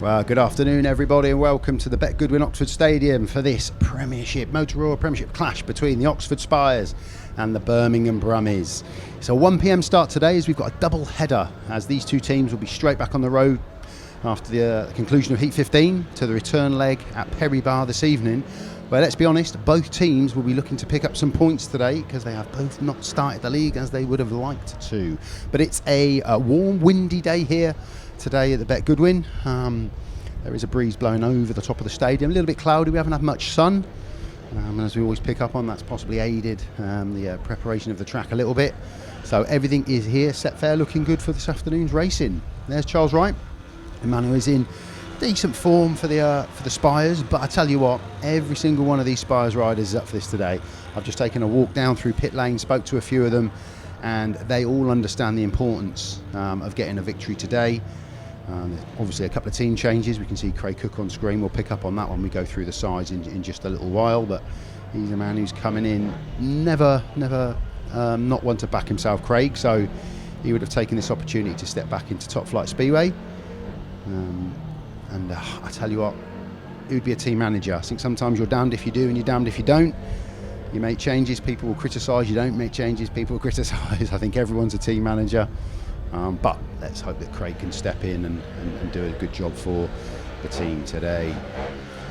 Well, good afternoon everybody and welcome to the Bet Goodwin Oxford Stadium for this Premiership, Motor ROWE Premiership clash between the Oxford Spires and the Birmingham Brummies. It's a 1 PM start today as we've got a double header as these two teams will be straight back on the road after the conclusion of Heat 15 to the return leg at Perry Bar this evening. Well, let's be honest, both teams will be looking to pick up some points today because they have both not started the league as they would have liked to. But it's a warm, windy day here today at the Bet Goodwin. There is a breeze blowing over the top of the stadium, a little bit cloudy, we haven't had much sun. As we always pick up on, that's possibly aided the preparation of the track a little bit. So everything is here, set fair, looking good for this afternoon's racing. There's Charles Wright, the man who is in decent form for the Spires, but I tell you what, every single one of these Spires riders is up for this today. I've just taken a walk down through pit lane, spoke to a few of them, and they all understand the importance of getting a victory today. Obviously a couple of team changes. We can see Craig Cook on screen. We'll pick up on that when we go through the sides in just a little while, but he's a man who's coming in never not one to back himself, Craig, so he would have taken this opportunity to step back into Top Flight Speedway. I tell you what, he would be a team manager. I think sometimes you're damned if you do and you're damned if you don't. You make changes, people will criticise. You don't make changes, people will criticise. I think everyone's a team manager. But let's hope that Craig can step in and do a good job for the team today.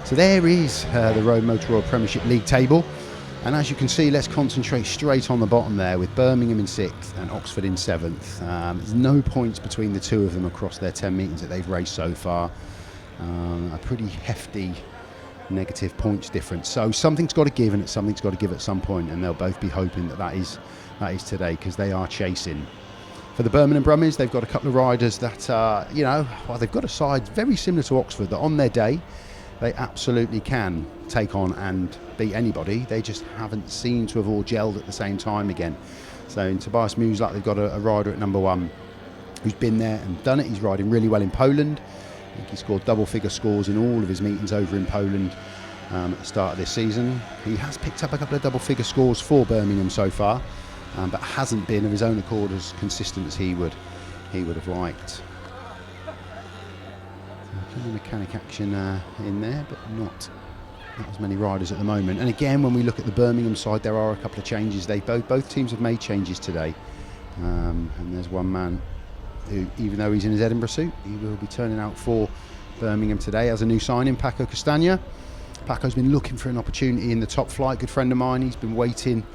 So there is the ROWE Motor ROWE Premiership League table. And as you can see, let's concentrate straight on the bottom there with Birmingham in 6th and Oxford in 7th. There's no points between the two of them across their 10 meetings that they've raced so far. A pretty hefty negative points difference. So something's got to give, and something's got to give at some point, and they'll both be hoping that is today because they are chasing. For the Birmingham Brummies, they've got a couple of riders that, they've got a side very similar to Oxford that on their day, they absolutely can take on and beat anybody. They just haven't seemed to have all gelled at the same time again. So in Tobiasz MUSIELAK, they've got a rider at number 1 who's been there and done it. He's riding really well in Poland. I think he scored double-figure scores in all of his meetings over in Poland at the start of this season. He has picked up a couple of double-figure scores for Birmingham so far. But hasn't been of his own accord as consistent as he would have liked. So mechanic action in there, but not as many riders at the moment. And again, when we look at the Birmingham side, there are a couple of changes. Both teams have made changes today. And there's one man who, even though he's in his Edinburgh suit, he will be turning out for Birmingham today as a new signing, Paco CASTAGNA. Paco's been looking for an opportunity in the top flight. Good friend of mine. He's been waiting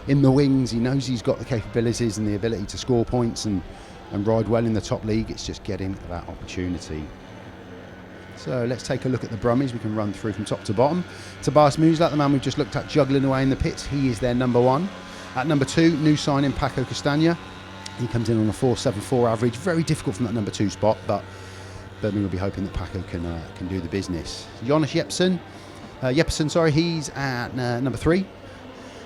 in the wings. He knows he's got the capabilities and the ability to score points and ride well in the top league. It's just getting that opportunity. So let's take a look at the Brummies. We can run through from top to bottom. Tobiasz MUSIELAK, the man we've just looked at juggling away in the pits, he is their number 1. At number 2, new signing Paco CASTAGNA. He comes in on a 4.74 average. Very difficult from that number 2 spot, but Birmingham will be hoping that Paco can do the business. Jonas JEPPESEN, he's at number 3.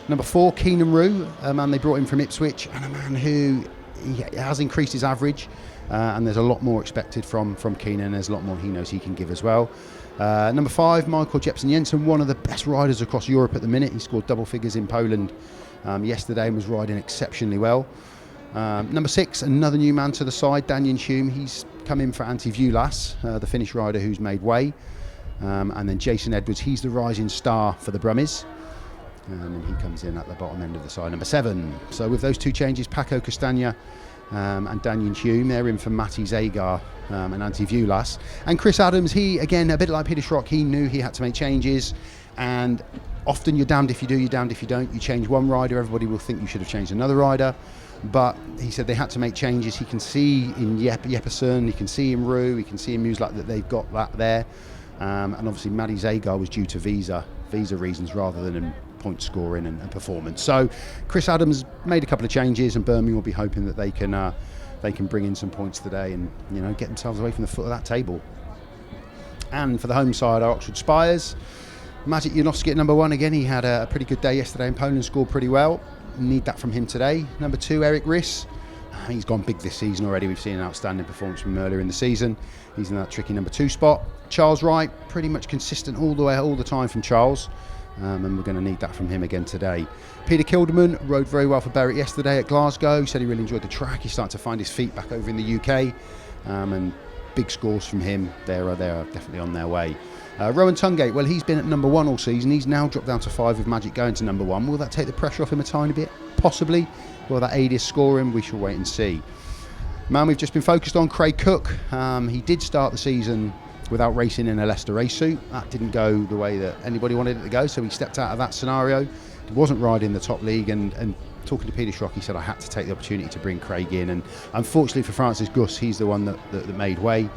Number 4, Keynan REW, a man they brought in from Ipswich, and a man who has increased his average, and there's a lot more expected from Keynan. There's a lot more he knows he can give as well. Number 5, Michael Jensen, one of the best riders across Europe at the minute. He scored double figures in Poland yesterday and was riding exceptionally well. Number 6, another new man to the side, Danyon HUME. He's come in for Antti Vuolas, the Finnish rider who's made way. And then Jason Edwards, he's the rising star for the Brummies. And he comes in at the bottom end of the side, number 7. So with those two changes, Paco CASTAGNA and Danyon HUME, they're in for Maciej JANOWSKI and Antti Vuolas. And Chris Adams, he, again, a bit like Peter Schroeck, he knew he had to make changes. And often you're damned if you do, you're damned if you don't. You change one rider, everybody will think you should have changed another rider. But he said they had to make changes. He can see in Jeppeson, he can see in ROWE, he can see in MUSIELAK that they've got that there. And obviously Maciej JANOWSKI was due to visa reasons rather than in point scoring and performance. So Chris Adams made a couple of changes, and Birmingham will be hoping that they can bring in some points today and get themselves away from the foot of that table. And for the home side, our Oxford Spires, Maciej JANOWSKI at number 1 again. He had a pretty good day yesterday in Poland, scored pretty well. Need that from him today. Number 2, Erik RISS. He's gone big this season already. We've seen an outstanding performance from earlier in the season. He's in that tricky number 2 spot. Charles Wright, pretty much consistent all the time from Charles. And we're going to need that from him again today. Peter Kildemand rode very well for Berwick yesterday at Glasgow. He said he really enjoyed the track. He's starting to find his feet back over in the UK. And big scores from him. They're definitely on their way. Rohan TUNGATE, well, he's been at number 1 all season. He's now dropped down to 5 with Magic going to number 1. Will that take the pressure off him a tiny bit? Possibly. Will that aid his scoring? We shall wait and see. Man we've just been focused on, Craig Cook. He did start the season without racing in a Leicester race suit. That didn't go the way that anybody wanted it to go, so he stepped out of that scenario. He wasn't riding the top league, and talking to Peter Schroeck, he said, I had to take the opportunity to bring Craig in, and unfortunately for Francis Gus, he's the one that made way.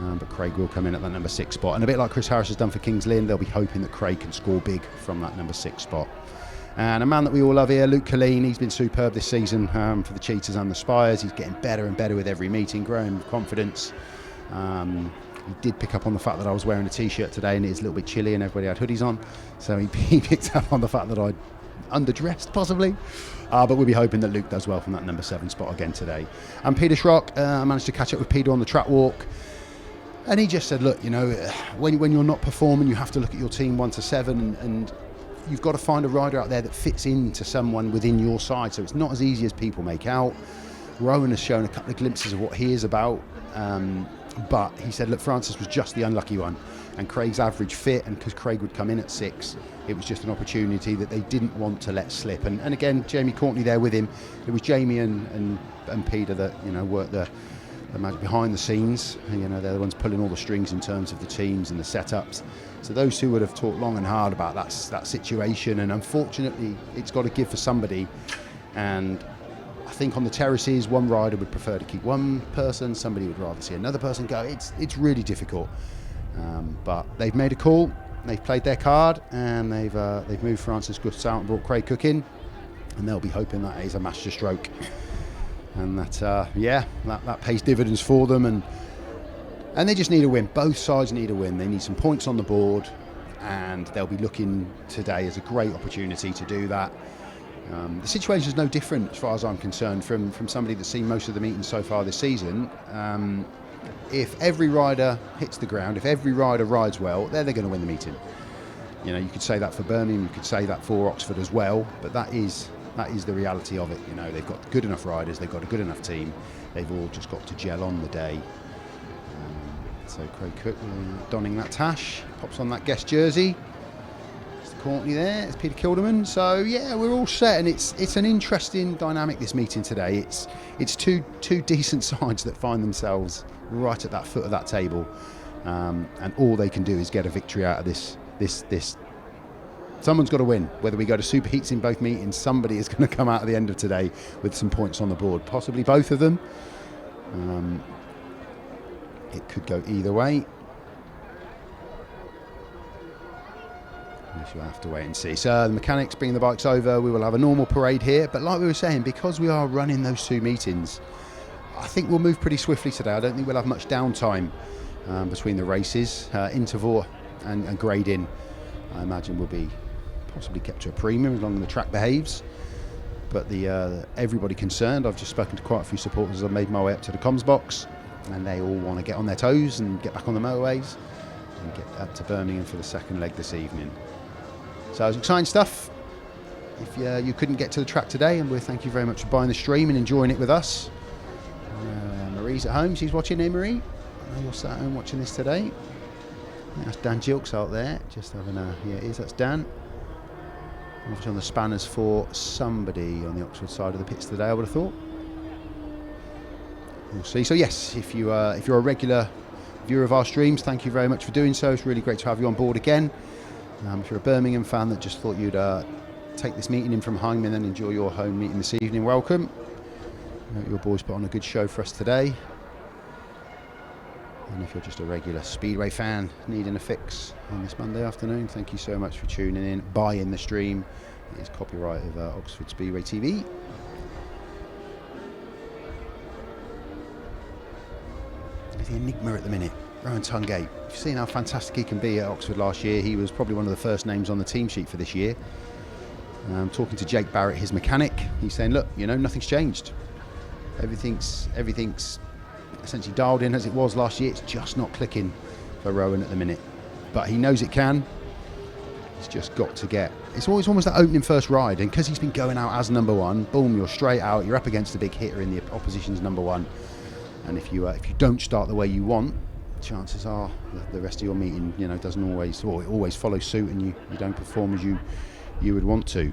But Craig will come in at that number 6 spot, and a bit like Chris Harris has done for Killeen, they'll be hoping that Craig can score big from that number 6 spot. And a man that we all love here, Luke Killeen, he's been superb this season for the Cheetahs and the Spires. He's getting better and better with every meeting, growing with confidence. He did pick up on the fact that I was wearing a t-shirt today and it is a little bit chilly and everybody had hoodies on, so he picked up on the fact that I'd underdressed possibly. But we'll be hoping that Luke does well from that number 7 spot again today. And Peter Schroeck, I managed to catch up with Peter on the track walk. And he just said, look, you know, when you're not performing, you have to look at your team 1 to 7, and you've got to find a rider out there that fits into someone within your side. So it's not as easy as people make out. Rowan has shown a couple of glimpses of what he is about. But he said, look, Francis was just the unlucky one. And Craig's average fit, and because Craig would come in at 6, it was just an opportunity that they didn't want to let slip. And again, Jamie Courtney there with him. It was Jamie and Peter that, you know, worked the magic behind the scenes. You know, they're the ones pulling all the strings in terms of the teams and the setups. So those two would have talked long and hard about that situation, and unfortunately it's got to give for somebody. And I think on the terraces, one rider would prefer to keep one person, somebody would rather see another person go. It's really difficult, but they've made a call, they've played their card, and they've moved Francis Gus out and brought Craig Cook in, and they'll be hoping that is a master stroke. And that pays dividends for them, and they just need a win. Both sides need a win. They need some points on the board, and they'll be looking today as a great opportunity to do that. The situation is no different as far as I'm concerned from somebody that's seen most of the meetings so far this season. If every rider hits the ground, if every rider rides well, they're going to win the meeting. You know, you could say that for Birmingham, you could say that for Oxford as well, but that is the reality of it. You know, they've got good enough riders, they've got a good enough team, they've all just got to gel on the day. So Craig Cook donning that tash, pops on that guest jersey. It's Courtney there, it's Peter Kildemand. So yeah, we're all set, and it's an interesting dynamic, this meeting today. It's two decent sides that find themselves right at that foot of that table, and all they can do is get a victory out of this. Someone's got to win. Whether we go to super heats in both meetings, somebody is going to come out at the end of today with some points on the board. Possibly both of them. It could go either way. You'll have to wait and see. So the mechanics bring the bikes over. We will have a normal parade here. But like we were saying, because we are running those 2 meetings, I think we'll move pretty swiftly today. I don't think we'll have much downtime between the races. Interval and grading, I imagine, will be possibly kept to a premium as long as the track behaves. But everybody concerned, I've just spoken to quite a few supporters as I've made my way up to the comms box, and they all want to get on their toes and get back on the motorways and get up to Birmingham for the second leg this evening. So it's exciting stuff. If you couldn't get to the track today, and we thank you very much for buying the stream and enjoying it with us. Marie's at home, she's watching here, Marie. I know you're sat at home watching this today. That's Dan Gilks out there, just having that's Dan. Obviously on the spanners for somebody on the Oxford side of the pits today, I would have thought. We'll see. So yes, if you're a regular viewer of our streams, thank you very much for doing so. It's really great to have you on board again. If you're a Birmingham fan that just thought you'd take this meeting in from home and then enjoy your home meeting this evening, welcome. Your boys put on a good show for us today. And if you're just a regular Speedway fan needing a fix on this Monday afternoon, thank you so much for tuning in, buying the stream. It is copyright of Oxford Speedway TV. The enigma at the minute, Rohan TUNGATE. You've seen how fantastic he can be at Oxford last year. He was probably one of the first names on the team sheet for this year. Talking to Jake Barrett, his mechanic, he's saying, look, you know, nothing's changed. Everything's essentially dialed in as it was last year. It's just not clicking for Rohan at the minute, but he knows it can. He's just got to get, it's almost that opening first ride, and because he's been going out as number 1, boom, you're straight out, you're up against a big hitter in the opposition's number 1, and if you don't start the way you want, chances are the rest of your meeting, you know, doesn't always, or it always follows suit, and you don't perform as you would want to.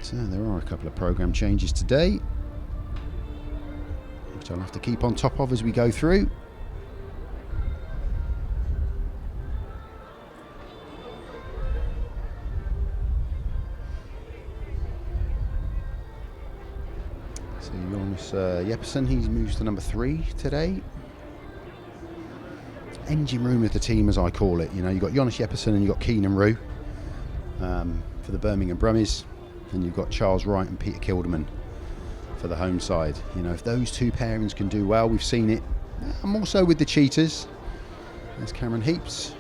So there are a couple of program changes today, which I'll have to keep on top of as we go through. So Jonas Jeppesen, he moves to number 3 today. Engine room of the team, as I call it. You know, you've got Jonas Jeppesen and you've got Keynan REW for the Birmingham Brummies, and you've got Charles Wright and Peter Kildemand for the home side. You know, if those two pairings can do well, we've seen it. More so with the cheaters. There's Cameron Heaps,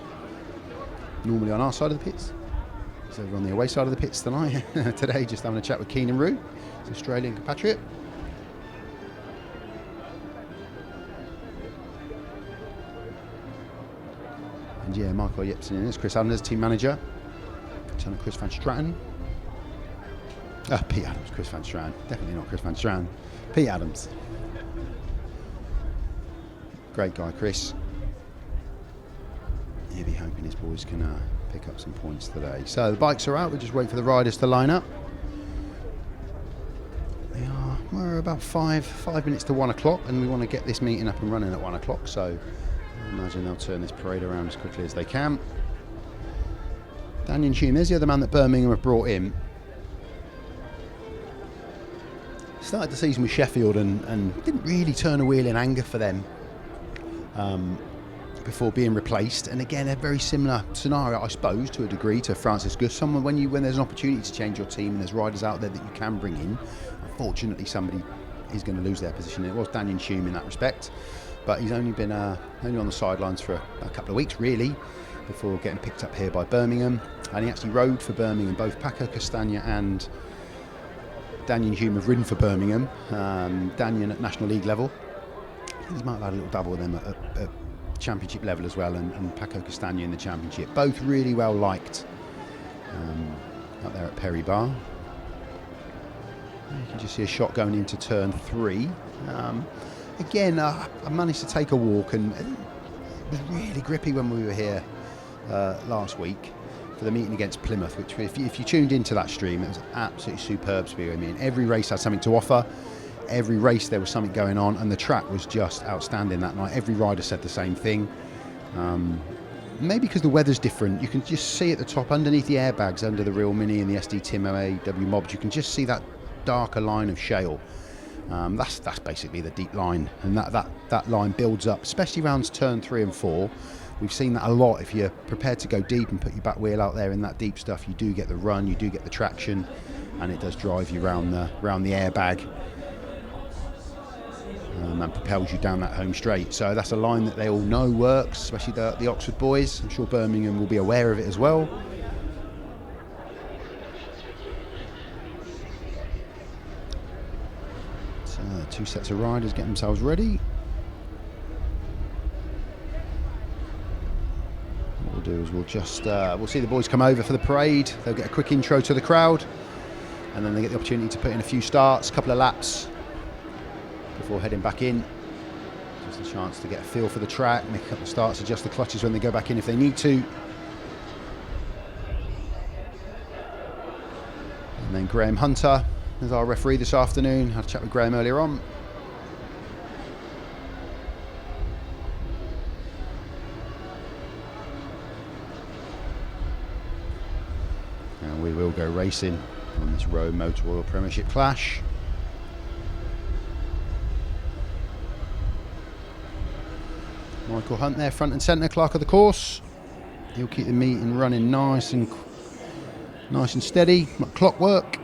normally on our side of the pits. He's over on the away side of the pits tonight. Today, just having a chat with Keynan REW, his Australian compatriot. And yeah, Michael Jepsen in this. Chris Adams, team manager. Son of Chris Van Straten. Pete Adams, Chris Van Straten. Definitely not Chris Van Straten. Pete Adams. Great guy, Chris. He'll be hoping his boys can pick up some points today. So the bikes are out. We'll just wait for the riders to line up. We're about five minutes to 1 o'clock, and we want to get this meeting up and running at 1 o'clock. So I imagine they'll turn this parade around as quickly as they can. Danyon HUME, there's the other man that Birmingham have brought in. Started the season with Sheffield and didn't really turn a wheel in anger for them before being replaced. And again, a very similar scenario, I suppose, to a degree, to Francis Gus. Someone when there's an opportunity to change your team and there's riders out there that you can bring in, unfortunately somebody is going to lose their position. It was Danyon HUME in that respect, but he's only been only on the sidelines for a couple of weeks really, before getting picked up here by Birmingham. And he actually rode for Birmingham. Both Paco CASTAGNA and Danyon HUME have ridden for Birmingham. Danyon at National League level. He might have had a little double with them at Championship level as well, and Paco CASTAGNA in the Championship. Both really well liked up there at Perry Bar. You can just see a shot going into turn 3. Again, I managed to take a walk, and it was really grippy when we were here last week for the meeting against Plymouth, which if you tuned into that stream, it was absolutely superb speedway meeting. Every race had something to offer. Every race there was something going on, and the track was just outstanding that night. Every rider said the same thing. Maybe because the weather's different, you can just see at the top, underneath the airbags, under the Real Mini and the SD Tim AW mobs, you can just see that darker line of shale. That's basically the deep line, and that line builds up, especially around turn 3 and 4. We've seen that a lot. If you're prepared to go deep and put your back wheel out there in that deep stuff, you do get the run, you do get the traction, and it does drive you round the airbag and propels you down that home straight. So that's a line that they all know works, especially the Oxford boys. I'm sure Birmingham will be aware of it as well. So 2 sets of riders getting themselves ready. What we'll do is we'll see the boys come over for the parade. They'll get a quick intro to the crowd, and then they get the opportunity to put in a few starts, a couple of laps before heading back in. Just a chance to get a feel for the track, make a couple of starts, adjust the clutches when they go back in if they need to. And then Graeme Hunter is our referee this afternoon. Had a chat with Graeme earlier on. And we will go racing on this ROWE Motor Oil Premiership clash. Michael Hunt there, front and centre, clerk of the course. He'll keep the meeting running nice and steady, like clockwork.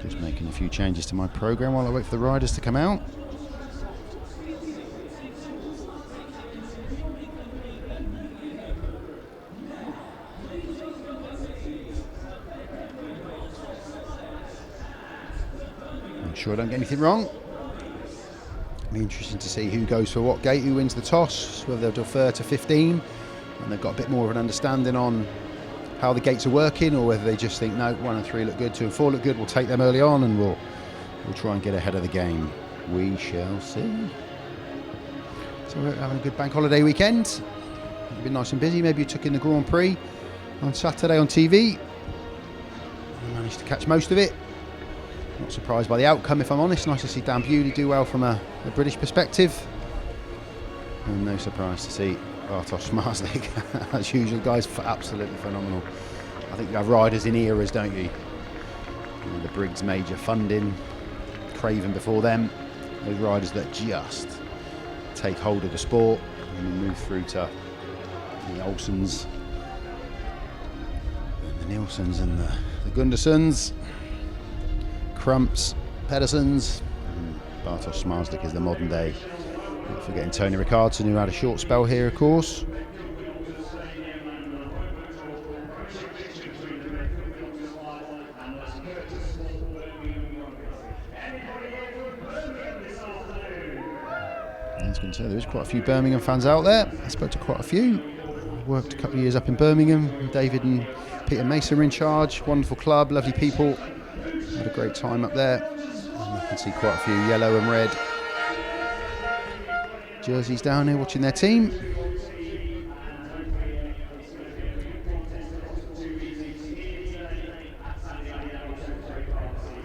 Just making a few changes to my programme while I wait for the riders to come out. Sure I don't get anything wrong. Be interesting to see who goes for what gate, who wins the toss, whether they'll defer to 15 and they've got a bit more of an understanding on how the gates are working, or whether they just think, no, 1 and 3 look good, 2 and 4 look good, we'll take them early on and we'll try and get ahead of the game. We shall see. So we're having a good bank holiday weekend. It's been nice and busy. Maybe you took in the Grand Prix on Saturday on TV. I managed to catch most of it. Not surprised by the outcome, if I'm honest. Nice to see Dan Bewley do well from a British perspective. And no surprise to see Bartosz Zmarzlik, as usual, guys, absolutely phenomenal. I think you have riders in eras, don't you? The Briggs Major Funding, Craven before them. Those riders that just take hold of the sport and then move through to the Olsens, and the Nielsen's and the Gundersons, Crumps, Pedersens, and Bartosz Zmarzlik is the modern day. Not forgetting Tony Ricardson, who had a short spell here, of course. As you can tell, there is quite a few Birmingham fans out there. I spoke to quite a few. Worked a couple of years up in Birmingham. David and Peter Mason are in charge. Wonderful club, lovely people. Had a great time up there. And you can see quite a few yellow and red jerseys down here watching their team.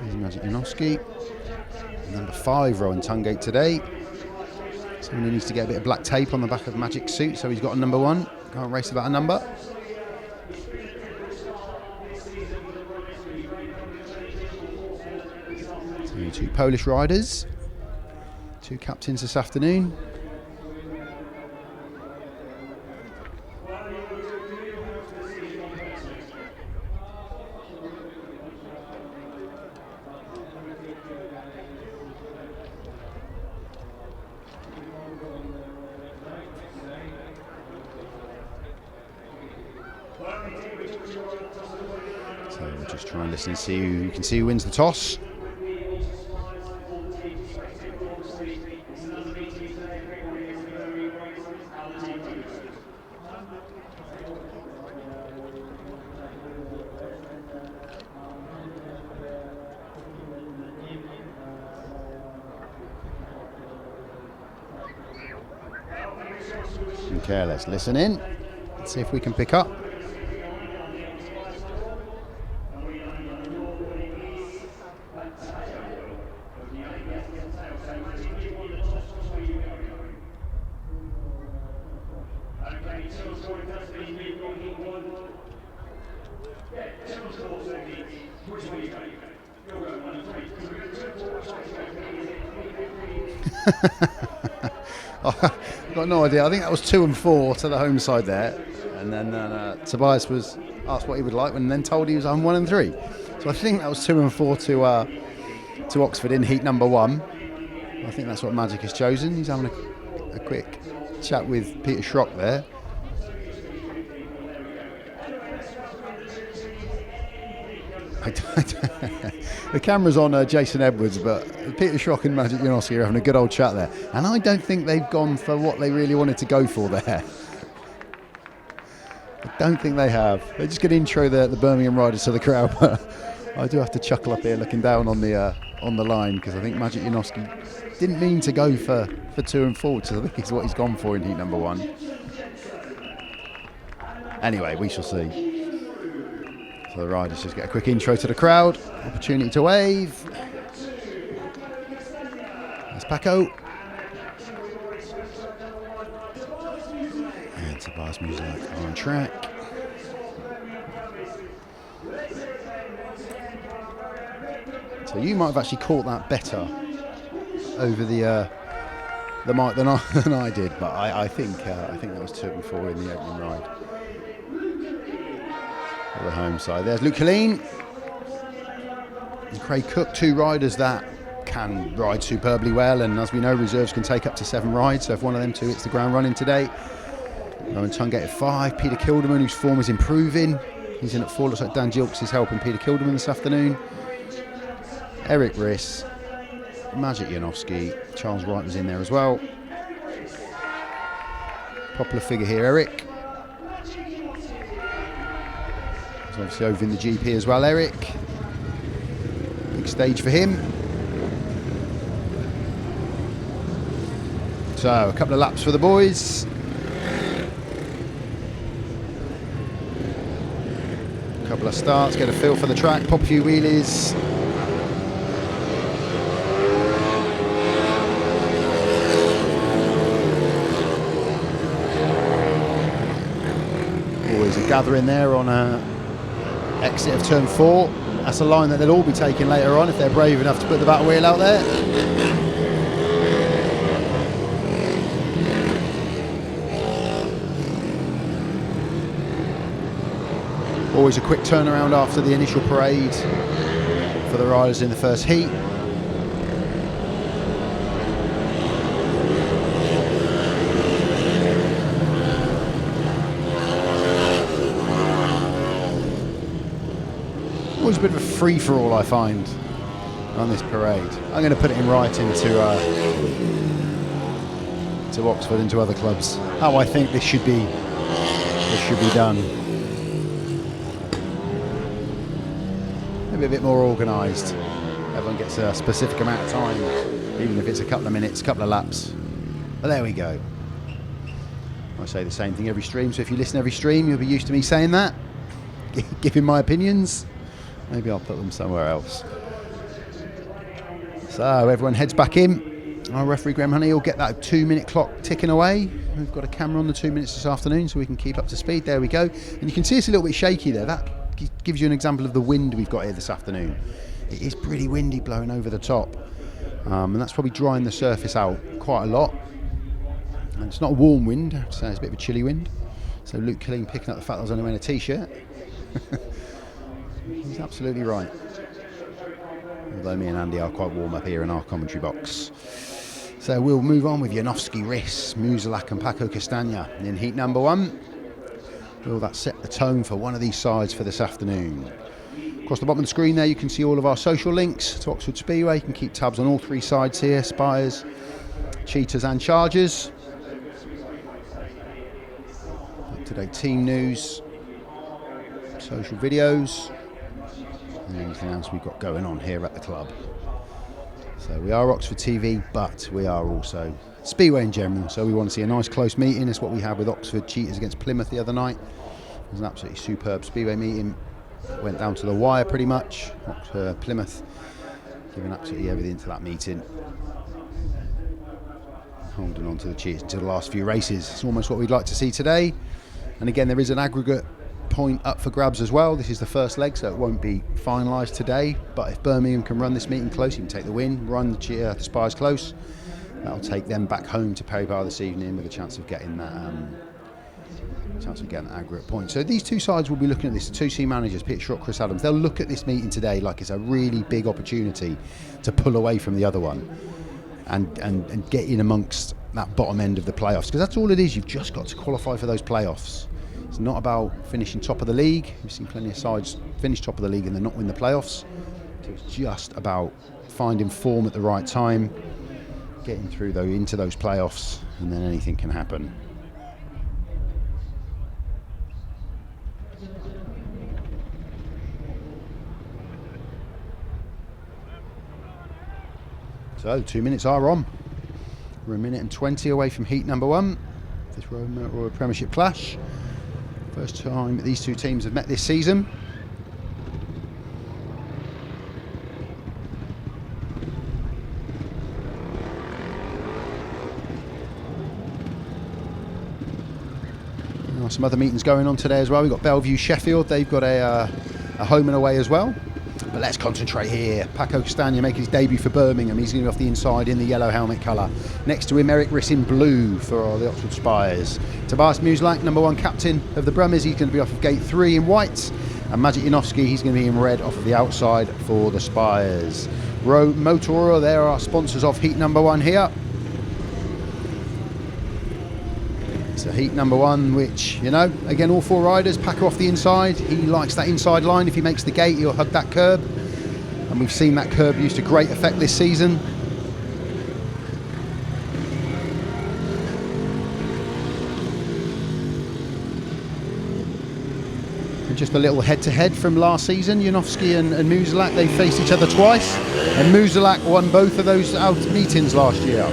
There's Maciej JANOWSKI. Number 5, Rohan TUNGATE today. Someone who needs to get a bit of black tape on the back of Magic's suit, so he's got a number 1. Can't race without a number. So 2 Polish riders, 2 captains this afternoon. So we'll just try and listen and see who you can see who wins the toss. Okay, let's listen in. Let's see if we can pick up. I've got no idea. I think that was 2 and 4 to the home side there, and then Tobias was asked what he would like and then told he was on 1 and 3. So I think that was 2 and 4 to Oxford in heat number 1. I think that's what Magic has chosen. He's having a quick chat with Peter Schroeck there. The camera's on Jason Edwards, but Peter Schroeck and Maciej JANOWSKI are having a good old chat there, and I don't think they've gone for what they really wanted to go for there. I don't think they have. They're just going to intro the Birmingham riders to the crowd, but I do have to chuckle up here looking down on the line, because I think Maciej JANOWSKI didn't mean to go for 2 and 4, so I think it's what he's gone for in heat number 1. Anyway, we shall see. So the riders just get a quick intro to the crowd, opportunity to wave. There's Paco. And Tobiasz MUSIELAK on track. So you might have actually caught that better over the mic than I did, but I think that was 2 and 4 in the opening ride. The home side. There's Luke Killeen and Craig Cook, 2 riders that can ride superbly well, and as we know, reserves can take up to 7 rides, so if one of them 2 hits the ground running today. Rohan TUNGATE at 5, Peter Kildemand, whose form is improving. He's in at 4, looks like Dan Gilks is helping Peter Kildemand this afternoon. Erik RISS, Maciej JANOWSKI, Charles Wright was in there as well. Popular figure here, Erik. He's obviously over in the GP as well, Erik. Big stage for him. So, a couple of laps for the boys. A couple of starts, get a feel for the track, pop a few wheelies. Always a gathering there on a exit of turn 4. That's a line that they'll all be taking later on if they're brave enough to put the battle wheel out there. Always a quick turnaround after the initial parade for the riders in the first heat. Always a bit of a free-for-all, I find, on this parade. I'm going to put it in writing to Oxford and to other clubs how I think this should be done. Maybe a bit more organised. Everyone gets a specific amount of time, even if it's a couple of minutes, a couple of laps. But there we go. I say the same thing every stream, so if you listen every stream, you'll be used to me saying that, giving my opinions. Maybe I'll put them somewhere else. So everyone heads back in. Our referee Graeme will get that 2-minute clock ticking away. We've got a camera on the 2 minutes this afternoon so we can keep up to speed. There we go. And you can see it's a little bit shaky there. That gives you an example of the wind we've got here this afternoon. It is pretty windy, blowing over the top. And that's probably drying the surface out quite a lot. And it's not a warm wind, I have to say, it's a bit of a chilly wind. So Luke Killeen picking up the fact I was only wearing a t-shirt. He's absolutely right. Although me and Andy are quite warm up here in our commentary box. So we'll move on with JANOWSKI, RISS, MUSIELAK and Paco CASTAGNA in heat number 1. Will that set the tone for one of these sides for this afternoon? Across the bottom of the screen there you can see all of our social links to Oxford Speedway. You can keep tabs on all 3 sides here, Spires, Cheetahs and Chargers. Up-to-date team news, social videos, and anything else we've got going on here at the club. So we are Oxford TV, but we are also Speedway in general, so we want to see a nice close meeting. It's what we had with Oxford Cheetahs against Plymouth the other night. It was an absolutely superb Speedway meeting. Went down to the wire pretty much. Plymouth giving absolutely everything to that meeting. Holding on to the Cheetahs until the last few races. It's almost what we'd like to see today. And again, there is an aggregate point up for grabs as well. This is the first leg, so it won't be finalised today. But if Birmingham can run this meeting close, you can take the win, run the Spires close. That'll take them back home to Perry Bar this evening with a chance of getting that aggregate point. So these 2 sides will be looking at this. The 2 team managers, Peter Schroeck, Chris Adams, they'll look at this meeting today like it's a really big opportunity to pull away from the other one and get in amongst that bottom end of the playoffs, because that's all it is. You've just got to qualify for those playoffs. It's not about finishing top of the league. We've seen plenty of sides finish top of the league and then not win the playoffs. So it's just about finding form at the right time, getting through into those playoffs, and then anything can happen. So 2 minutes are on. We're 1 minute and 20 away from heat number 1. This ROWE Premiership clash. First time these 2 teams have met this season. Some other meetings going on today as well. We've got Bellevue, Sheffield. They've got a home and away as well. But let's concentrate here. Paco CASTAGNA making his debut for Birmingham. He's going to be off the inside in the yellow helmet colour. Next to him, Erik RISS in blue for the Oxford Spires. Tobiasz MUSIELAK, number 1 captain of the Brummies. He's going to be off of gate 3 in white. And Maciej JANOWSKI, he's going to be in red off of the outside for the Spires. ROWE Motor, there are sponsors of heat number 1 here. So heat number 1, which, you know, again, all 4 riders, Paco off the inside. He likes that inside line. If he makes the gate, he'll hug that curb. And we've seen that curb used to great effect this season. And just a little head-to-head from last season, JANOWSKI and MUSIELAK, they faced each other twice, and MUSIELAK won both of those out meetings last year.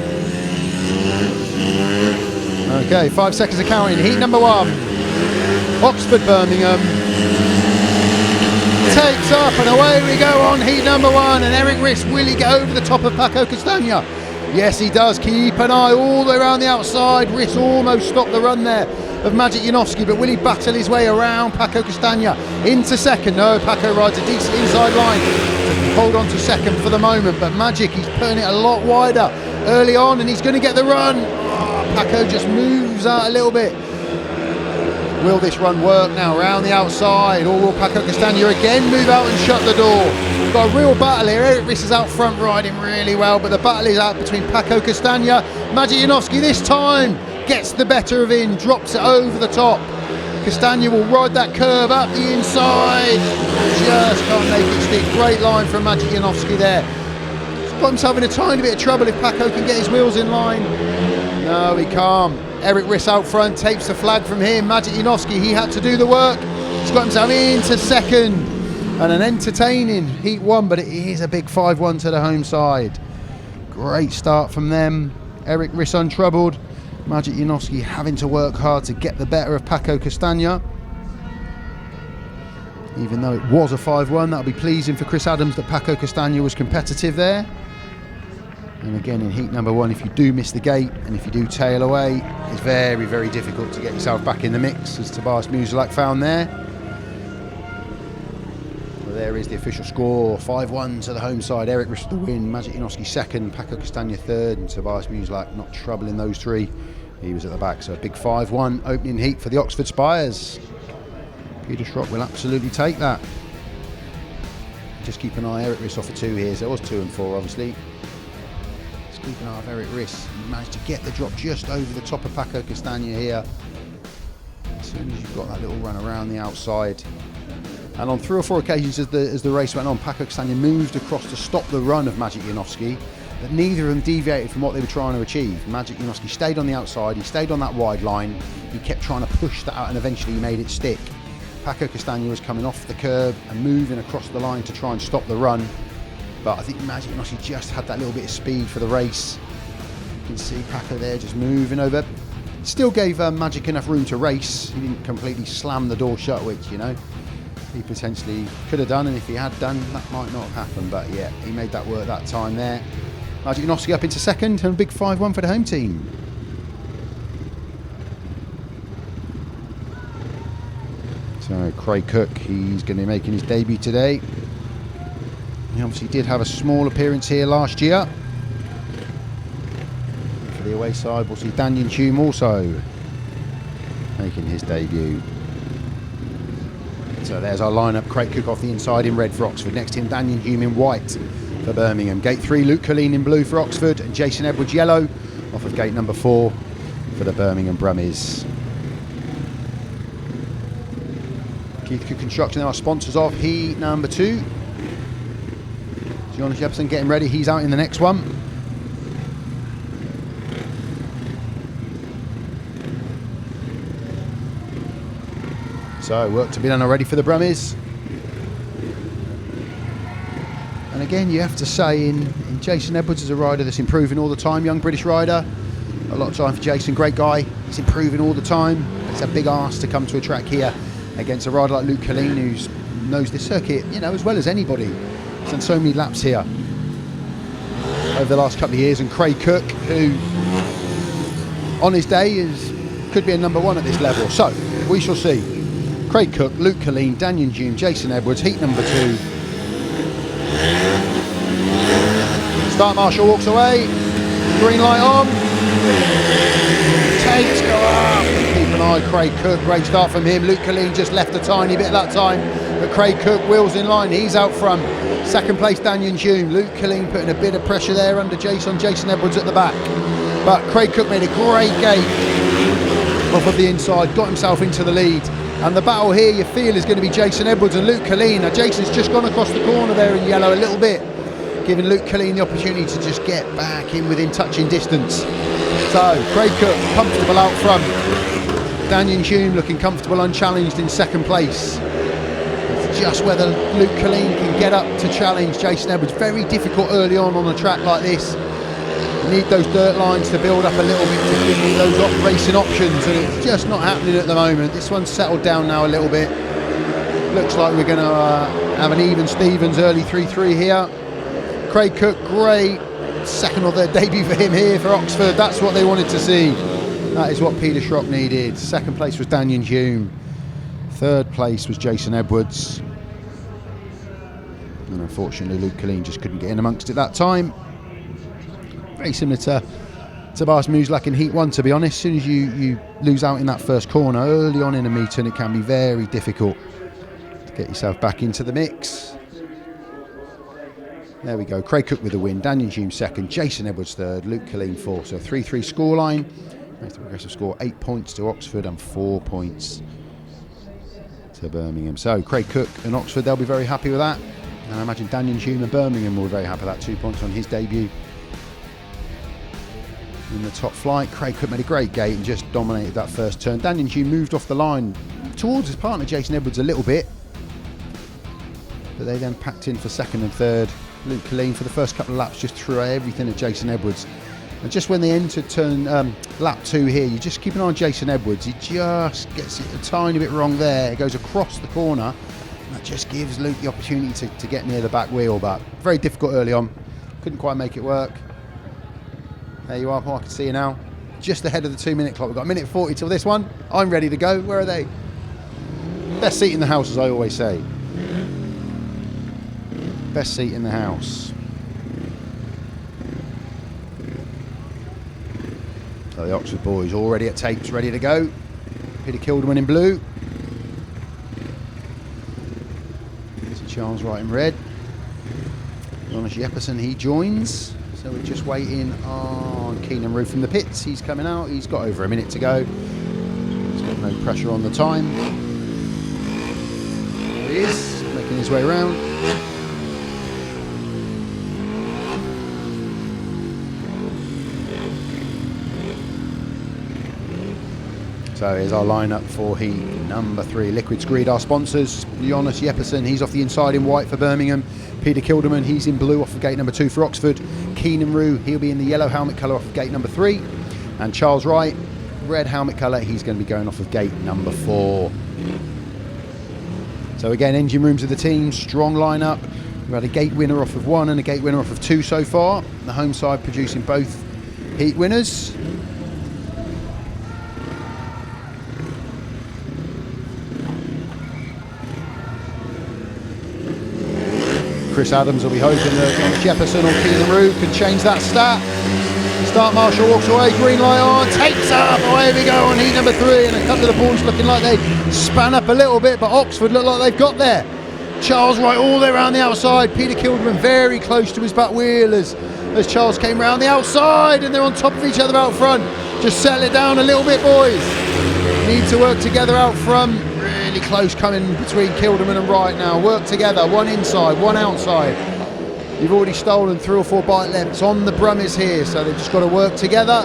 Okay, 5 seconds of counting. Heat number 1. Oxford Birmingham takes up, and away we go on heat number 1. And Erik RISS, will he get over the top of Paco CASTAGNA? Yes, he does. Keep an eye all the way around the outside. RISS almost stopped the run there of Maciej JANOWSKI, but will he battle his way around Paco CASTAGNA into second? No, Paco rides a decent inside line to hold on to second for the moment, but Maciej, he's putting it a lot wider early on, and he's going to get the run. Oh, Paco just moves out a little bit. Will this run work now around the outside, or will Paco CASTAGNA again move out and shut the door? We've got a real battle here. Erik RISS is out front riding really well, but the battle is out between Paco CASTAGNA. Maciej JANOWSKI this time gets the better of him, drops it over the top. CASTAGNA will ride that curve up the inside. Just can't make it stick. Great line from Maciej JANOWSKI there. He's got himself in a tiny bit of trouble if Paco can get his wheels in line. No, he can't. Erik RISS out front, takes the flag from him. Maciej JANOWSKI, he had to do the work. He's got himself into second. And an entertaining heat 1, but it is a big 5-1 to the home side. Great start from them. Erik RISS untroubled. Maciej JANOWSKI having to work hard to get the better of Paco CASTAGNA. Even though it was a 5-1, that'll be pleasing for Chris Adams that Paco CASTAGNA was competitive there. And again, in heat number 1, if you do miss the gate and if you do tail away, it's very, very difficult to get yourself back in the mix, as Tobiasz MUSIELAK found there. Well, there is the official score, 5-1 to the home side. Erik RISS the win, Maciej JANOWSKI second, Paco CASTAGNA third, and Tobiasz MUSIELAK not troubling those three. He was at the back, so a big 5-1 opening heat for the Oxford Spires. Peter Schroeck will absolutely take that. Just keep an eye, Erik RISS off a 2 here, so it was 2 and 4 obviously. Keep an eye on Erik RISS. He managed to get the drop just over the top of Paco CASTAGNA here. As soon as you've got that little run around the outside. And on 3 or 4 occasions as the race went on, Paco CASTAGNA moved across to stop the run of Maciej JANOWSKI, but neither of them deviated from what they were trying to achieve. Maciej JANOWSKI stayed on the outside, he stayed on that wide line, he kept trying to push that out, and eventually he made it stick. Paco CASTAGNA was coming off the curb and moving across the line to try and stop the run. But I think Maciej JANOWSKI just had that little bit of speed for the race. You can see Paco there just moving over. Still gave Maciej enough room to race. He didn't completely slam the door shut, which, you know, he potentially could have done, and if he had done, that might not have happened. But yeah, he made that work that time there. Maciej JANOWSKI up into second, and a big 5-1 for the home team. So Craig Cook, he's going to be making his debut today. He obviously did have a small appearance here last year. For the away side, we'll see Danyon HUME also making his debut. So there's our lineup. Craig Cook off the inside in red for Oxford. Next to him, Danyon HUME in white for Birmingham. Gate 3, Luke Killeen in blue for Oxford, and Jason Edwards yellow off of gate number 4 for the Birmingham Brummies. Keith Cook Construction, our sponsors of heat number 2. Jonas Jeppersen getting ready, he's out in the next one. So work to be done already for the Brummies. And again, you have to say, in Jason Edwards is a rider that's improving all the time, young British rider. A lot of time for Jason, great guy, he's improving all the time. It's a big ask to come to a track here against a rider like Luke Killeen, who knows this circuit, you know, as well as anybody. He's done so many laps here over the last couple of years, and Craig Cook, who on his day could be a number 1 at this level. So we shall see. Craig Cook, Luke Killeen, Danyon HUME, Jason Edwards, heat number 2. Start marshal walks away, green light on, takes go up. Keep an eye, Craig Cook, great start from him. Luke Killeen just left a tiny bit that time, but Craig Cook wheels in line, he's out front. Second place, Danyon HUME. Luke Killeen putting a bit of pressure there under Jason Edwards at the back. But Craig Cook made a great gate off of the inside, got himself into the lead. And the battle here, you feel, is going to be Jason Edwards and Luke Killeen. Now Jason's just gone across the corner there in yellow a little bit, giving Luke Killeen the opportunity to just get back in within touching distance. So Craig Cook comfortable out front. Danyon HUME looking comfortable unchallenged in second place. just whether Luke Killeen can get up to challenge Jason Edwards. Very difficult early on a track like this. You need those dirt lines to build up a little bit to give you those racing options, and it's just not happening at the moment. This one's settled down now a little bit. Looks like we're going to have an even Stevens early 3-3 here. Craig Cook, great second or third debut for him here for Oxford. That's what they wanted to see. That is what Peter Schroeck needed. Second place was Danyon HUME. Third place was Jason Edwards. And unfortunately Luke Killeen just couldn't get in amongst it that time. Very similar to Tobiasz MUSIELAK in Heat 1, to be honest. As soon as you lose out in that first corner early on in a meeting, it can be very difficult to get yourself back into the mix. There we go, Craig Cook with the win, Danyon HUME second, Jason Edwards third, Luke Killeen fourth. So 3-3 scoreline. Makes the progressive score 8 points to Oxford and 4 points to Birmingham. So Craig Cook and Oxford, they'll be very happy with that. And I imagine Danyon HUME and Birmingham will be very happy with that. 2 points on his debut in the top flight. Craig Cook made a great gate and just dominated that first turn. Danyon HUME moved off the line towards his partner Jason Edwards a little bit, but they then packed in for second and third. Luke Killeen for the first couple of laps just threw everything at Jason Edwards. And just when they entered turn lap 2 here, you just keep an eye on Jason Edwards. He just gets it a tiny bit wrong there. It goes across the corner. And that just gives Luke the opportunity to get near the back wheel. But very difficult early on. Couldn't quite make it work. There you are, I can see you now. Just ahead of the 2-minute clock. We've got a minute 40 till this one. I'm ready to go. Where are they? Best seat in the house, as I always say. Best seat in the house. So the Oxford boys already at tapes, ready to go. Peter Kildemand in blue. There's Charles Wright in red. Jonas JEPPESEN, he joins. So we're just waiting on Keynan REW from the pits. He's coming out. He's got over a minute to go. He's got no pressure on the time. There he is, making his way around. So here's our lineup for heat number 3. Liquid Screed, our sponsors. Jonas JEPPESEN, he's off the inside in white for Birmingham. Peter Kildemand, he's in blue off of gate number 2 for Oxford. Keynan REW, he'll be in the yellow helmet colour off of gate number 3. And Charles Wright, red helmet colour, he's going to be going off of gate number 4. So again, engine rooms of the team, strong lineup. We've had a gate winner off of 1 and a gate winner off of 2 so far. The home side producing both heat winners. Chris Adams will be hoping that JEPPESEN or Keynan REW can change that stat. Start marshal walks away, green light on, takes up, away we go on heat number 3, and a couple of the boys looking like they span up a little bit, but Oxford look like they've got there. Charles Wright all the way around the outside, Peter Kildemand very close to his back wheel as Charles came round the outside, and they're on top of each other out front. Just settle it down a little bit, boys. Need to work together out front. Really close coming between Kildemand and Wright now. Work together, one inside, one outside. You've already stolen 3 or 4 bike lengths on the Brummies here, so they've just got to work together.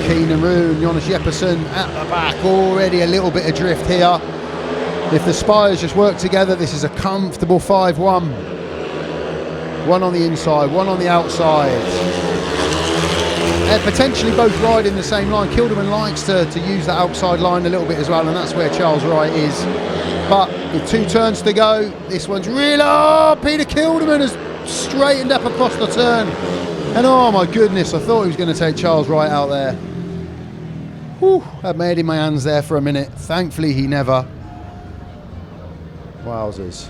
Keynan REW and Jonas JEPPESEN at the back, already a little bit adrift here. If the Spires just work together, this is a comfortable 5-1. One on the inside, one on the outside. They're potentially both riding the same line. Kildemand likes to use that outside line a little bit as well, and that's where Charles Wright is. But with 2 turns to go, this one's really... Oh, Peter Kildemand has straightened up across the turn. And oh my goodness, I thought he was going to take Charles Wright out there. Whew, that made in my hands there for a minute. Thankfully he never. Wowzers.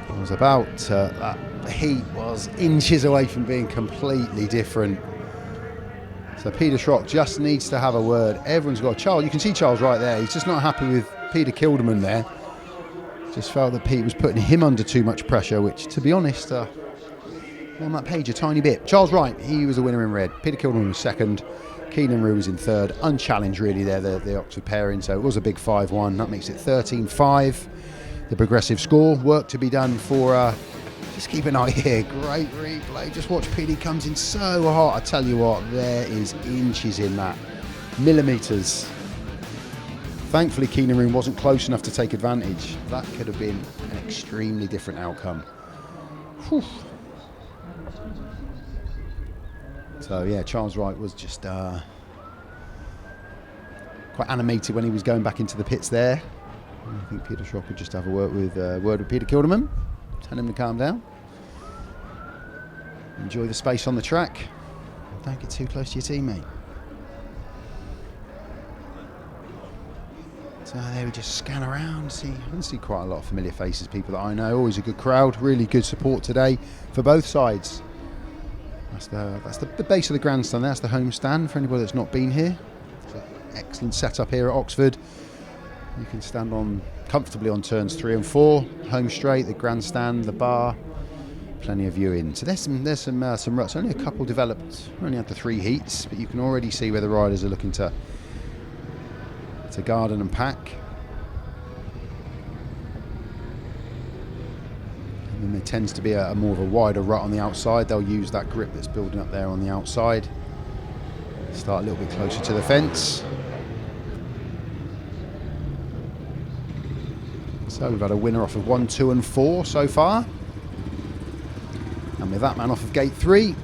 I was about that heat was inches away from being completely different. So Peter Schroeck just needs to have a word. Everyone's got Charles. You can see Charles right there. He's just not happy with Peter Kildemand there. Just felt that Pete was putting him under too much pressure, which, to be honest, on that page a tiny bit. Charles Wright, he was a winner in red. Peter Kildemand was second. Keynan REW was in third. Unchallenged, really, there, the Oxford pairing. So it was a big 5-1. That makes it 13-5. The progressive score. Work to be done for Just keep an eye here. Great replay. Just watch PD comes in so hot. I tell you what, there is inches in that. Millimetres. Thankfully, Keynan REW wasn't close enough to take advantage. That could have been an extremely different outcome. Whew. So yeah, Charles Wright was just quite animated when he was going back into the pits there. I think Peter Schroeck would just have a word with Peter Kildemand, tell him to calm down. Enjoy the space on the track. Don't get too close to your teammate. So there we just scan around. I can see quite a lot of familiar faces, people that I know. Always a good crowd, really good support today for both sides. That's the base of the grandstand. That's the home stand for anybody that's not been here. It's an excellent setup here at Oxford. You can stand on comfortably on turns 3 and 4, home straight, the grandstand, the bar, plenty of viewing. So there's some ruts. Only a couple developed. We only had the 3 heats, but you can already see where the riders are looking to garden and pack. And then there tends to be a more of a wider rut on the outside. They'll use that grip that's building up there on the outside. Start a little bit closer to the fence. So we've had a winner off of 1, 2 and 4 so far. And with that man off of gate 3,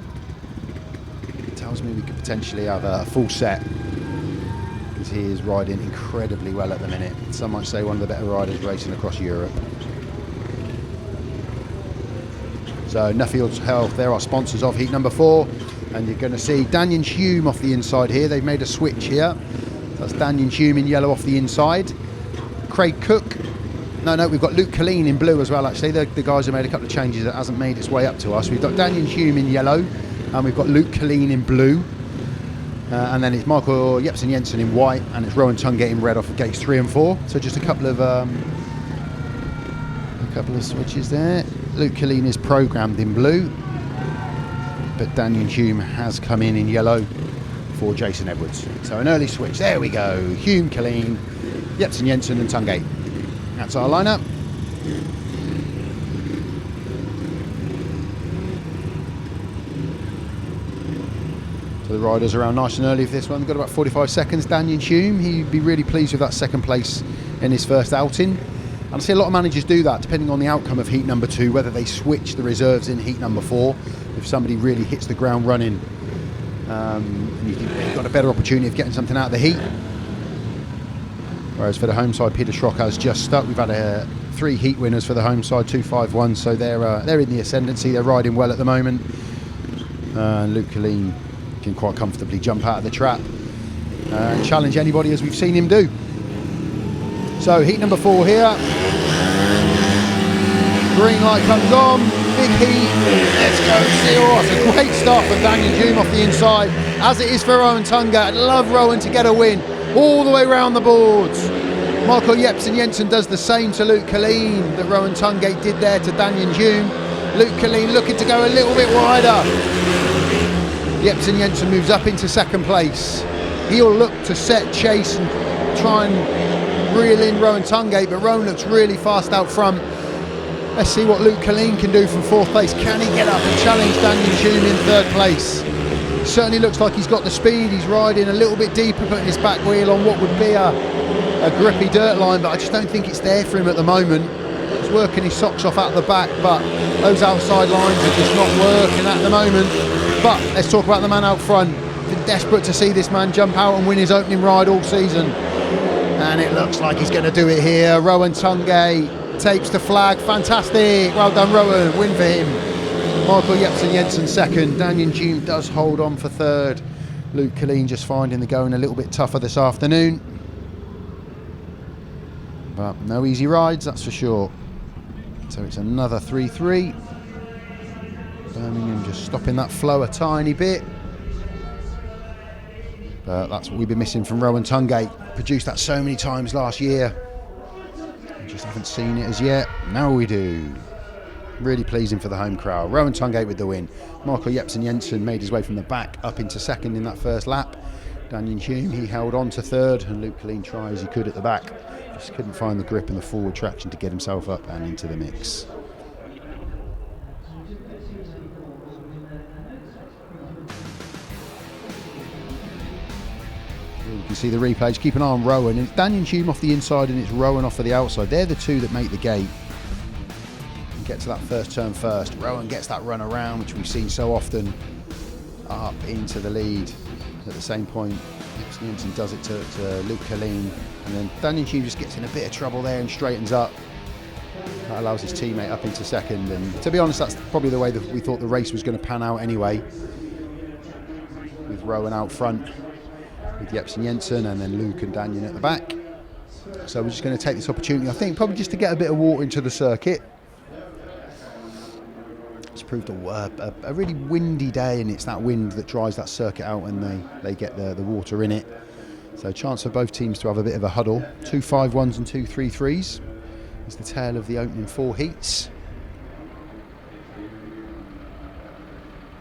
it tells me we could potentially have a full set. Because he is riding incredibly well at the minute. Some might say one of the better riders racing across Europe. So Nuffields Health, they're our sponsors of heat number 4. And you're going to see Danyon HUME off the inside here. They've made a switch here. That's Danyon HUME in yellow off the inside. Craig Cook. No, we've got Luke Killeen in blue as well, actually. The guys who made a couple of changes that hasn't made its way up to us. We've got Danyon HUME in yellow, and we've got Luke Killeen in blue. And then it's Michael Jeppesen Jensen in white, and it's Rohan TUNGATE in red off of gates 3 and 4. So just a couple of switches there. Luke Killeen is programmed in blue, but Danyon HUME has come in yellow for Jason Edwards. So an early switch. There we go. HUME, Killeen, Jepsen Jensen, and TUNGATE. That's our lineup. So the riders around nice and early for this one. They've got about 45 seconds. Danyon HUME, he'd be really pleased with that second place in his first outing. And I see a lot of managers do that, depending on the outcome of heat number 2, whether they switch the reserves in heat number 4. If somebody really hits the ground running, and you think you've got a better opportunity of getting something out of the heat. Whereas for the home side, Peter Schroeck has just stuck. We've had 3 heat winners for the home side, 2, 5, 1, so they're in the ascendancy. They're riding well at the moment. Luke Killeen can quite comfortably jump out of the trap and challenge anybody, as we've seen him do. So heat number 4 here. Green light comes on, big heat. Let's go. Oh, it's a great start for Danyon HUME off the inside, as it is for Rohan TUNGATE. I'd love Rohan to get a win all the way around the boards. Michael Jeppesen Jensen does the same to Luke Killeen that Rohan TUNGATE did there to Danyon HUME. Luke Killeen looking to go a little bit wider. Jepsen Jensen moves up into second place. He'll look to set chase and try and reel in Rohan TUNGATE, but Rohan looks really fast out front. Let's see what Luke Killeen can do from 4th place. Can he get up and challenge Danyon HUME in 3rd place? Certainly looks like he's got the speed. He's riding a little bit deeper, putting his back wheel on what would be a grippy dirt line, but I just don't think it's there for him at the moment. He's working his socks off out the back, but those outside lines are just not working at the moment. But let's talk about the man out front. Been desperate to see this man jump out and win his opening ride all season, and it looks like he's going to do it here. Rohan TUNGATE tapes the flag. Fantastic. Well done, Rohan. Win for him. Michael Jeppesen Jensen second. Danyon HUME does hold on for 3rd. Luke Killeen just finding the going a little bit tougher this afternoon. But no easy rides, that's for sure. So it's another 3-3. Birmingham just stopping that flow a tiny bit. But that's what we've been missing from Rohan TUNGATE. Produced that so many times last year. We just haven't seen it as yet. Now we do. Really pleasing for the home crowd. Rohan TUNGATE with the win. Michael Jeppesen Jensen made his way from the back up into second in that first lap. Danyon HUME, he held on to 3rd, and Luke Killeen tried as he could at the back. Just couldn't find the grip and the forward traction to get himself up and into the mix. can see the replay. Just keep an eye on Rowan. And it's Danyon HUME off the inside and it's Rowan off of the outside. They're the two that make the gate. And get to that first turn first. Rowan gets that run around, which we've seen so often, up into the lead. At the same point, Jensen does it to Luke Killeen. And then Danyon HUME just gets in a bit of trouble there and straightens up. That allows his teammate up into second. And to be honest, that's probably the way that we thought the race was going to pan out anyway. With Rowan out front, with Jepsen, Jensen, and then Luke and Danyon at the back. So we're just going to take this opportunity, I think, probably just to get a bit of water into the circuit. It's proved a really windy day, and it's that wind that dries that circuit out and they get the water in it. So chance for both teams to have a bit of a huddle. 2 5-1s and 2 3-3s is the tale of the opening 4 heats.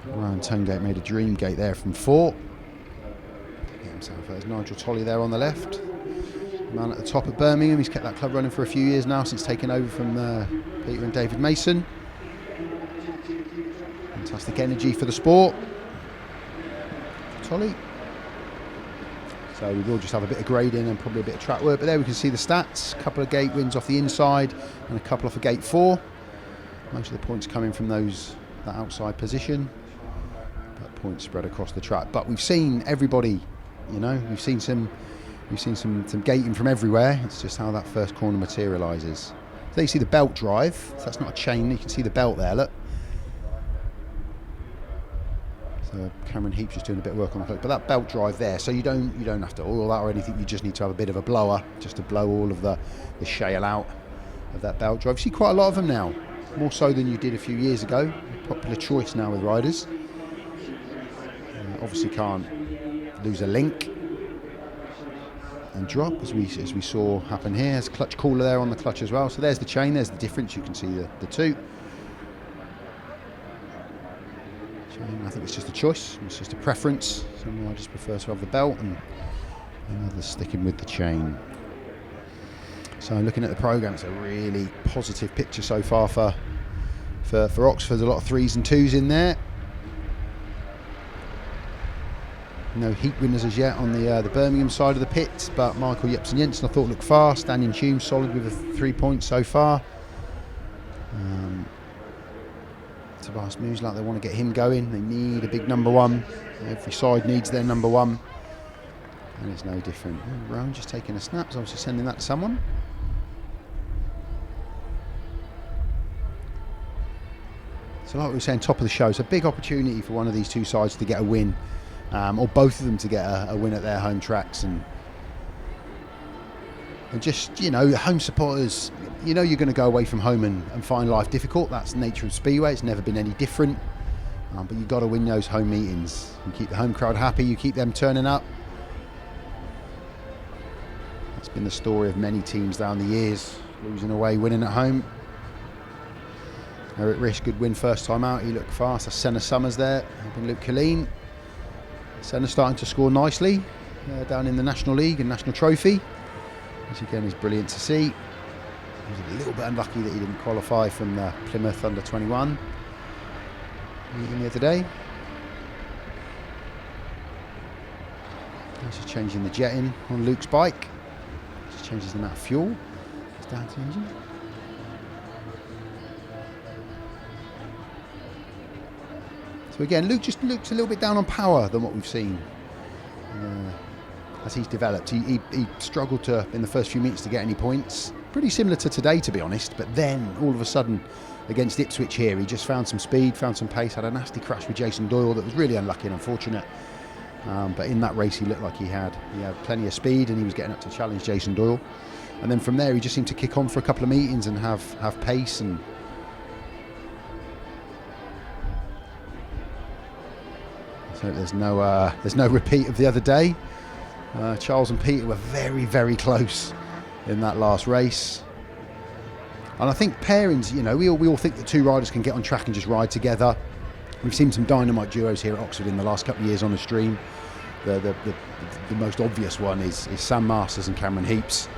Rohan TUNGATE made a dream gate there from 4. Get himself, there's Nigel Tolley there on the left. Man at the top at Birmingham. He's kept that club running for a few years now, since taking over from Peter and David Mason. Fantastic energy for the sport. Tolley. So we will just have a bit of grading and probably a bit of track work. But there we can see the stats. A couple of gate wins off the inside and a couple off of gate 4. Most of the points coming from that outside position. But points spread across the track. But we've seen everybody, you know, we've seen some gating from everywhere. It's just how that first corner materialises. So you see the belt drive. So that's not a chain. You can see the belt there. Look. So Cameron Heap's just doing a bit of work on the clock, but that belt drive there. So you don't have to oil that or anything. You just need to have a bit of a blower just to blow all of the shale out of that belt drive. You see quite a lot of them now, more so than you did a few years ago. Popular choice now with riders. Obviously can't lose a link and drop as we saw happen here. There's a clutch cooler there on the clutch as well. So there's the chain. There's the difference. You can see the two. I think it's just a choice, it's just a preference. Some riders prefer to have the belt and others sticking with the chain. So looking at the programme, it's a really positive picture so far for Oxford. A lot of 3s and 2s in there. No heat winners as yet on the Birmingham side of the pit, but Michael Jepsen Jensen I thought looked fast. Danyon HUME solid with 3 points so far. Tobiasz MUSIELAK, they want to get him going. They need a big number 1. Every side needs their number 1. And it's no different. Rowan just taking a snap, so obviously sending that to someone. So like we were saying, top of the show, it's a big opportunity for one of these two sides to get a win, or both of them to get a win at their home tracks. And just, you know, home supporters, you know you're going to go away from home and find life difficult. That's the nature of Speedway. It's never been any different. But you've got to win those home meetings. You keep the home crowd happy, you keep them turning up. That's been the story of many teams down the years, losing away, winning at home. Erik RISS, good win first time out. He looked fast. That's Senna Summers there, helping Luke Killeen. Senna starting to score nicely down in the National League and National Trophy, which again is brilliant to see. He was a little bit unlucky that he didn't qualify from the Plymouth under-21 even the other day. He's just changing the jetting on Luke's bike. Just changes the amount of fuel. It's down to the engine. So again, Luke just looks a little bit down on power than what we've seen as he's developed. He struggled in the first few minutes to get any points. Pretty similar to today, to be honest, but then all of a sudden against Ipswich here, he just found some speed, found some pace, had a nasty crash with Jason Doyle that was really unlucky and unfortunate. But in that race, he looked like he had plenty of speed and he was getting up to challenge Jason Doyle. And then from there, he just seemed to kick on for a couple of meetings and have pace. And so there's no repeat of the other day. Charles and Peter were very, very close in that last race. And I think pairings, you know, we all think that two riders can get on track and just ride together. We've seen some dynamite duos here at Oxford in the last couple of years on the stream. The most obvious one is Sam Masters and Cameron Heaps.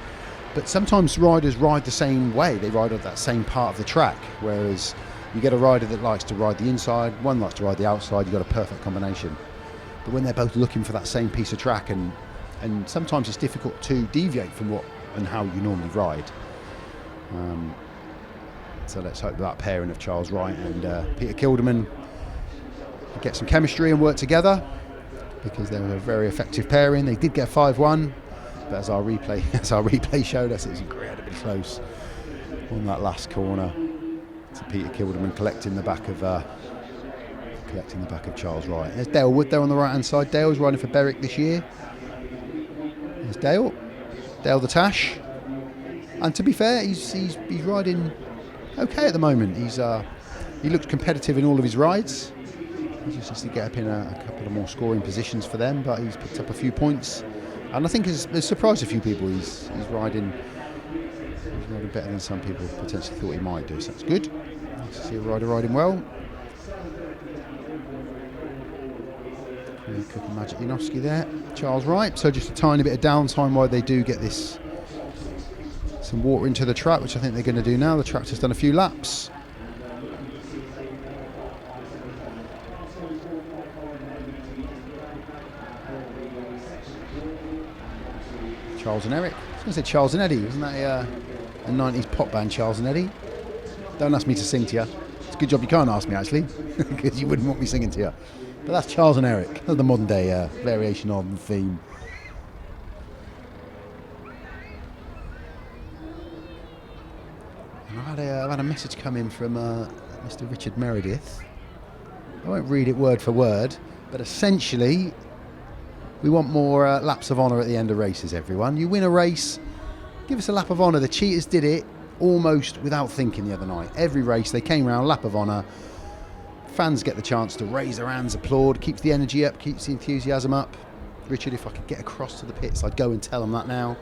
But sometimes riders ride the same way. They ride on that same part of the track, whereas you get a rider that likes to ride the inside, one likes to ride the outside, you've got a perfect combination. But when they're both looking for that same piece of track and and sometimes it's difficult to deviate from what and how you normally ride. So let's hope that pairing of Charles Wright and Peter Kildemand get some chemistry and work together, because they were a very effective pairing. They did get 5-1, but as our replay showed us, it was incredibly close on that last corner to Peter Kildemand collecting the back of Charles Wright. There's Dale Wood there on the right hand side. Dale's riding for Berwick this year. There's Dale the Tash, and to be fair, he's riding okay at the moment. He looks competitive in all of his rides. He just needs to get up in a couple of more scoring positions for them, but he's picked up a few points, and I think it's surprised a few people. He's riding better than some people potentially thought he might do, so that's good. Nice to see a rider riding well. Cooking Maciej JANOWSKI there, Charles Wright. So just a tiny bit of downtime while they do get some water into the track, which I think they're going to do now. The tractor's done a few laps. Charles and Erik. I was going to say Charles and Eddie. Wasn't that a 90s pop band, Charles and Eddie? Don't ask me to sing to you. It's a good job you can't ask me, actually, because you wouldn't want me singing to you. But that's Charles and Erik. That's the modern day variation on the theme. And I've had a message come in from Mr. Richard Meredith. I won't read it word for word, but essentially, we want more laps of honour at the end of races, everyone. You win a race, give us a lap of honour. The cheaters did it almost without thinking the other night. Every race, they came round, lap of honour. Fans get the chance to raise their hands, applaud, keeps the energy up, keeps the enthusiasm up. Richard, if I could get across to the pits, I'd go and tell them that now,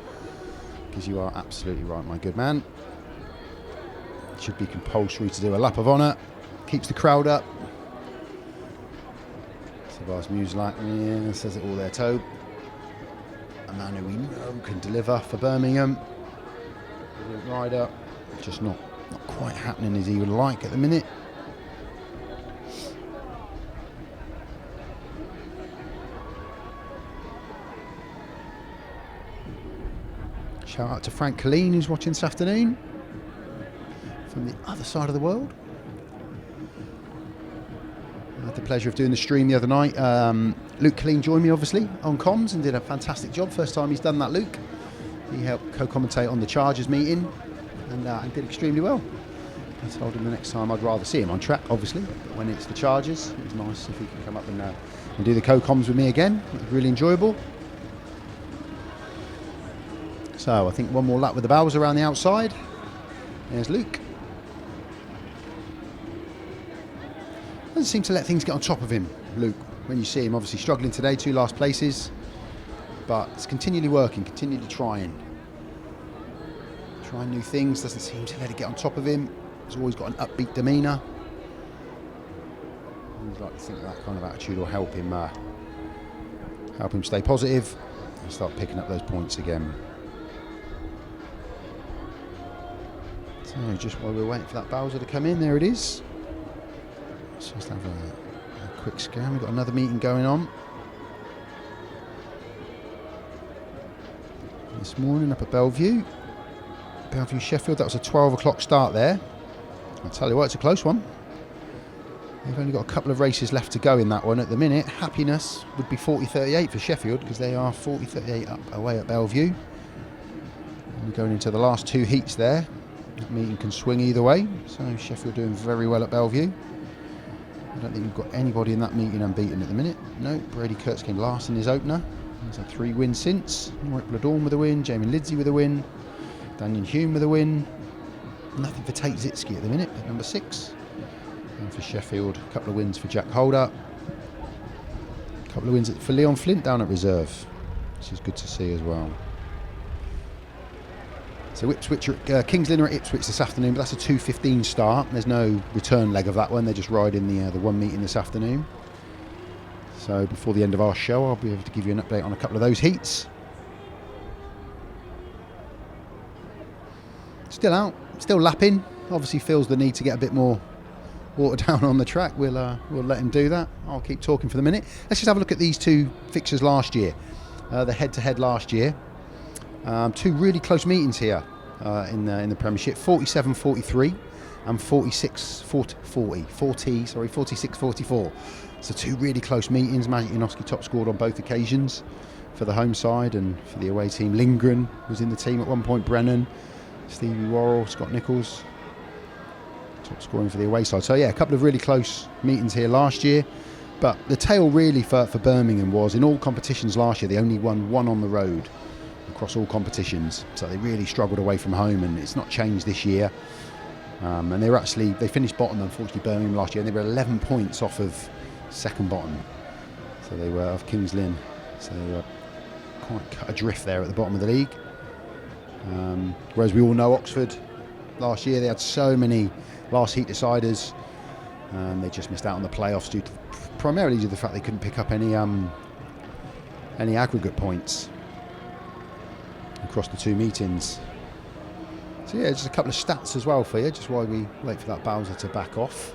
because you are absolutely right, my good man. It should be compulsory to do a lap of honour. Keeps the crowd up. Tobiasz MUSIELAK, yeah, says it all there, Tob. A man who we know can deliver for Birmingham. Brilliant rider. Just not quite happening as he would like at the minute. Shout out to Frank Killeen, who's watching this afternoon from the other side of the world. I had the pleasure of doing the stream the other night. Luke Killeen joined me, obviously, on comms and did a fantastic job. First time he's done that, Luke. He helped co-commentate on the Chargers meeting and did extremely well. I told him the next time I'd rather see him on track, obviously, but when it's the Chargers, it was nice if he could come up and do the co-comms with me again. It was really enjoyable. So I think one more lap with the bows around the outside. There's Luke. Doesn't seem to let things get on top of him, Luke. When you see him, obviously struggling today, 2 last places, but it's continually working, continually trying new things. Doesn't seem to let it get on top of him. He's always got an upbeat demeanour. I'd like to think that kind of attitude will help him stay positive and start picking up those points again. So just while we're waiting for that Bowser to come in, there it is. Let's just have a quick scan. We've got another meeting going on this morning up at Bellevue, Sheffield. That was a 12 o'clock start there. I'll tell you what, it's a close one. They've only got a couple of races left to go in that one at the minute. Happiness would be 40-38 for Sheffield, because they are 40-38 up away at Bellevue. And we're going into the last 2 heats there. That meeting can swing either way, so Sheffield doing very well at Bellevue. I don't think we've got anybody in that meeting unbeaten at the minute. No, Brady Kurtz came last in his opener. He's had 3 wins since. Warwick Bladorn with a win, Jamie Lidsey with a win, Danyon HUME with a win. Nothing for Tate Zitsky at the minute at number 6. And for Sheffield, a couple of wins for Jack Holder. A couple of wins for Leon Flint down at reserve, which is good to see as well. So Ipswich, Kings Lynn are at Ipswich this afternoon, but that's a 2:15 start. There's no return leg of that one. They're just riding the one meeting this afternoon. So before the end of our show, I'll be able to give you an update on a couple of those heats. Still out, still lapping. Obviously feels the need to get a bit more water down on the track. We'll let him do that. I'll keep talking for the minute. Let's just have a look at these 2 fixtures last year. the head-to-head last year. Two really close meetings here in the Premiership, 47-43 and 46-44. So two really close meetings. Maciej JANOWSKI top scored on both occasions for the home side, and for the away team, Lindgren was in the team at one point, Brennan, Stevie Worrell, Scott Nichols, top scoring for the away side. So yeah, a couple of really close meetings here last year. But the tale really for Birmingham was, in all competitions last year, they only won one on the road across all competitions. So they really struggled away from home, and it's not changed this year. And they finished bottom, unfortunately, Birmingham last year, and they were 11 points off of second bottom. So they were off Kings Lynn. So they were quite cut adrift there at the bottom of the league. Whereas we all know Oxford last year, they had so many last heat deciders. They just missed out on the playoffs primarily due to the fact they couldn't pick up any aggregate points across the two meetings. So yeah, just a couple of stats as well for you, just while we wait for that Bowser to back off.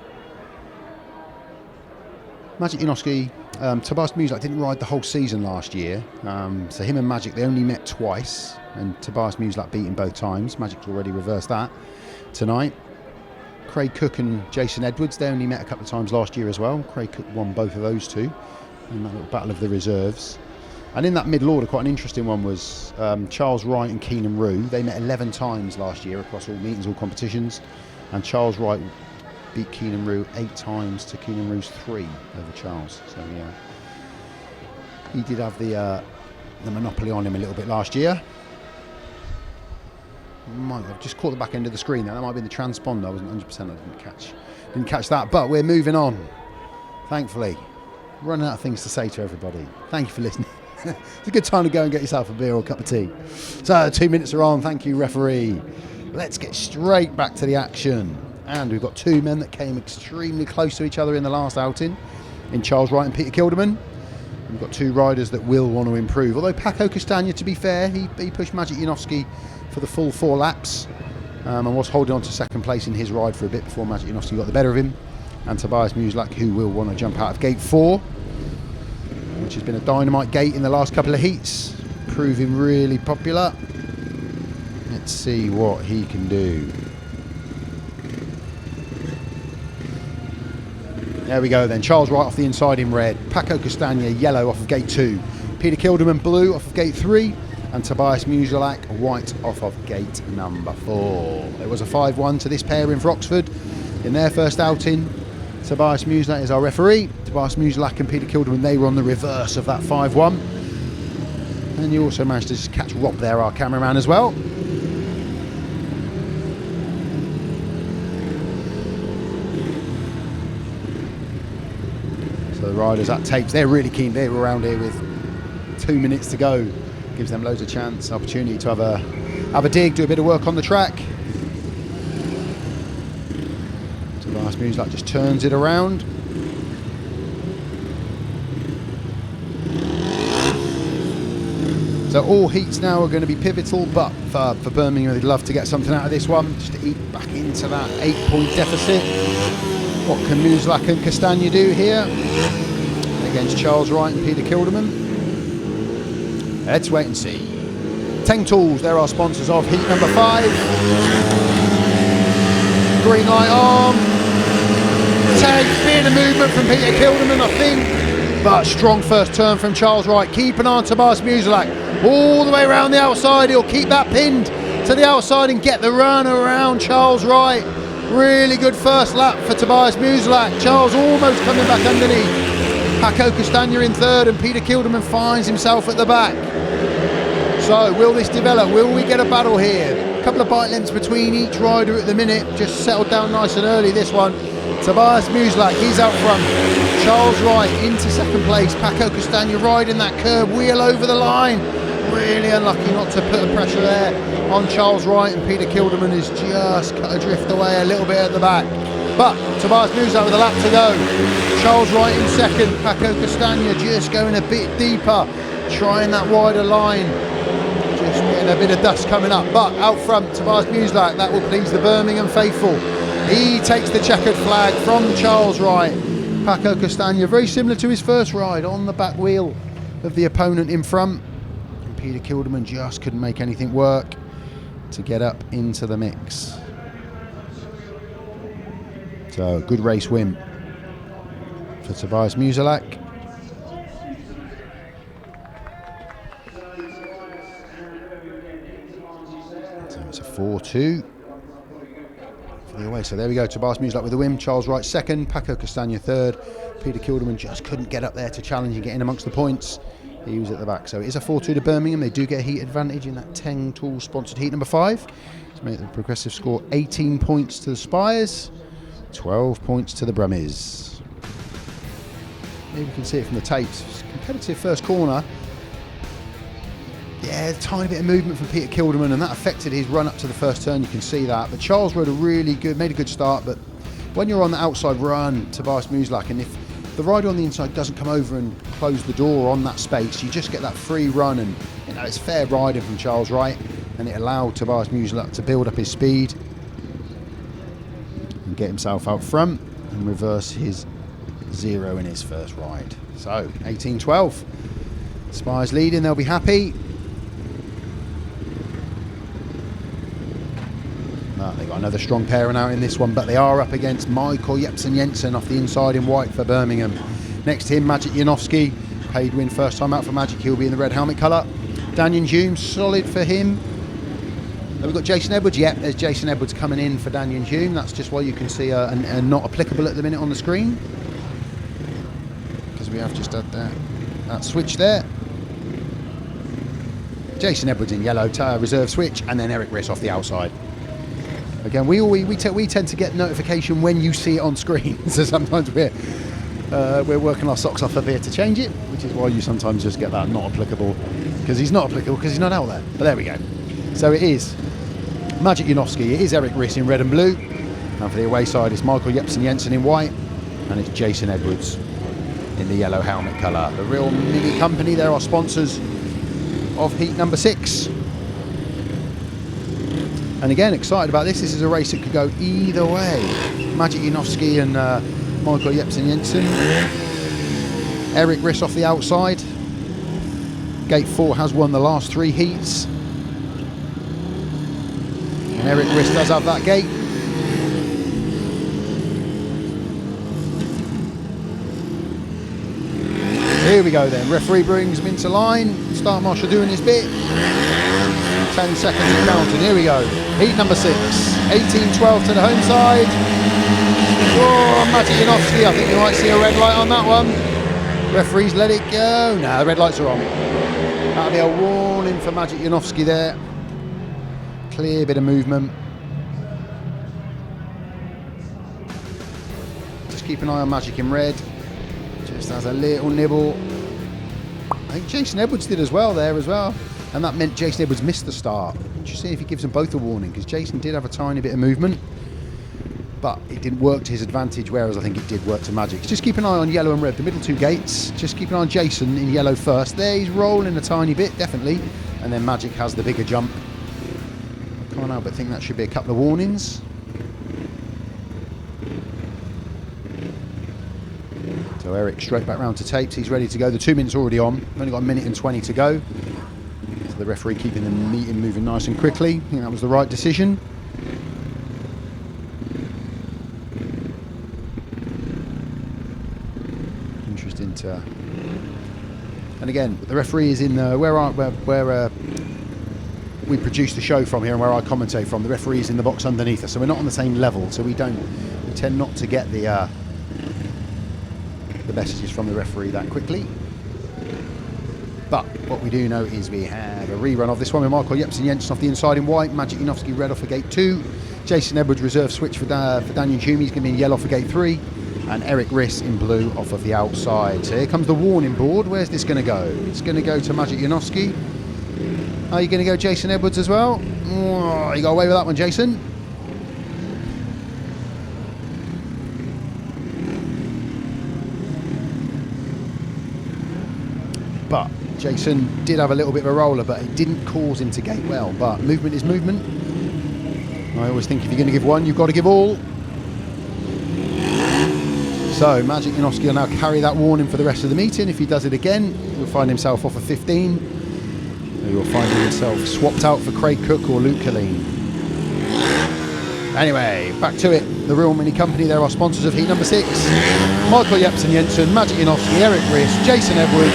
Maciej JANOWSKI, Tobiasz MUSIELAK didn't ride the whole season last year. So him and Maciej, they only met twice, and Tobiasz MUSIELAK beat him both times. Magic's already reversed that tonight. Craig Cook and Jason Edwards, they only met a couple of times last year as well. Craig Cook won both of those two in that little battle of the reserves. And in that middle order, quite an interesting one was Charles Wright and Keynan REW. They met 11 times last year across all meetings, all competitions. And Charles Wright beat Keynan REW 8 times to Keynan REW's 3 over Charles. So yeah, he did have the monopoly on him a little bit last year. I've just caught the back end of the screen there. That might have been the transponder. I wasn't 100%. I didn't catch that. But we're moving on. Thankfully, running out of things to say to everybody. Thank you for listening. It's a good time to go and get yourself a beer or a cup of tea. So 2 minutes are on. Thank you, referee. Let's get straight back to the action. And we've got two men that came extremely close to each other in the last outing, in Charles Wright and Peter Kildemand. We've got two riders that will want to improve. Although Paco CASTAGNA, to be fair, he pushed Maciej JANOWSKI for the full 4 laps and was holding on to second place in his ride for a bit before Maciej JANOWSKI got the better of him. And Tobiasz MUSIELAK, who will want to jump out of gate 4, which has been a dynamite gate in the last couple of heats, proving really popular. Let's see what he can do. There we go then, Charles Wright off the inside in red, Paco CASTAGNA yellow off of gate 2, Peter Kildemand blue off of gate 3, and Tobiasz MUSIELAK white off of gate number 4. It was a 5-1 to this pairing for Oxford in their first outing. Tobiasz MUSIELAK is our referee. Tobiasz MUSIELAK and Peter Kildemand, they were on the reverse of that 5-1. And you also managed to just catch Rob there, our cameraman, as well. So the riders at tapes, they're really keen. They were around here with 2 minutes to go. Gives them loads of opportunity to have a dig, do a bit of work on the track. Tobiasz MUSIELAK just turns it around. So all heats now are going to be pivotal, but for Birmingham, they'd love to get something out of this one, just to eat back into that 8-point deficit. What can MUSIELAK and CASTAGNA do here against Charles Wright and Peter Kildemand? Let's wait and see. Teng Tools, they're our sponsors of heat number 5. Green light on. Teng, bit of movement from Peter Kildemand, I think. But strong first turn from Charles Wright. Keep an eye on Tobiasz MUSIELAK. All the way around the outside. He'll keep that pinned to the outside and get the run around Charles Wright. Really good first lap for Tobiasz MUSIELAK. Charles almost coming back underneath. Paco CASTAGNA in third, and Peter Kildemand finds himself at the back. So will this develop? Will we get a battle here? A couple of bike lengths between each rider at the minute. Just settled down nice and early, this one. Tobiasz MUSIELAK, he's out front. Charles Wright into second place. Paco CASTAGNA riding that curb wheel over the line. Really unlucky not to put the pressure there on Charles Wright, and Peter Kildemand is just cut adrift away a little bit at the back. But Tobiasz MUSIELAK with a lap to go. Charles Wright in second. Paco CASTAGNA just going a bit deeper, trying that wider line. Just getting a bit of dust coming up. But out front, Tobiasz MUSIELAK, that will please the Birmingham faithful. He takes the checkered flag from Charles Wright. Paco CASTAGNA, very similar to his first ride, on the back wheel of the opponent in front. Peter Kildemand just couldn't make anything work to get up into the mix. So, good race win for Tobiasz MUSIELAK. So it's a 4-2 for the away. So there we go, Tobiasz MUSIELAK with the win. Charles Wright second, Paco CASTAGNA third. Peter Kildemand just couldn't get up there to challenge and get in amongst the points. He was at the back. So it is a 4-2 to Birmingham. They do get a heat advantage in that Teng Tool sponsored heat number 5. To make the progressive score 18 points to the Spires, 12 points to the Brummies. Maybe you can see it from the tapes. Competitive first corner. Yeah, a tiny bit of movement from Peter Kildemand, and that affected his run up to the first turn. You can see that. But Charles made a good start. But when you're on the outside run, Tobiasz MUSIELAK, and if the rider on the inside doesn't come over and close the door on that space, you just get that free run, and you know, it's fair riding from Charles Wright, and it allowed Tobiasz MUSIELAK to build up his speed and get himself out front and reverse his 0 in his first ride. So 18-12, Spires leading, they'll be happy. They've got another strong pairing out in this one, but they are up against Maciej Jensen off the inside in white for Birmingham. Next to him, Maciej JANOWSKI, paid win first time out for Maciej. He'll be in the red helmet colour. Danyon HUME, solid for him. Then we've got Jason Edwards. Yep, there's Jason Edwards coming in for Danyon HUME. That's just why you can see a not applicable at the minute on the screen, because we have just had that switch there. Jason Edwards in yellow, reserve switch, and then Erik RISS off the outside. Again, we tend to get notification when you see it on screen, so sometimes we're working our socks off a bit to change it, which is why you sometimes just get that not applicable, because he's not applicable because he's not out there. But there we go. So it is Maciej JANOWSKI, it is Erik RISS in red and blue, and for the away side it's Maciej Jensen in white, and it's Jason Edwards in the yellow helmet colour. The Real Mini Company, they're our sponsors of heat number 6. And again, excited about this. This is a race that could go either way. Maciej JANOWSKI and Maciej Jensen. Erik RISS off the outside. Gate 4 has won the last 3 heats. And Erik RISS does have that gate. Here we go then. Referee brings him into line. Start marshal doing his bit. 10 seconds of counting. Here we go. Heat number 6. 18-12 to the home side. Oh, Maciej JANOWSKI. I think you might see a red light on that one. Referees let it go. No, the red lights are on. That'll be a warning for Maciej JANOWSKI there. Clear bit of movement. Just keep an eye on Maciej in red. Just has a little nibble. I think Jason Edwards did as well there as well. And that meant Jason Edwards missed the start. Just see if he gives them both a warning, because Jason did have a tiny bit of movement, but it didn't work to his advantage, whereas I think it did work to Maciej. Just keep an eye on yellow and red, the middle 2 gates. Just keep an eye on Jason in yellow first. There, he's rolling a tiny bit, definitely. And then Maciej has the bigger jump. I can't help but think that should be a couple of warnings. So Erik straight back round to tapes. He's ready to go. The 2 minutes already on. We've only got 1 minute and 20 to go. So the referee keeping the meeting moving nice and quickly. I think that was the right decision. Interesting to. And again, the referee is in where we produce the show from here and where I commentate from. The referee is in the box underneath us, so we're not on the same level. So we tend not to get the messages from the referee that quickly. But what we do know is we have a rerun of this one with Maciej Jensen off the inside in white, Maciej JANOWSKI red off for gate 2, Jason Edwards reserve switch for Danyon HUME, he's going to be in yellow for gate 3, and Erik RISS in blue off of the outside. So here comes the warning board. Where's this going to go? It's going to go to Maciej JANOWSKI. Are you going to go Jason Edwards as well? Oh, you got away with that one, Jason. But Jason did have a little bit of a roller, but it didn't cause him to gate well. But movement is movement. I always think if you're going to give one, you've got to give all. So Maciej JANOWSKI will now carry that warning for the rest of the meeting. If he does it again, he'll find himself off of 15. who will find himself swapped out for Craig Cook or Luke Killeen. Anyway, back to it. The Real Mini Company, they're our sponsors of heat number 6. Michael Jepsen, Jensen, Maciej JANOWSKI, Erik RISS, Jason Edwards.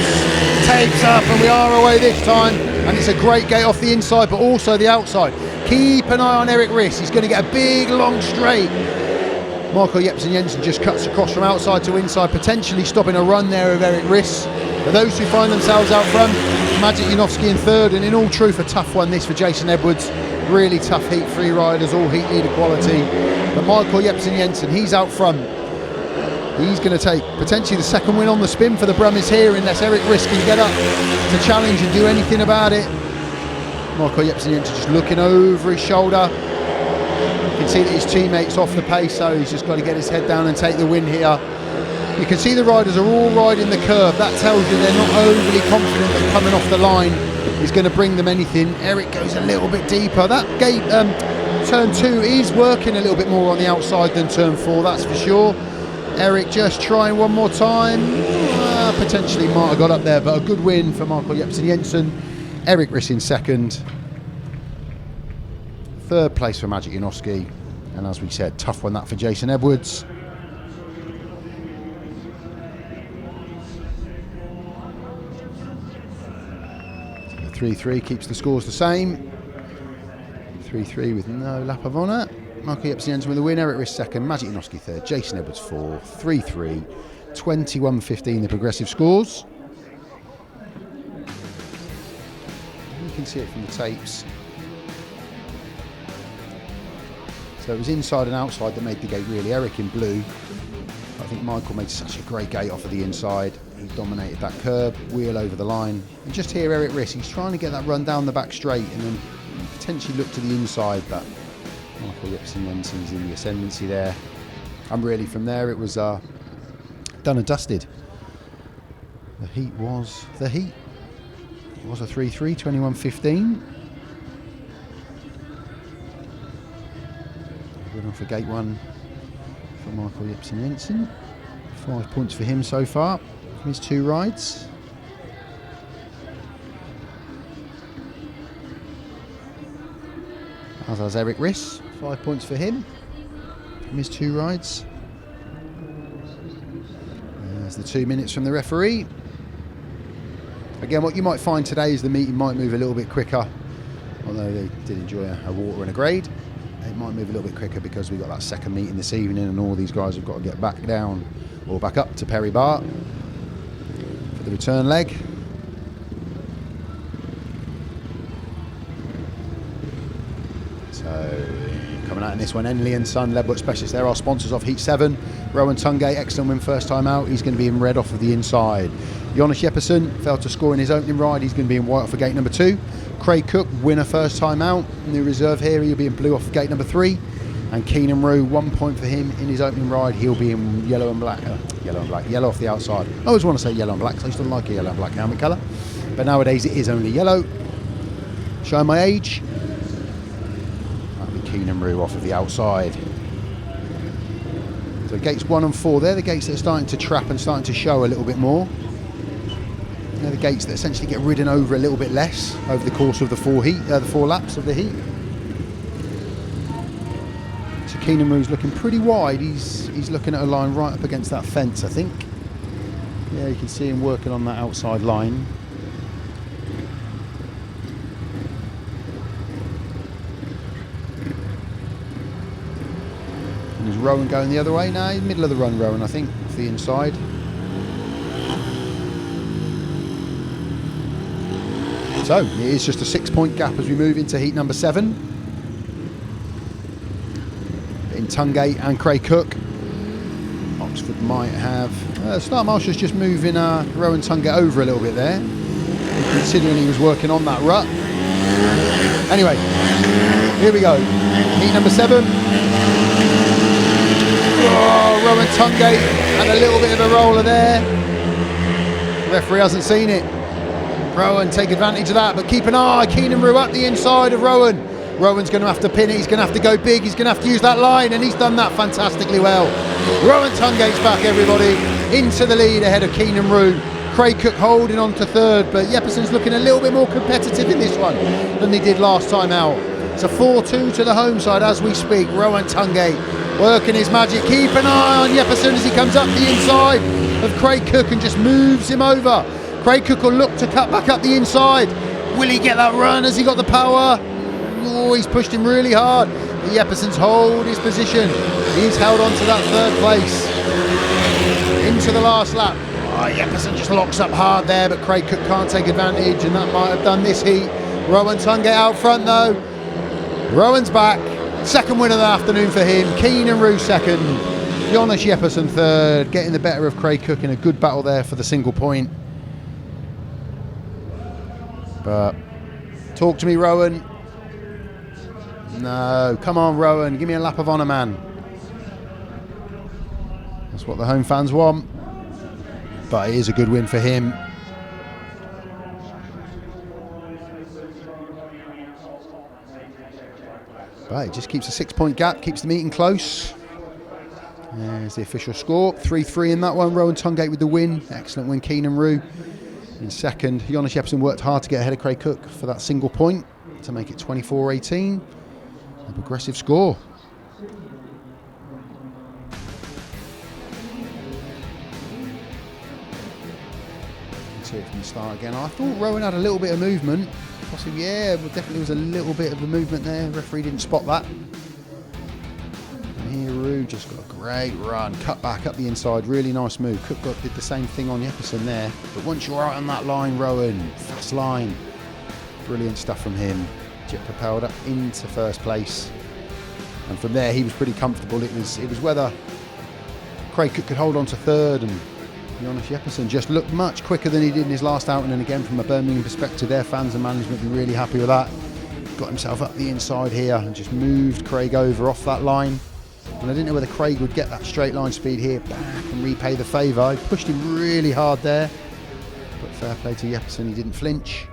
Tapes up, and we are away this time. And it's a great gate off the inside, but also the outside. Keep an eye on Erik RISS. He's going to get a big, long straight. Michael Jepsen Jensen just cuts across from outside to inside, potentially stopping a run there of Erik RISS. For those who find themselves out front, Maciej JANOWSKI in third, and in all truth, a tough one this for Jason Edwards. Really tough heat, 3 riders, all heat leader quality. But Michael Jepsen Jensen, he's out front. He's going to take potentially the second win on the spin for the Brummies here, unless Erik RISS can get up to challenge and do anything about it. Michael Jepsen Jensen just looking over his shoulder. You can see that his teammate's off the pace, so he's just got to get his head down and take the win here. You can see the riders are all riding the curve. That tells you they're not overly confident that coming off the line is going to bring them anything. Erik goes a little bit deeper. That gate, turn 2 is working a little bit more on the outside than turn 4, that's for sure. Erik just trying one more time. Potentially might have got up there, but a good win for Michael Jepsen Jensen. Erik RISS in second. Third place for Maciej JANOWSKI. And as we said, tough one that for Jason Edwards. So the 3-3 keeps the scores the same. 3-3 with no lap of honour. Michael Jepsen Jensen with the win, Erik RISS second, Maciej JANOWSKI third, Jason Edwards fourth, 3-3, 21-15 the progressive scores. You can see it from the tapes. So it was inside and outside that made the gate really. Erik in blue. I think Michael made such a great gate off of the inside. He dominated that curb, wheel over the line. And just here Erik RISS, he's trying to get that run down the back straight and then potentially look to the inside, but Michael Jepsen Jensen's in the ascendancy there. And really from there it was done and dusted. The heat was the heat. It was a 3-3, 21-15. Winner for gate 1 for Michael Jepsen Jensen. 5 points for him so far from his 2 rides. As has Erik RISS, 5 points for him from his 2 rides. There's the 2 minutes from the referee. Again, what you might find today is the meeting might move a little bit quicker, although they did enjoy a water and a grade. It might move a little bit quicker because we've got that second meeting this evening and all these guys have got to get back down or back up to Perry Bar for the return leg. So coming out in this one, Enley and Son, Ledwood Specialists. They're our sponsors of Heat 7. Rohan TUNGATE, excellent win first time out. He's going to be in red off of the inside. Jonas JEPPESEN failed to score in his opening ride. He's going to be in white off of gate number 2. Craig Cook, winner first time out. New reserve here, he'll be in blue off of gate number 3. And Keynan REW, 1 point for him in his opening ride. He'll be in yellow and black. Yellow off the outside. I always want to say yellow and black because I used to like a yellow and black helmet colour. But nowadays it is only yellow. Showing my age. Keynan REW off of the outside. So gates 1 and 4, they're the gates that are starting to trap and starting to show a little bit more. They're the gates that essentially get ridden over a little bit less over the course of the 4 laps of the heat. So Keynan REW's looking pretty wide. He's looking at a line right up against that fence, I think. Yeah, you can see him working on that outside line. Is Rowan going the other way now? Middle of the run, Rowan, I think, off the inside. So it is just a 6 point gap as we move into heat number 7. In TUNGATE and Craig Cook. Oxford might have... Start Marshal's just moving Rohan TUNGATE over a little bit there, considering he was working on that rut. Anyway, here we go. Heat number 7. Oh, Rohan TUNGATE and a little bit of a roller there. The referee hasn't seen it. Rohan take advantage of that, but keep an eye. Keynan REW up the inside of Rohan. Rowan's going to have to pin it. He's going to have to go big. He's going to have to use that line, and he's done that fantastically well. Rohan TUNGATE's back, everybody, into the lead ahead of Keynan REW. Craig Cook holding on to third, but Jeppesen's looking a little bit more competitive in this one than he did last time out. It's a 4-2 to the home side as we speak. Rohan TUNGATE working his magic. Keep an eye on Jeppesen as he comes up the inside of Craig Cook and just moves him over. Craig Cook will look to cut back up the inside. Will he get that run? Has he got the power? Oh, he's pushed him really hard. But Jeppesen's hold his position. He's held on to that third place. Into the last lap. Oh, Jeppesen just locks up hard there, but Craig Cook can't take advantage, and that might have done this heat. Rohan TUNGATE out front though. Rohan's back. Second win of the afternoon for him. Keynan REW second. Jonas JEPPESEN third. Getting the better of Craig Cook in a good battle there for the single point. But talk to me, Rohan. No, come on, Rohan. Give me a lap of honour, man. That's what the home fans want. But it is a good win for him. But it just keeps a 6-point gap, keeps the meeting close. There's the official score. 3-3 in that one. Rohan TUNGATE with the win. Excellent win, Keynan REW in second. Jonas JEPPESEN worked hard to get ahead of Craig Cook for that single point to make it 24-18. A progressive score. Let's see it from the start again. I thought Rohan had a little bit of movement. Possibly, yeah, but definitely was a little bit of a movement there. Referee didn't spot that. And here REW just got a great run. Cut back up the inside. Really nice move. Cook did the same thing on Jeppesen there. But once you're out on that line, Rohan, fast line. Brilliant stuff from him. Jet propelled up into first place. And from there, he was pretty comfortable. It was whether Craig Cook could hold on to third, and Jonas JEPPESEN just looked much quicker than he did in his last outing, and again from a Birmingham perspective, their fans and management will be really happy with that. Got himself up the inside here and just moved Craig over off that line. And I didn't know whether Craig would get that straight line speed here back and repay the favour. He pushed him really hard there, but fair play to Jeppesen, he didn't flinch,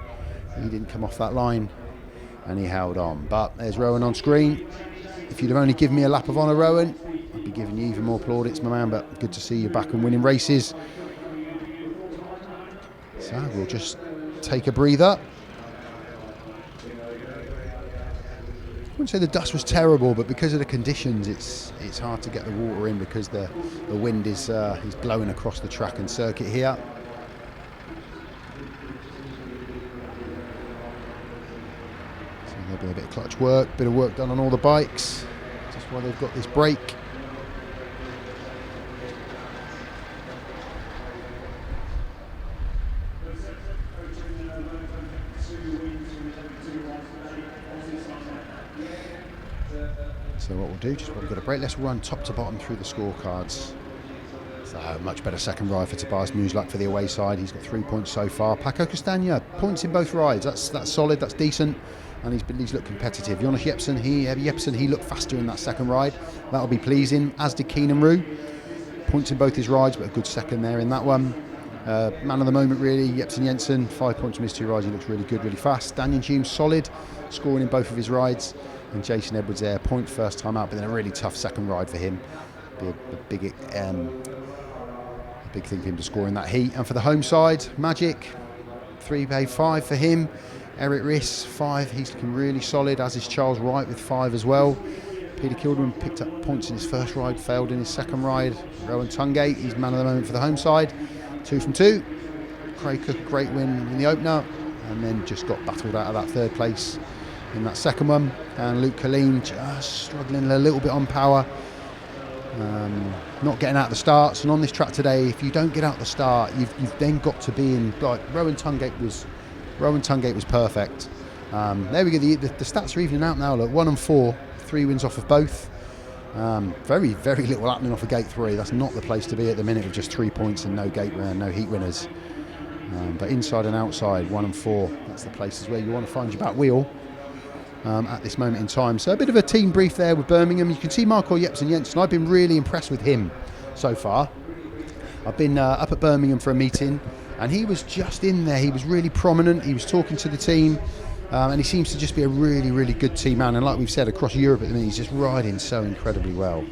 he didn't come off that line, and he held on. But there's Rohan on screen. If you'd have only given me a lap of honour, Rohan, I'd be giving you even more plaudits, my man, but good to see you back and winning races. So we'll just take a breather. I wouldn't say the dust was terrible, but because of the conditions, it's hard to get the water in because the wind is blowing across the track and circuit here. So there'll be a bit of clutch work, bit of work done on all the bikes, just while they've got this break. So what we'll do, just while we've got a break, let's run top to bottom through the scorecards. So much better second ride for Tobiasz MUSIELAK for the away side. He's got 3 points so far. Paco CASTAGNA, points in both rides. That's solid, that's decent, and he's looked competitive. Jonas Jeppesen, he looked faster in that second ride. That'll be pleasing, as did Keynan REW. Points in both his rides, but a good second there in that one. Man of the moment really, Jensen, 5 points from his 2 rides. He looks really good, really fast. Danyon HUME, solid, scoring in both of his rides. And Jason Edwards there, point first time out, but then a really tough second ride for him. Be a big thing for him to score in that heat. And for the home side, Magic, 5 for him. Erik RISS, 5. He's looking really solid, as is Charles Wright with 5 as well. Peter Kildemand picked up points in his first ride, failed in his second ride. Rohan TUNGATE, he's man of the moment for the home side. 2 from 2. Craig Cook, great win in the opener, and then just got battled out of that third place in that second one. And Killeen just struggling a little bit on power, not getting out the starts. And on this track today, if you don't get out the start, you've then got to be in, like Rohan TUNGATE was perfect. There we go, the stats are evening out now. Look, 1 and 4, 3 wins off of both. Very little happening off of gate 3. That's not the place to be at the minute with just 3 points and no heat winners. But inside and outside, 1 and 4, that's the places where you want to find your back wheel at this moment in time. So a bit of a team brief there with Birmingham. You can see Maciej Jensen. I've been really impressed with him so far. I've been up at Birmingham for a meeting, and he was just in there. He was really prominent. He was talking to the team, and he seems to just be a really good team man. And like we've said, across Europe at the minute, he's just riding so incredibly well.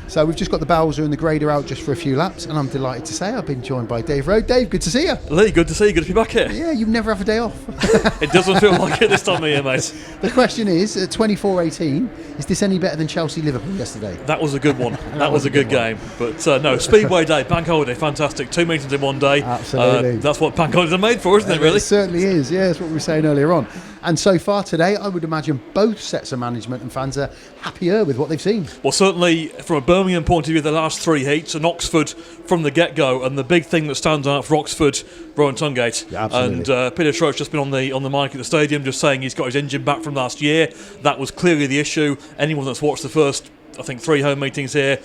So we've just got the Bowser and the grader out just for a few laps, and I'm delighted to say I've been joined by Dave Rowe. Dave, good to see you. Lee, good to see you. Good to be back here. Yeah, you never have a day off. It doesn't feel like it this time of year, mate. The question is, at 24-18, is this any better than Chelsea-Liverpool yesterday? That was a good one. that was a good game. But no, Speedway Day, bank holiday, fantastic. 2 meetings in one day. Absolutely. That's what bank holidays are made for, isn't it, really? It certainly is, yeah, that's what we were saying earlier on. And so far today, I would imagine both sets of management and fans are happier with what they've seen. Well, certainly from a Birmingham point of view, the last 3 heats, and Oxford from the get-go, and the big thing that stands out for Oxford, Rohan TUNGATE. Yeah, absolutely. And Peter Schroeck's just been on the mic at the stadium just saying he's got his engine back from last year. That was clearly the issue. Anyone that's watched the first, I think, 3 home meetings here,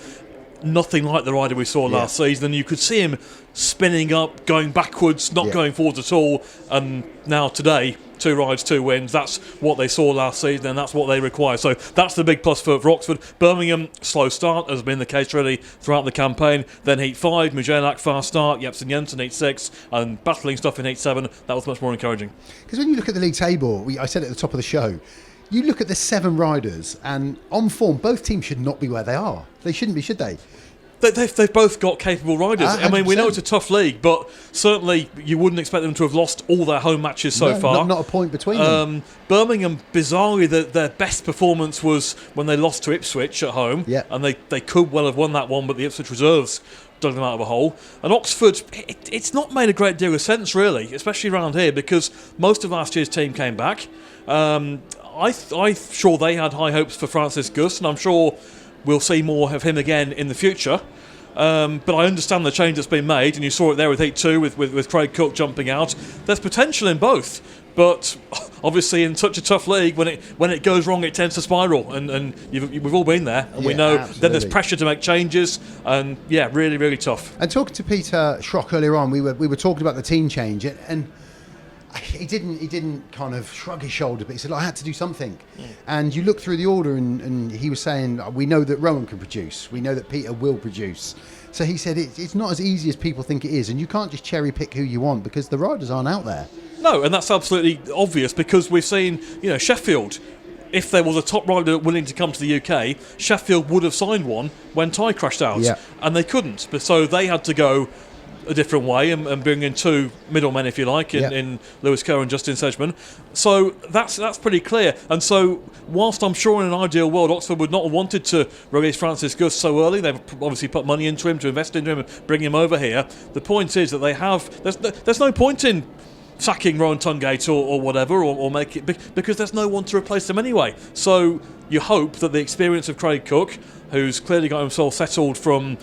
nothing like the rider we saw last season, and you could see him spinning up, going backwards, not going forwards at all, and now today, 2 rides, 2 wins. That's what they saw last season, and that's what they require. So that's the big plus for Oxford. Birmingham, slow start, has been the case really throughout the campaign. Then Heat 5, MUSIELAK, fast start, Jepsen, Jensen, Heat 6, and battling stuff in Heat 7. That was much more encouraging. Because when you look at the league table, I said at the top of the show, you look at the 7 riders, and on form, both teams should not be where they are. They shouldn't be, should they? They've both got capable riders. 100%. I mean, we know it's a tough league, but certainly you wouldn't expect them to have lost all their home matches so far. Not a point between them. Birmingham, bizarrely, their best performance was when they lost to Ipswich at home, and they could well have won that one, but the Ipswich reserves dug them out of a hole. And Oxford, it's not made a great deal of sense, really, especially around here, because most of last year's team came back. I'm sure they had high hopes for Francis Gus, and I'm sure we'll see more of him again in the future. But I understand the change that's been made, and you saw it there with Heat 2 with Craig Cook jumping out. There's potential in both, but obviously in such a tough league, when it goes wrong, it tends to spiral, and we've all been there, and we know then there's pressure to make changes, and really, really tough. And talking to Peter Schroeck earlier on, we were talking about the team change, and he didn't kind of shrug his shoulders, but he said, I had to do something. And you look through the order, and he was saying, we know that Rowan can produce. We know that Peter will produce. So he said, it's not as easy as people think it is, and you can't just cherry pick who you want because the riders aren't out there. No, and that's absolutely obvious, because we've seen, Sheffield, if there was a top rider willing to come to the UK, Sheffield would have signed one when Ty crashed out, and they couldn't. So they had to go a different way and bring in 2 middlemen, if you like, in Lewis Kerr and Justin Sedgman. So that's pretty clear. And so whilst I'm sure in an ideal world Oxford would not have wanted to release Francis Gus so early, they've obviously put money into him, to invest into him and bring him over here. The point is that there's no point in sacking Rohan TUNGATE or whatever, or make it, because there's no one to replace them anyway. So you hope that the experience of Craig Cook, who's clearly got himself settled from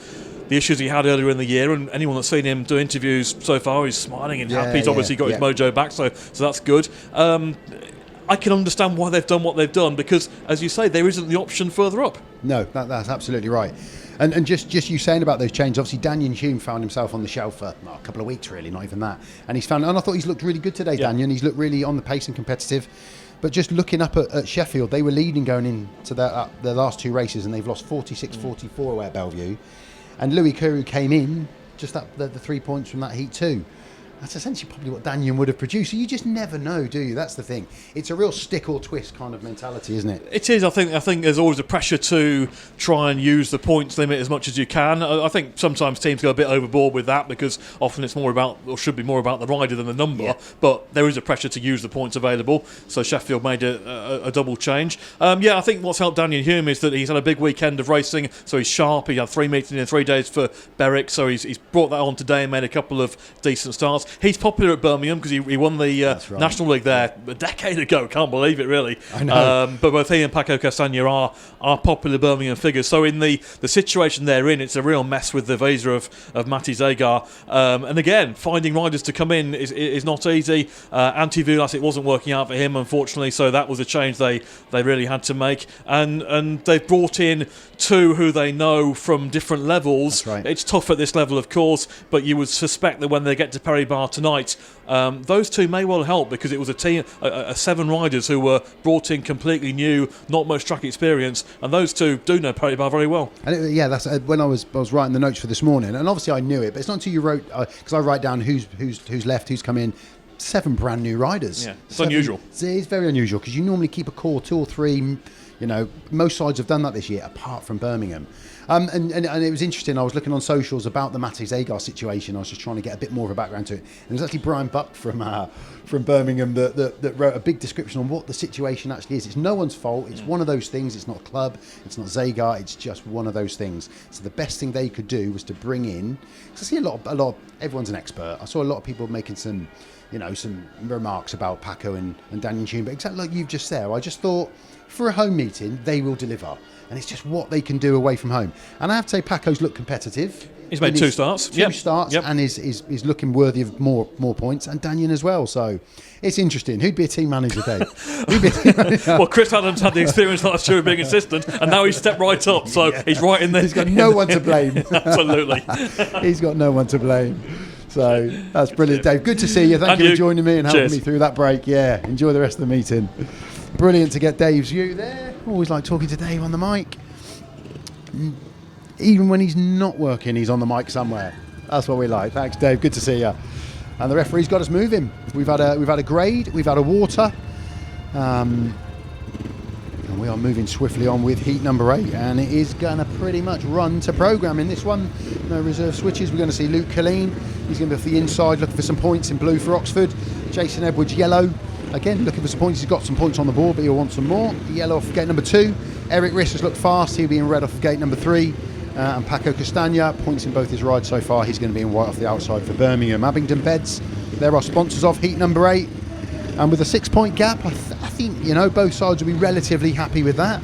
the issues he had earlier in the year, and anyone that's seen him do interviews so far, he's smiling and happy. He's obviously got his mojo back, so that's good. I can understand why they've done what they've done, because, as you say, there isn't the option further up. No, that's absolutely right. And just you saying about those changes, obviously Danyon HUME found himself on the shelf for a couple of weeks, really, not even that. And I thought he's looked really good today, Danyon. He's looked really on the pace and competitive. But just looking up at Sheffield, they were leading going into their last 2 races, and they've lost 46-44 away at Bellevue. And Louis Kuru came in just the 3 points from that Heat 2. That's essentially probably what Danyon would have produced. So you just never know, do you? That's the thing. It's a real stick or twist kind of mentality, isn't it? It is. I think there's always a pressure to try and use the points limit as much as you can. I think sometimes teams go a bit overboard with that, because often it's more about, or should be more about, the rider than the number. But there is a pressure to use the points available. So Sheffield made a double change. I think what's helped Danyon HUME is that he's had a big weekend of racing. So he's sharp. He had 3 meetings in 3 days for Berwick. So he's brought that on today and made a couple of decent starts. He's popular at Birmingham because he won the National League there a decade ago. Can't believe it, really. I know. But both he and Paco CASTAGNA are popular Birmingham figures. So in the situation they're in, it's a real mess with the visa of Maciej JANOWSKI. And again, finding riders to come in is not easy. Anti-Vulas, it wasn't working out for him, unfortunately. So that was a change they really had to make. And they've brought in 2 who they know from different levels. That's right. It's tough at this level, of course, but you would suspect that when they get to Perry-Barr tonight, those 2 may well help, because it was a team, 7 riders who were brought in completely new, not much track experience, and those 2 do know Perry-Barr very well. And that's when I was writing the notes for this morning, and obviously I knew it, but it's not until you wrote, because I write down who's left, who's come in. 7 brand new riders. Yeah, it's unusual. It's very unusual, because you normally keep a core 2 or 3. Most sides have done that this year, apart from Birmingham. And it was interesting. I was looking on socials about the Maciej JANOWSKI situation. I was just trying to get a bit more of a background to it. And it was actually Brian Buck from Birmingham that wrote a big description on what the situation actually is. It's no one's fault. It's one of those things. It's not a club. It's not JANOWSKI. It's just one of those things. So the best thing they could do was to bring in. Cause I see a lot of everyone's an expert. I saw a lot of people making some remarks about Paco and Danyon HUME, but exactly like you've just said, I just thought for a home meeting they will deliver, and it's just what they can do away from home. And I have to say, Paco's looked competitive. He's made two starts, and is looking worthy of more points, and Danyon as well. So it's interesting. Who'd be a team manager, Dave? Well, Chris Adams had the experience last year of being assistant, and now he's stepped right up, so he's right in there. He's got no one to blame. Absolutely. He's got no one to blame. So that's brilliant, Dave. Good to see you. Thank you for joining me and helping me through that break. Yeah, enjoy the rest of the meeting. Brilliant to get Dave's view there. Always like talking to Dave on the mic. Even when he's not working, he's on the mic somewhere. That's what we like. Thanks, Dave. Good to see you. And the referee's got us moving. We've had a grade. We've had a water. And we are moving swiftly on with heat number 8, and it is going to pretty much run to programme in this one. No reserve switches. We're going to see Luke Killeen. He's going to be off the inside looking for some points in blue for Oxford. Jason Edwards, yellow. Again, looking for some points. He's got some points on the board, but he'll want some more. Yellow off gate number 2. Erik RISS has looked fast. He'll be in red off gate number 3. And Paco CASTAGNA, points in both his rides so far. He's going to be in white off the outside for Birmingham. Abingdon Beds, they're our sponsors of heat number 8. And with a 6-point gap, I think both sides will be relatively happy with that.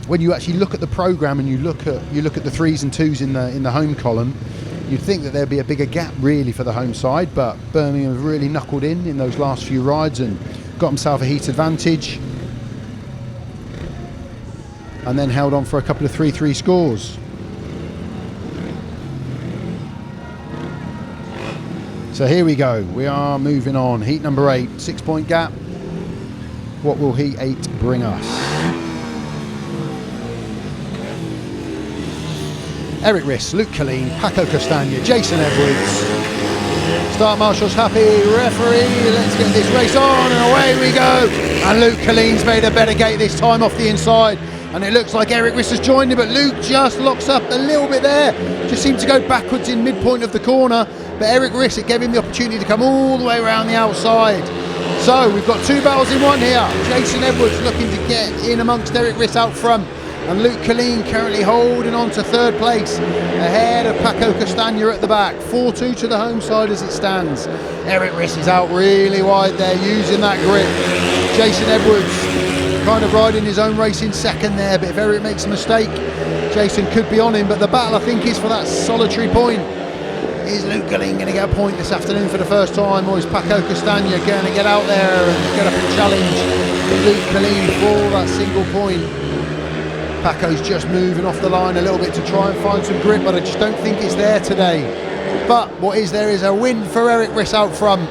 When you actually look at the programme and you look at the 3s and 2s in the home column, you'd think that there'd be a bigger gap really for the home side, but Birmingham have really knuckled in those last few rides and got himself a heat advantage, and then held on for a couple of 3-3 scores. So here we go. We are moving on. Heat number 8, 6-point gap. What will heat 8 bring us? Erik RISS, Luke Killeen, Paco CASTAGNA, Jason Edwards. Start marshals happy, referee, let's get this race on, and away we go. And Luke Killeen's made a better gate this time off the inside. And it looks like Erik RISS has joined him, but Luke just locks up a little bit there. Just seemed to go backwards in midpoint of the corner. But Erik RISS, it gave him the opportunity to come all the way around the outside. So we've got 2 battles in one here. Jason Edwards looking to get in amongst Erik RISS out front. And Luke Killeen currently holding on to 3rd place, ahead of Paco CASTAGNA at the back. 4-2 to the home side as it stands. Erik RISS is out really wide there, using that grip. Jason Edwards kind of riding his own race in 2nd there, but if Erik makes a mistake, Jason could be on him. But the battle, I think, is for that solitary point. Is Luke Killeen going to get a point this afternoon for the first time, or is Paco CASTAGNA going to get out there and get up and challenge Luke Killeen for that single point? Paco's just moving off the line a little bit to try and find some grip, but I just don't think it's there today. But what is there is a win for Erik RISS out front.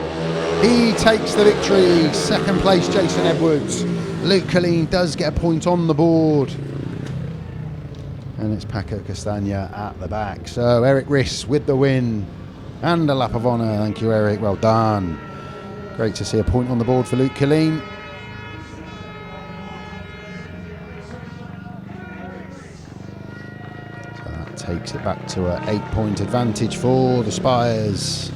He takes the victory. 2nd place, Jason Edwards. Luke Killeen does get a point on the board. And it's Paco CASTAGNA at the back. So Erik RISS with the win and a lap of honour. Thank you, Erik. Well done. Great to see a point on the board for Luke Killeen. So that takes it back to an 8-point advantage for the Spires.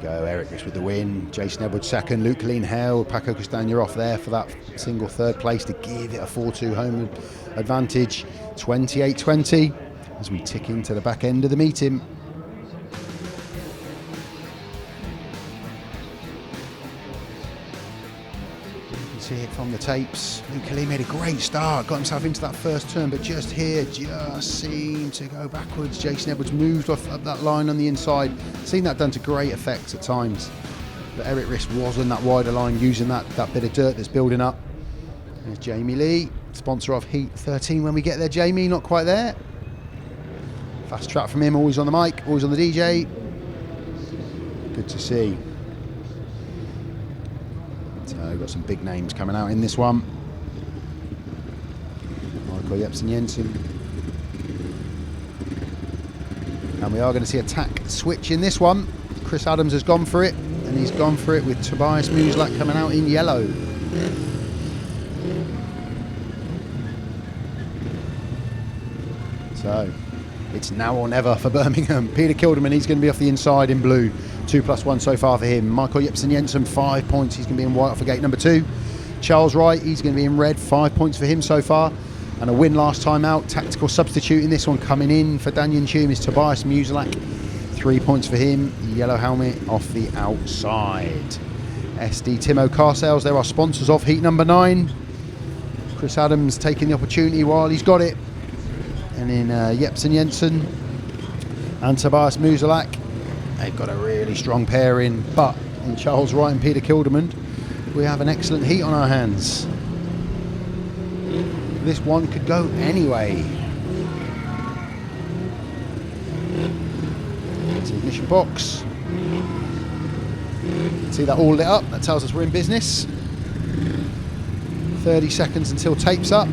Erik RISS with the win, Jason Edwards 2nd, Luke Killeen held, Paco CASTAGNA off there for that single 3rd place to give it a 4-2 home advantage. 28-20 as we tick into the back end of the meeting. You can see it from the tapes. Luke Killeen made a great start, got himself into that first turn, but just here just seemed to go backwards. Jason Edwards moved off up that line on the inside. Seen that done to great effect at times. But Erik RISS was on that wider line, using that bit of dirt that's building up. There's Jamie Lee, sponsor of Heat 13 when we get there. Jamie, not quite there. Fast track from him, always on the mic, always on the DJ. Good to see. So we've got some big names coming out in this one. Michael Jepsen, Jensen. And we are going to see a tack switch in this one. Chris Adams has gone for it, and and he's gone for it with Tobiasz MUSIELAK coming out in yellow. So it's now or never for Birmingham. Peter Kildemand, he's going to be off the inside in blue. 2+1 so far for him. Maciej Jensen, 5 points. He's going to be in white off for gate number 2. Charles Wright, he's going to be in red. 5 points for him so far. And a win last time out. Tactical substitute in this one coming in for Danyon HUME is Tobiasz MUSIELAK. 3 points for him. Yellow helmet off the outside. SD Timo Car Sales, they're our sponsors of heat number 9. Chris Adams taking the opportunity while he's got it. And in Jepsen Jensen and Tobiasz MUSIELAK, they've got a really strong pairing. But in Charles Wright and Peter Kildemand, we have an excellent heat on our hands. This one could go anyway. It's the ignition box. See that all lit up? That tells us we're in business. 30 seconds until tape's up.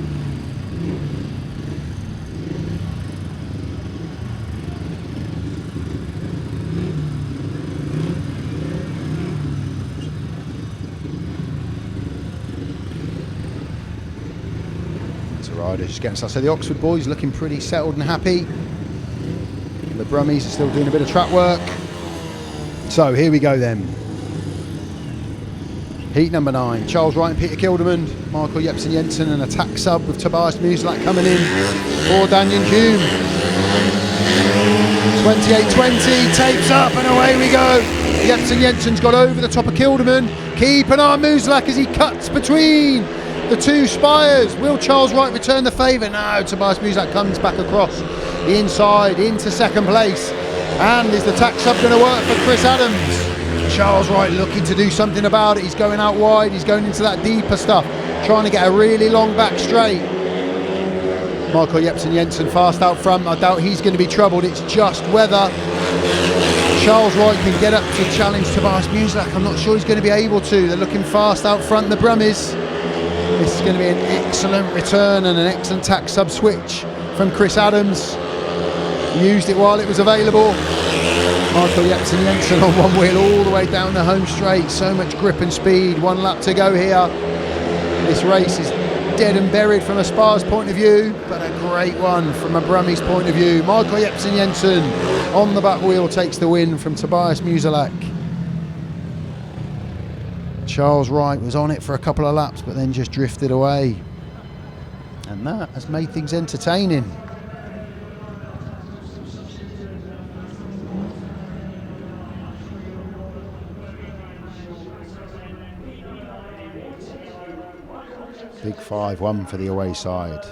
Just getting started. So the Oxford boys looking pretty settled and happy. The Brummies are still doing a bit of track work. So here we go then. Heat number 9. Charles Wright and Peter Kildemand. Maciej Jensen and attack sub with Tobiasz MUSIELAK coming in for Danyon HUME. 28-20. Tapes up and away we go. Jepsen Jensen's got over the top of Kildemand. Keep an eye on MUSIELAK as he cuts between the 2 Spires. Will Charles Wright return the favour? No, Tobiasz MUSIELAK comes back across the inside into second place. And is the tack sub going to work for Chris Adams? Charles Wright looking to do something about it. He's going out wide, he's going into that deeper stuff, trying to get a really long back straight. Maciej Jensen fast out front. I doubt he's going to be troubled. It's just whether Charles Wright can get up to challenge Tobiasz MUSIELAK. I'm not sure he's going to be able to. They're looking fast out front, the Brummies. This is going to be an excellent return and an excellent tack sub switch from Chris Adams. Used it while it was available. Maciej Jensen on one wheel all the way down the home straight. So much grip and speed. 1 lap to go here. This race is dead and buried from a Spires point of view, but a great one from a Brummies point of view. Maciej Jensen on the back wheel takes the win from Tobiasz MUSIELAK. Charles Wright was on it for a couple of laps, but then just drifted away. And that has made things entertaining. Big 5-1 for the away side.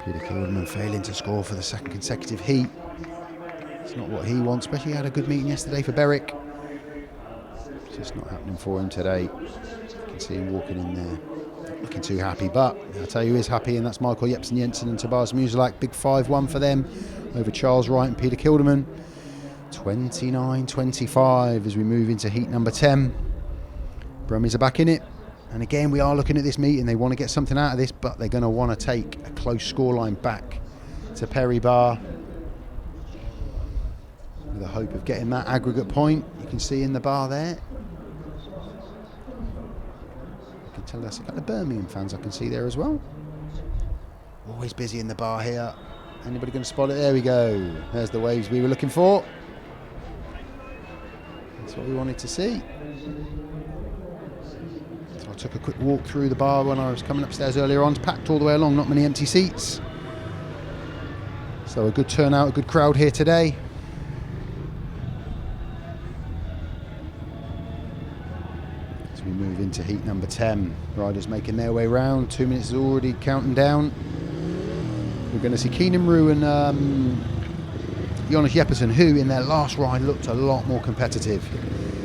Peter Kildemand failing to score for the 2nd consecutive heat. It's not what he wants, especially he had a good meeting yesterday for Berwick. Just not happening for him today. You can see him walking in there, not looking too happy, but I'll tell you who is happy, and that's Maciej Jensen and Tobiasz MUSIELAK. Big 5-1 for them over Charles Wright and Peter Kildemand. 29-25 as we move into heat number 10. Brummies are back in it, and again we are looking at this meeting. They want to get something out of this, but they're going to want to take a close scoreline back to Perry Bar with the hope of getting that aggregate point. You can see in the bar there. Tell us a couple of Birmingham fans I can see there as well. Always busy in the bar here. Anybody going to spot it? There we go. There's the waves we were looking for. That's what we wanted to see. So I took a quick walk through the bar when I was coming upstairs earlier on. It's packed all the way along, not many empty seats. So a good turnout, a good crowd here today. We move into heat number 10. Riders making their way round. 2 minutes is already counting down. We're going to see Keynan REW and Jonas JEPPESEN, who in their last ride looked a lot more competitive.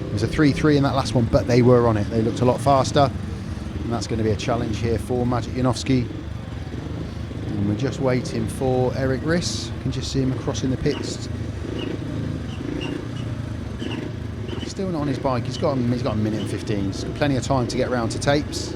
It was a 3-3 in that last one, but they were on it. They looked a lot faster, and that's going to be a challenge here for Maciej JANOWSKI. And we're just waiting for Erik RISS. You can just see him crossing the pits. Still not on his bike. He's got a minute and 15. He's got plenty of time to get round to tapes.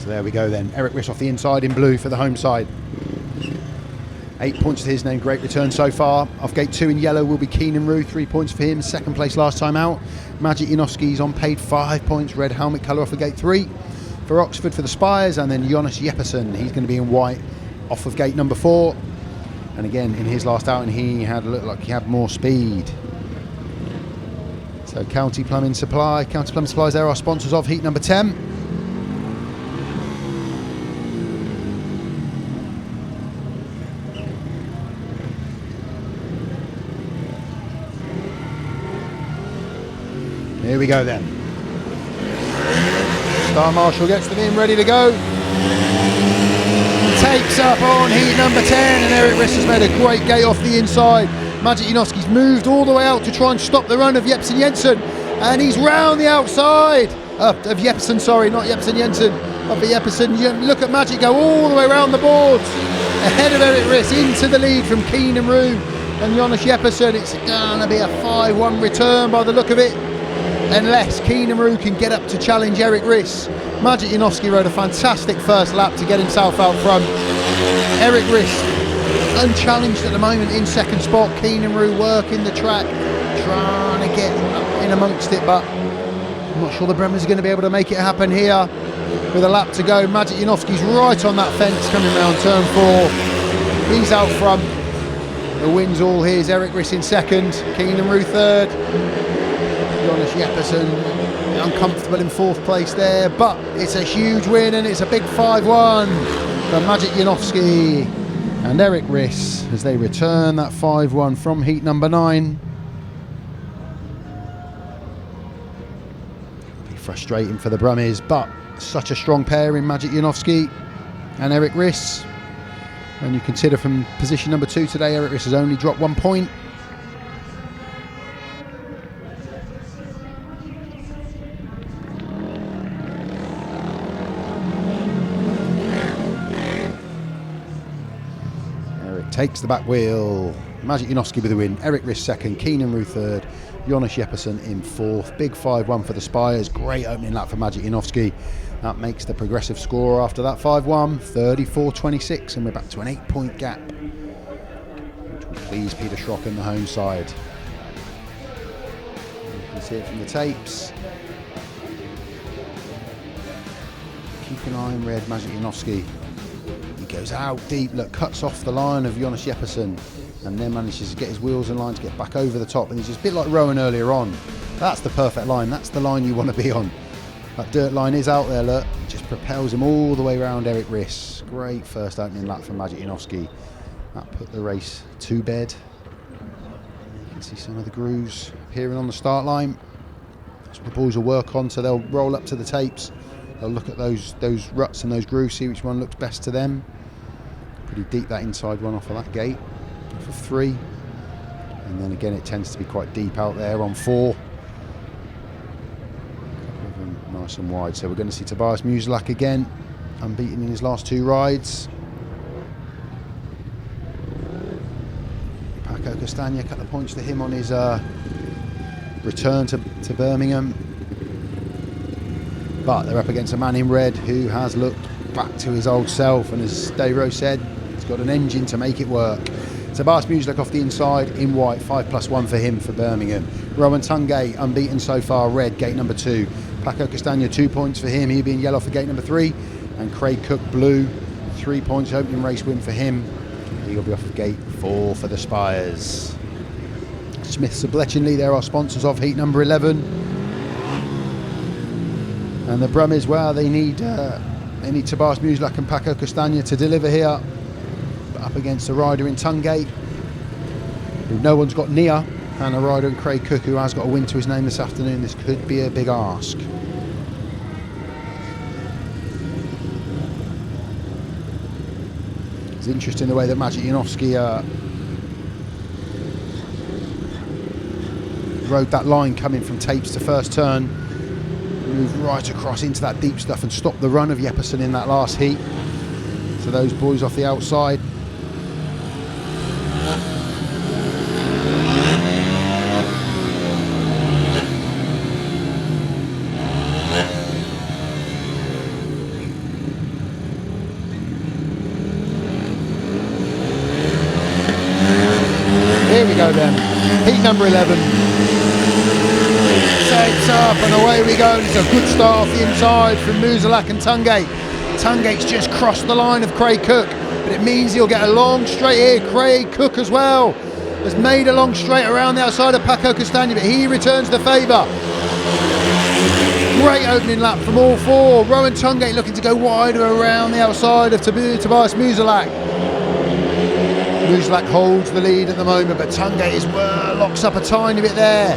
So there we go then. Erik RISS off the inside in blue for the home side. 8 points to his name, great return so far. Off gate 2 in yellow will be Keynan REW, 3 points for him, second place last time out. Maciej JANOWSKI's on paid, 5 points, red helmet colour off of gate 3. For Oxford for the Spires, and then Jonas JEPPESEN, he's going to be in white off of gate number 4. And again, in his last outing, he had looked like he had more speed. So County Plumbing Supplies, they're our sponsors of heat number 10. Here we go then. Star Marshal gets them in, ready to go. Takes up on heat number 10, and Erik RISS has made a great gate off the inside. Maciej JANOWSKI's moved all the way out to try and stop the run of Jensen, and he's round the outside of Jepsen, sorry, not Jensen, of the Jepsen. Look at Maciej go all the way around the boards, ahead of Erik RISS, into the lead from Keynan REW and Jonas JEPPESEN. It's going to be a 5-1 return by the look of it, unless Keynan REW can get up to challenge Erik RISS. Maciej JANOWSKI rode a fantastic first lap to get himself out front. Erik RISS unchallenged at the moment in second spot. Keynan REW working the track, trying to get up in amongst it, but I'm not sure the Brummies are going to be able to make it happen here with a lap to go. Maciej JANOWSKI's right on that fence coming round turn 4. He's out front. The win's all his. Erik RISS in second, Keynan REW third. Jonas JEPPESEN uncomfortable in fourth place there, but it's a huge win and it's a big 5-1 for Maciej JANOWSKI and Erik RISS as they return that 5-1 from heat number 9. It'll be frustrating for the Brummies, but such a strong pair in Maciej JANOWSKI and Erik RISS. When you consider from position number 2 today, Erik RISS has only dropped 1 point. Takes the back wheel. Maciej JANOWSKI with the win. Erik RISS second. Keynan REW third. Jonas JEPPESEN in fourth. Big 5-1 for the Spires. Great opening lap for Maciej JANOWSKI. That makes the progressive score after that 5-1 34-26, and we're back to an 8-point gap, which will please Peter Schroeck and the home side. You can see it from the tapes. Keep an eye on red. Maciej JANOWSKI. Goes out deep, look, cuts off the line of Jonas JEPPESEN and then manages to get his wheels in line to get back over the top, and he's just a bit like Rohan earlier on. That's the perfect line, that's the line you want to be on. That dirt line is out there, look, just propels him all the way around Erik RISS. Great first opening lap for Maciej JANOWSKI. That put the race to bed. You can see some of the grooves appearing on the start line. That's what the boys will work on, so they'll roll up to the tapes. They'll look at those ruts and those grooves, see which one looks best to them. Pretty deep, that inside one off of that gate, off of 3. And then again, it tends to be quite deep out there on 4. A couple of them nice and wide. So we're going to see Tobiasz MUSIELAK again, unbeaten in his last 2 rides. Paco CASTAGNA, a couple of points to him on his return to Birmingham. But they're up against a man in red who has looked back to his old self, and as Dave said, he's got an engine to make it work. Tobiasz MUSIELAK off the inside in white, 5+1 for him for Birmingham. Rohan TUNGATE unbeaten so far, red, gate number 2. Paco CASTAGNA, 2 points for him, he'll be in yellow for gate number 3. And Craig Cook, blue, 3 points, opening race win for him. He'll be off of gate 4 for the Spires. Smiths of Bletchley, they're our sponsors of heat number 11. And the Brummies, well, they need Tobiasz MUSIELAK and Paco CASTAGNA to deliver here. But up against a rider in TUNGATE, who no one's got near, and a rider in Craig Cook who has got a win to his name this afternoon. This could be a big ask. It's interesting the way that Maciej JANOWSKI rode that line coming from tapes to first turn. Moved right across into that deep stuff and stopped the run of Jeppesen in that last heat. So those boys off the outside. number 11. Sets up and away we go. It's a good start off the inside from Musielak and Tungate. Tungate's just crossed the line of Craig Cook, but it means he'll get a long straight here. Craig Cook as well has made a long straight around the outside of Paco Castagna, but he returns the favour. Great opening lap from all four. Rohan Tungate looking to go wider around the outside of Tobiasz MUSIELAK. Musielak holds the lead at the moment, but Tungate locks up a tiny bit there.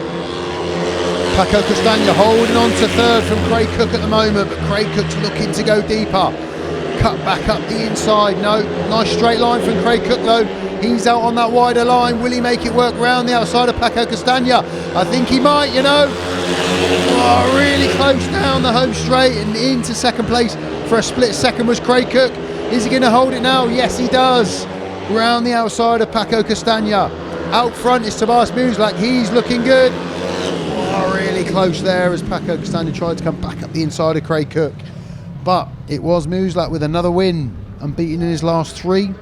Paco Castagna holding on to third from Craig Cook at the moment, but Craig Cook's looking to go deeper. Cut back up the inside. No, nice straight line from Craig Cook though. He's out on that wider line. Will he make it work round the outside of Paco Castagna? I think he might, you know. Oh, really close down the home straight and into second place for a split second was Craig Cook. Is he going to hold it now? Yes, he does. Round the outside of Paco Castagna. Out front is Tobiasz MUSIELAK. He's looking good. Oh, really close there as Paco Castagna tried to come back up the inside of Craig Cook. But it was MUSIELAK with another win, unbeaten in his last three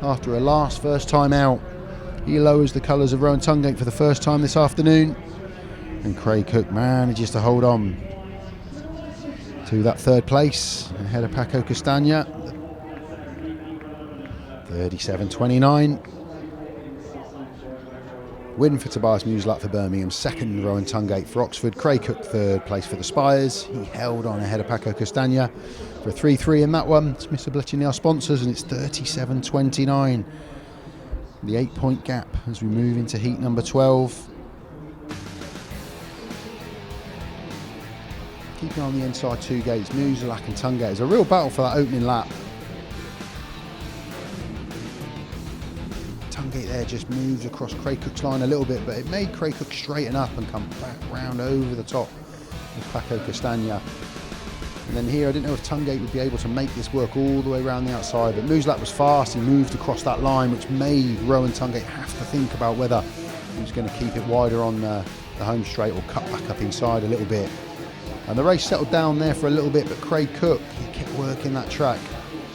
after a first time out. He lowers the colours of Rohan Tungate for the first time this afternoon. And Craig Cook manages to hold on to that third place ahead of Paco Castagna. 37.29. Win for Tobiasz MUSIELAK for Birmingham, second Rohan Tungate for Oxford. Craig Cook third place for the Spires. He held on ahead of Paco Castagna for a 3-3 in that one. It's Mr. Blitching our sponsors, and it's 37.29. The 8-point gap as we move into heat number 12. Keeping on the inside two gates, MUSIELAK and Tungate. It's a real battle for that opening lap. Tungate there just moves across Craig Cook's line a little bit, but it made Craig Cook straighten up and come back round over the top of Paco Castagna. And then here, I didn't know if Tungate would be able to make this work all the way around the outside, but MUSIELAK was fast. He moved across that line, which made Rohan Tungate have to think about whether he was going to keep it wider on the home straight or cut back up inside a little bit. And the race settled down there for a little bit, but Craig Cook, he kept working that track.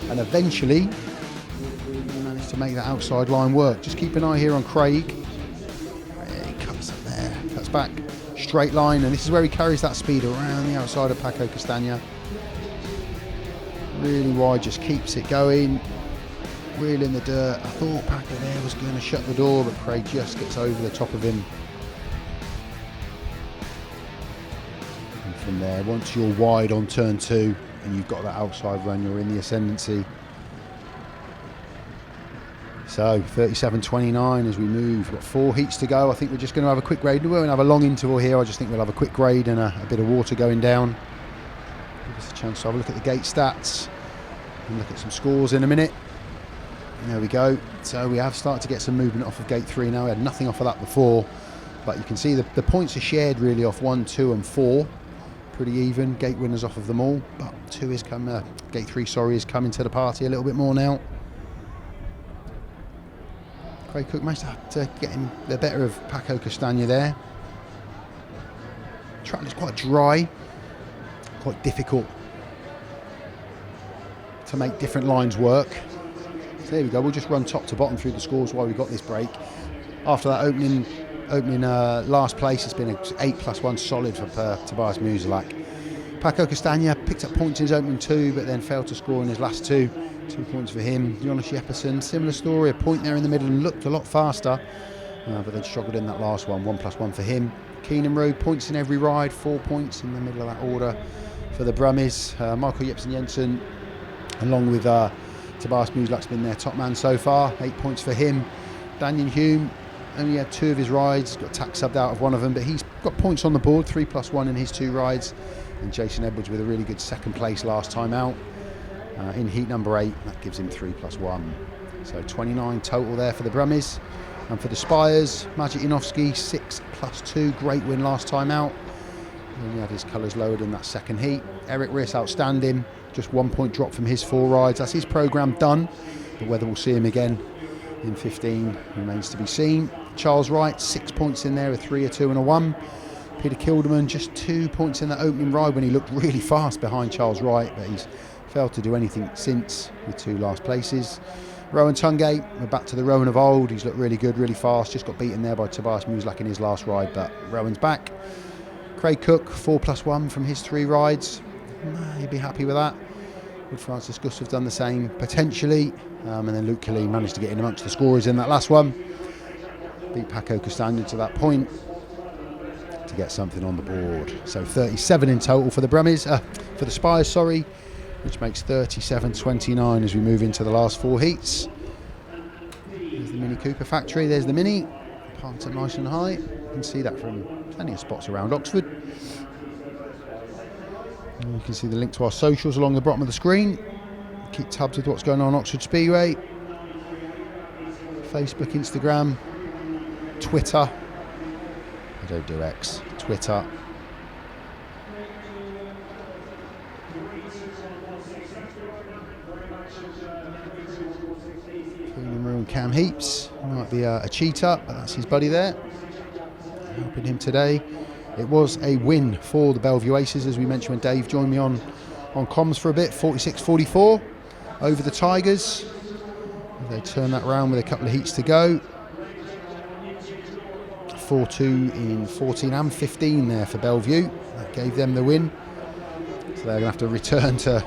And eventually, he managed to make that outside line work. Just keep an eye here on Craig. He cuts up there, cuts back, straight line, and this is where he carries that speed around the outside of Paco Castagna. Really wide, just keeps it going. Wheel in the dirt. I thought Paco there was going to shut the door, but Craig just gets over the top of him. And from there, once you're wide on turn two and you've got that outside run, you're in the ascendancy. So 37.29 as we move. We've got 4 heats to go. I think we're just going to have a quick grade. We won't have a long interval here. I just think we'll have a quick grade and a bit of water going down. Give us a chance to have a look at the gate stats and look at some scores in a minute. There we go. So we have started to get some movement off of gate 3 now. We had nothing off of that before, but you can see the points are shared really off 1, 2 and 4. Pretty even. Gate winners off of them all, but gate 3 is coming to the party a little bit more now. Craig Cook managed to get him the better of Paco Castagna there. Track looks quite dry, quite difficult to make different lines work. So there we go, we'll just run top to bottom through the scores while we've got this break. After that opening last place, it's been an 8+1 solid for Tobiasz MUSIELAK. Paco Castagna picked up points in his opening 2, but then failed to score in his last 2. 2 points for him. Jonas JEPPESEN, similar story, a point there in the middle and looked a lot faster, but then struggled in that last one. 1+1 for him. Keynan REW, points in every ride, 4 points in the middle of that order for the Brummies. Maciej Jensen, along with Tobiasz MUSIELAK's been their top man so far. 8 points for him. Danyon HUME only had 2 of his rides, got tax subbed out of one of them, but he's got points on the board, 3+1 in his 2 rides. And Jason Edwards with a really good second place last time out. In heat number 8, that gives him 3+1. So 29 total there for the Brummies. And for the Spires, Maciej JANOWSKI, 6+2, great win last time out. He had his colours lowered in that second heat. Erik RISS, outstanding, just 1 point drop from his 4 rides. That's his programme done, but whether we'll see him again in 15 remains to be seen. Charles Wright, 6 points in there, a 3, a 2 and a 1. Peter Kildemand, just 2 points in that opening ride when he looked really fast behind Charles Wright, but he's failed to do anything since with 2 last places. Rohan TUNGATE, we're back to the Rohan of old. He's looked really good, really fast. Just got beaten there by Tobiasz MUSIELAK in his last ride, but Rohan's back. Craig Cook, 4+1 from his 3 rides. He'd be happy with that. Would Francis Gustav's done the same, potentially. And then Luke Killeen managed to get in amongst the scorers in that last one. Beat Paco CASTAGNA to that point to get something on the board. So 37 in total for the Brummies, for the Spires, sorry, which makes 37.29 as we move into the last 4 heats. There's the Mini Cooper factory, there's the Mini, parked up nice and high. You can see that from plenty of spots around Oxford. And you can see the link to our socials along the bottom of the screen. Keep tabs with what's going on Oxford Speedway. Facebook, Instagram, Twitter. I don't do X. Twitter. Keynan REW and Cam Heaps. Might be a cheater, but that's his buddy there. Helping him today. It was a win for the Bellevue Aces, as we mentioned when Dave joined me on comms for a bit. 46-44 over the Tigers. They turn that round with a couple of heats to go. 4-2 in 14 and 15 there for Bellevue. That gave them the win. So they're going to have to return to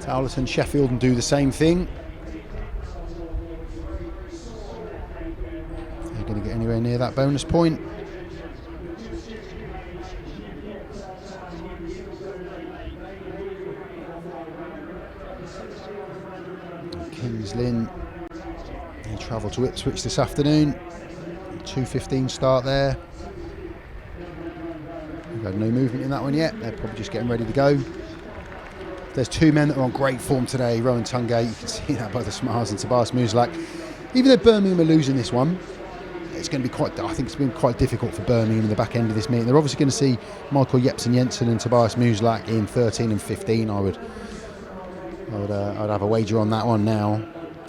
Owlerton, Sheffield and do the same thing. They're going to get anywhere near that bonus point. Killeen, they travel to Ipswich this afternoon. 2:15 start there. We've had no movement in that one yet. They're probably just getting ready to go. There's 2 men that are on great form today. Rohan TUNGATE, you can see that by the smiles, and Tobiasz MUSIELAK. Even though Birmingham are losing this one, it's going to be quite. I think it's been quite difficult for Birmingham in the back end of this meeting. They're obviously going to see Michael Jepsen, Jensen, and Tobiasz MUSIELAK in 13 and 15. I'd have a wager on that one now.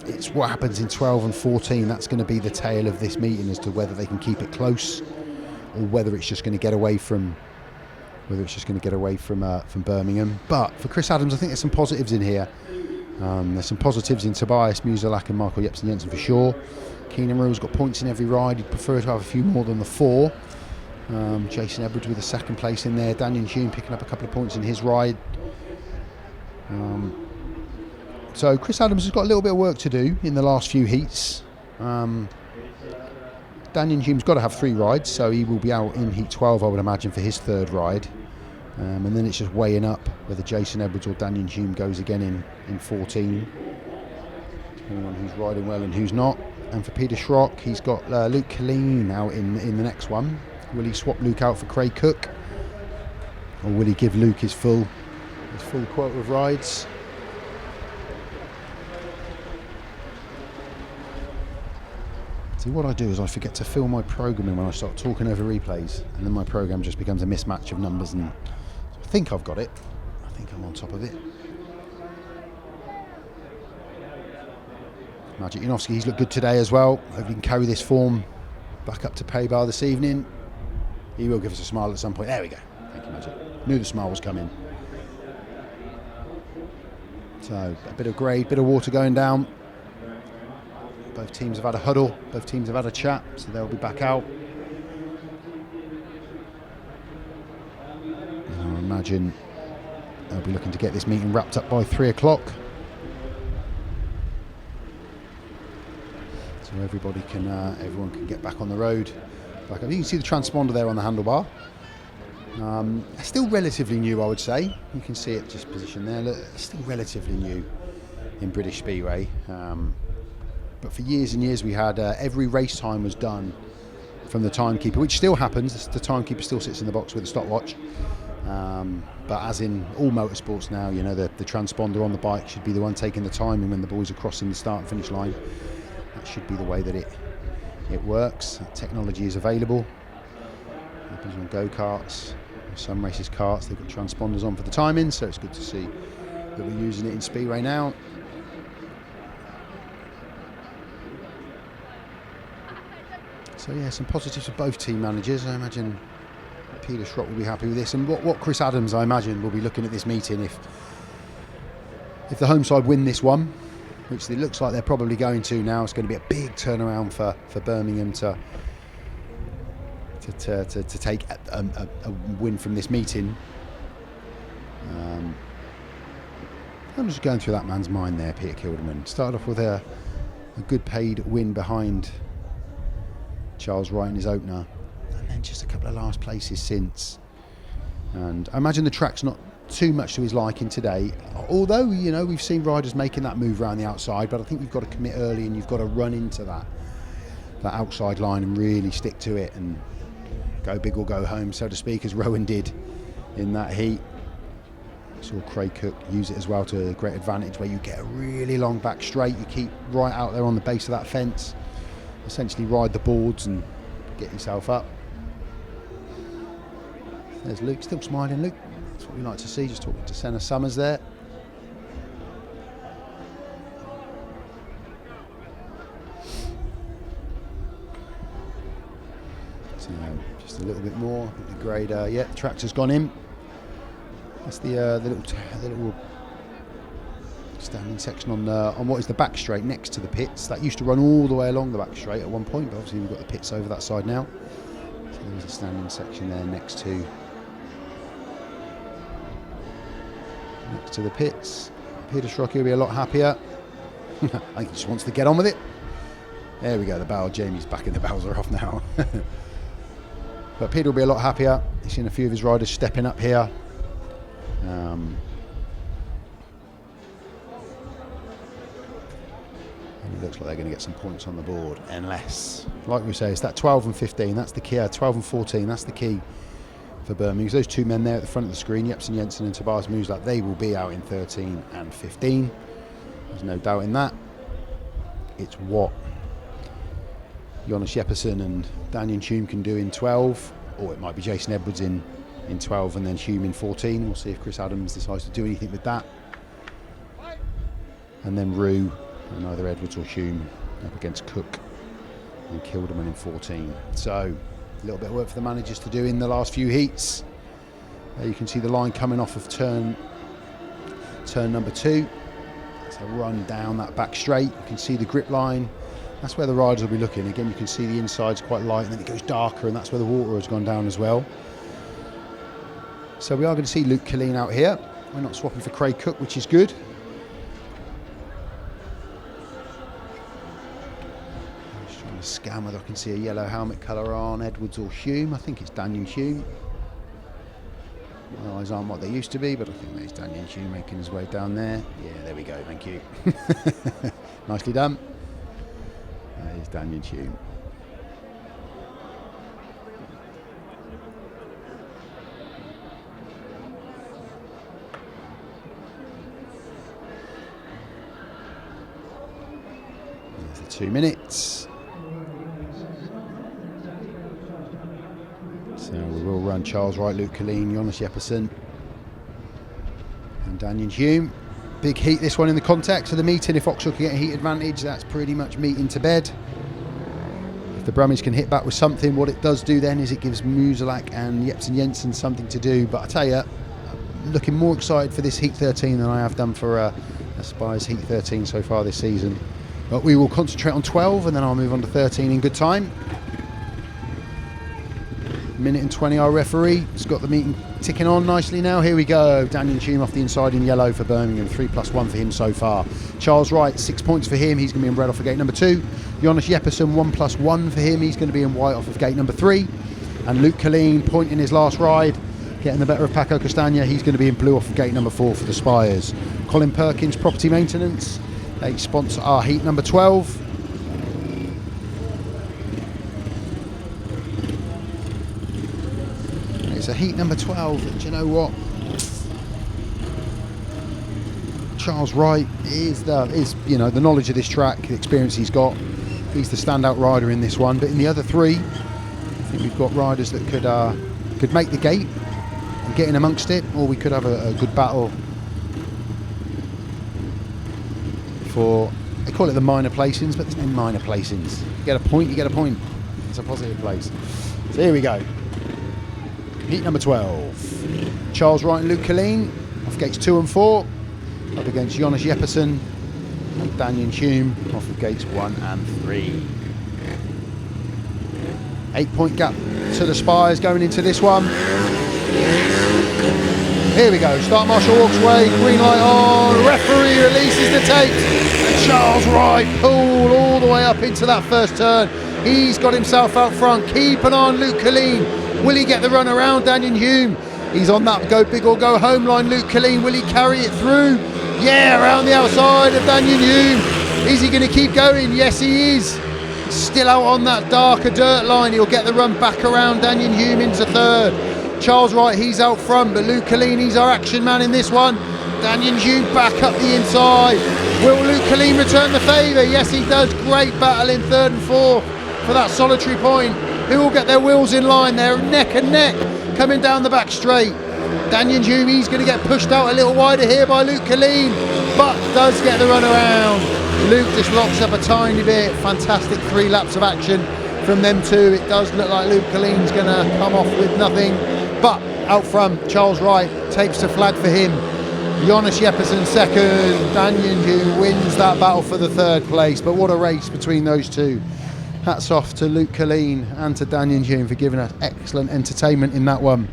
It's what happens in 12 and 14. That's going to be the tale of this meeting as to whether they can keep it close or whether it's just going to get away from Birmingham. But for Chris Adams, I think there's some positives in here. There's some positives in Tobiasz MUSIELAK and Michael Jepsen Jensen for sure. Keynan REW's got points in every ride. He'd prefer to have a few more than the 4. Jason Edwards with a 2nd place in there. Danyon HUME picking up a couple of points in his ride. So Chris Adams has got a little bit of work to do in the last few heats. Danyon HUME's got to have 3 rides, so he will be out in heat 12, I would imagine, for his 3rd ride. And then it's just weighing up whether Jason Edwards or Danyon HUME goes again in 14, depending on who's riding well and who's not. And for Peter Schroeck, he's got Luke Killeen out in the next one. Will he swap Luke out for Craig Cook, or will he give Luke his full quota of rides? See, what I do is I forget to fill my programming when I start talking over replays, and then my program just becomes a mismatch of numbers, and I think I've got it. I think I'm on top of it. Maciej JANOWSKI, he's looked good today as well. Hope he can carry this form back up to pay bar this evening. He will give us a smile at some point. There we go. Thank you, Maciej. Knew the smile was coming. So a bit of grade, bit of water going down. Both teams have had a huddle, both teams have had a chat, so they'll be back out. And I imagine they'll be looking to get this meeting wrapped up by 3 o'clock. So everyone can get back on the road. Back up. You can see the transponder there on the handlebar. Still relatively new, I would say. You can see it just positioned there. Look, still relatively new in British Speedway. But for years and years we had every race time was done from the timekeeper, which still happens. The timekeeper still sits in the box with a stopwatch. But as in all motorsports now, you know, the transponder on the bike should be the one taking the timing when the boys are crossing the start and finish line. That should be the way that it works. That technology is available. Happens on go-karts, some races karts, they've got transponders on for the timing, so it's good to see that we're using it in Speedway now. So yeah, some positives for both team managers. I imagine Peter Schroeck will be happy with this, and what Chris Adams, I imagine, will be looking at this meeting if the home side win this one, which it looks like they're probably going to now. It's going to be a big turnaround for Birmingham to take a win from this meeting. I'm just going through that man's mind there, Peter Kildemand. Started off with a good paid win behind Charles Wright in his opener, and then just a couple of last places since. And I imagine the track's not too much to his liking today, although, you know, we've seen riders making that move around the outside, but I think you've got to commit early and you've got to run into that outside line and really stick to it and go big or go home, so to speak, as Rowan did in that heat. Saw Craig Cook use it as well to a great advantage, where you get a really long back straight, you keep right out there on the base of that fence, essentially ride the boards and get yourself up. There's Luke, still smiling. Luke, that's what we like to see, just talking to Senna Summers there. So just a little bit more. I think the grade, yeah, the tractor's gone in. That's the little standing section on what is the back straight next to the pits. That used to run all the way along the back straight at one point, but obviously we've got the pits over that side now. So there's a standing section there next to the pits. Peter Schroeck will be a lot happier. I think he just wants to get on with it. There we go, the barrel. Jamie's backing the barrels are off now. But Peter will be a lot happier. He's seen a few of his riders stepping up here. And it looks like they're going to get some points on the board, unless, like we say, it's that 12 and 15, that's the key. 12 and 14, that's the key for Birmingham. Those two men there at the front of the screen, Jepsen, Jensen and Tobiasz MUSIELAK, they will be out in 13 and 15. There's no doubt in that. It's what Jonas JEPPESEN and Danyon HUME can do in 12, or it might be Jason Edwards in 12 and then HUME in 14. We'll see if Chris Adams decides to do anything with that. And then ROWE and either Edwards or HUME up against Cook and Kildemand in 14. So a little bit of work for the managers to do in the last few heats. There you can see the line coming off of turn number 2. It's a run down that back straight. You can see the grip line. That's where the riders will be looking. Again, you can see the inside's quite light and then it goes darker, and that's where the water has gone down as well. So we are going to see Luke Killeen out here. We're not swapping for Craig Cook, which is good. I'm just trying to scan whether I can see a yellow helmet colour on Edwards or HUME. I think it's Danyon HUME. My eyes aren't what they used to be, but I think there's Danyon HUME making his way down there. Yeah, there we go, thank you. Nicely done. There's Danyon HUME. There's the 2 minutes. So we will run Charles Wright, Luke Killeen, Jonas JEPPESEN and Danyon HUME. Big heat this one in the context of the meeting. If Oxford can get a heat advantage, that's pretty much meeting to bed. If the Brummies can hit back with something, what it does do then is it gives MUSIELAK and Jepsen Jensen something to do. But I tell you, I'm looking more excited for this heat 13 than I have done for a Spires heat 13 so far this season. But we will concentrate on 12 and then I'll move on to 13 in good time. Minute and 20 our referee has got the meeting ticking on nicely now. Here we go. Danyon HUME off the inside in yellow for Birmingham. 3+1 for him so far. Charles Wright, 6 points for him. He's going to be in red off of gate number 2. Jonas JEPPESEN, 1+1 for him. He's going to be in white off of gate number 3. And Luke Killeen, point in his last ride, getting the better of Paco CASTAGNA. He's going to be in blue off of gate number 4 for the Spires. Colin Perkins, property maintenance. They sponsor our heat number 12. It's a heat number 12, and do you know what? Charles Wright is the knowledge of this track, the experience he's got. He's the standout rider in this one. But in the other 3, I think we've got riders that could make the gate and get in amongst it, or we could have a good battle for. They call it the minor placings, but there's no minor placings. You get a point, you get a point. It's a positive place. So here we go. Heat number 12. Charles Wright and Luke Killeen off gates 2 and 4 up against Jonas JEPPESEN and Danyon HUME off of gates 1 and 3. 8-point gap to the Spires going into this one. Here we go, start marshal walks away, green light on, referee releases the tape, and Charles Wright pulled all the way up into that first turn. He's got himself out front, keep an eye on Luke Killeen. Will he get the run around Danyon HUME? He's on that go big or go home line, Luke Killeen. Will he carry it through? Yeah, around the outside of Danyon HUME. Is he going to keep going? Yes, he is. Still out on that darker dirt line. He'll get the run back around Danyon HUME into third. Charles Wright, he's out front, but Luke Killeen, he's our action man in this one. Danyon HUME back up the inside. Will Luke Killeen return the favour? Yes, he does. Great battle in third and fourth for that solitary point. Who will get their wheels in line? They're neck and neck coming down the back straight. Danyon HUME, he's going to get pushed out a little wider here by Luke Killeen, but does get the run around. Luke just locks up a tiny bit. Fantastic 3 laps of action from them two. It does look like Luke Killeen's going to come off with nothing. But out front, Charles Wright takes the flag for him. Jonas JEPPESEN second. Danyon HUME wins that battle for the third place. But what a race between those two. Hats off to Luke Killeen and to Danyon HUME for giving us excellent entertainment in that one.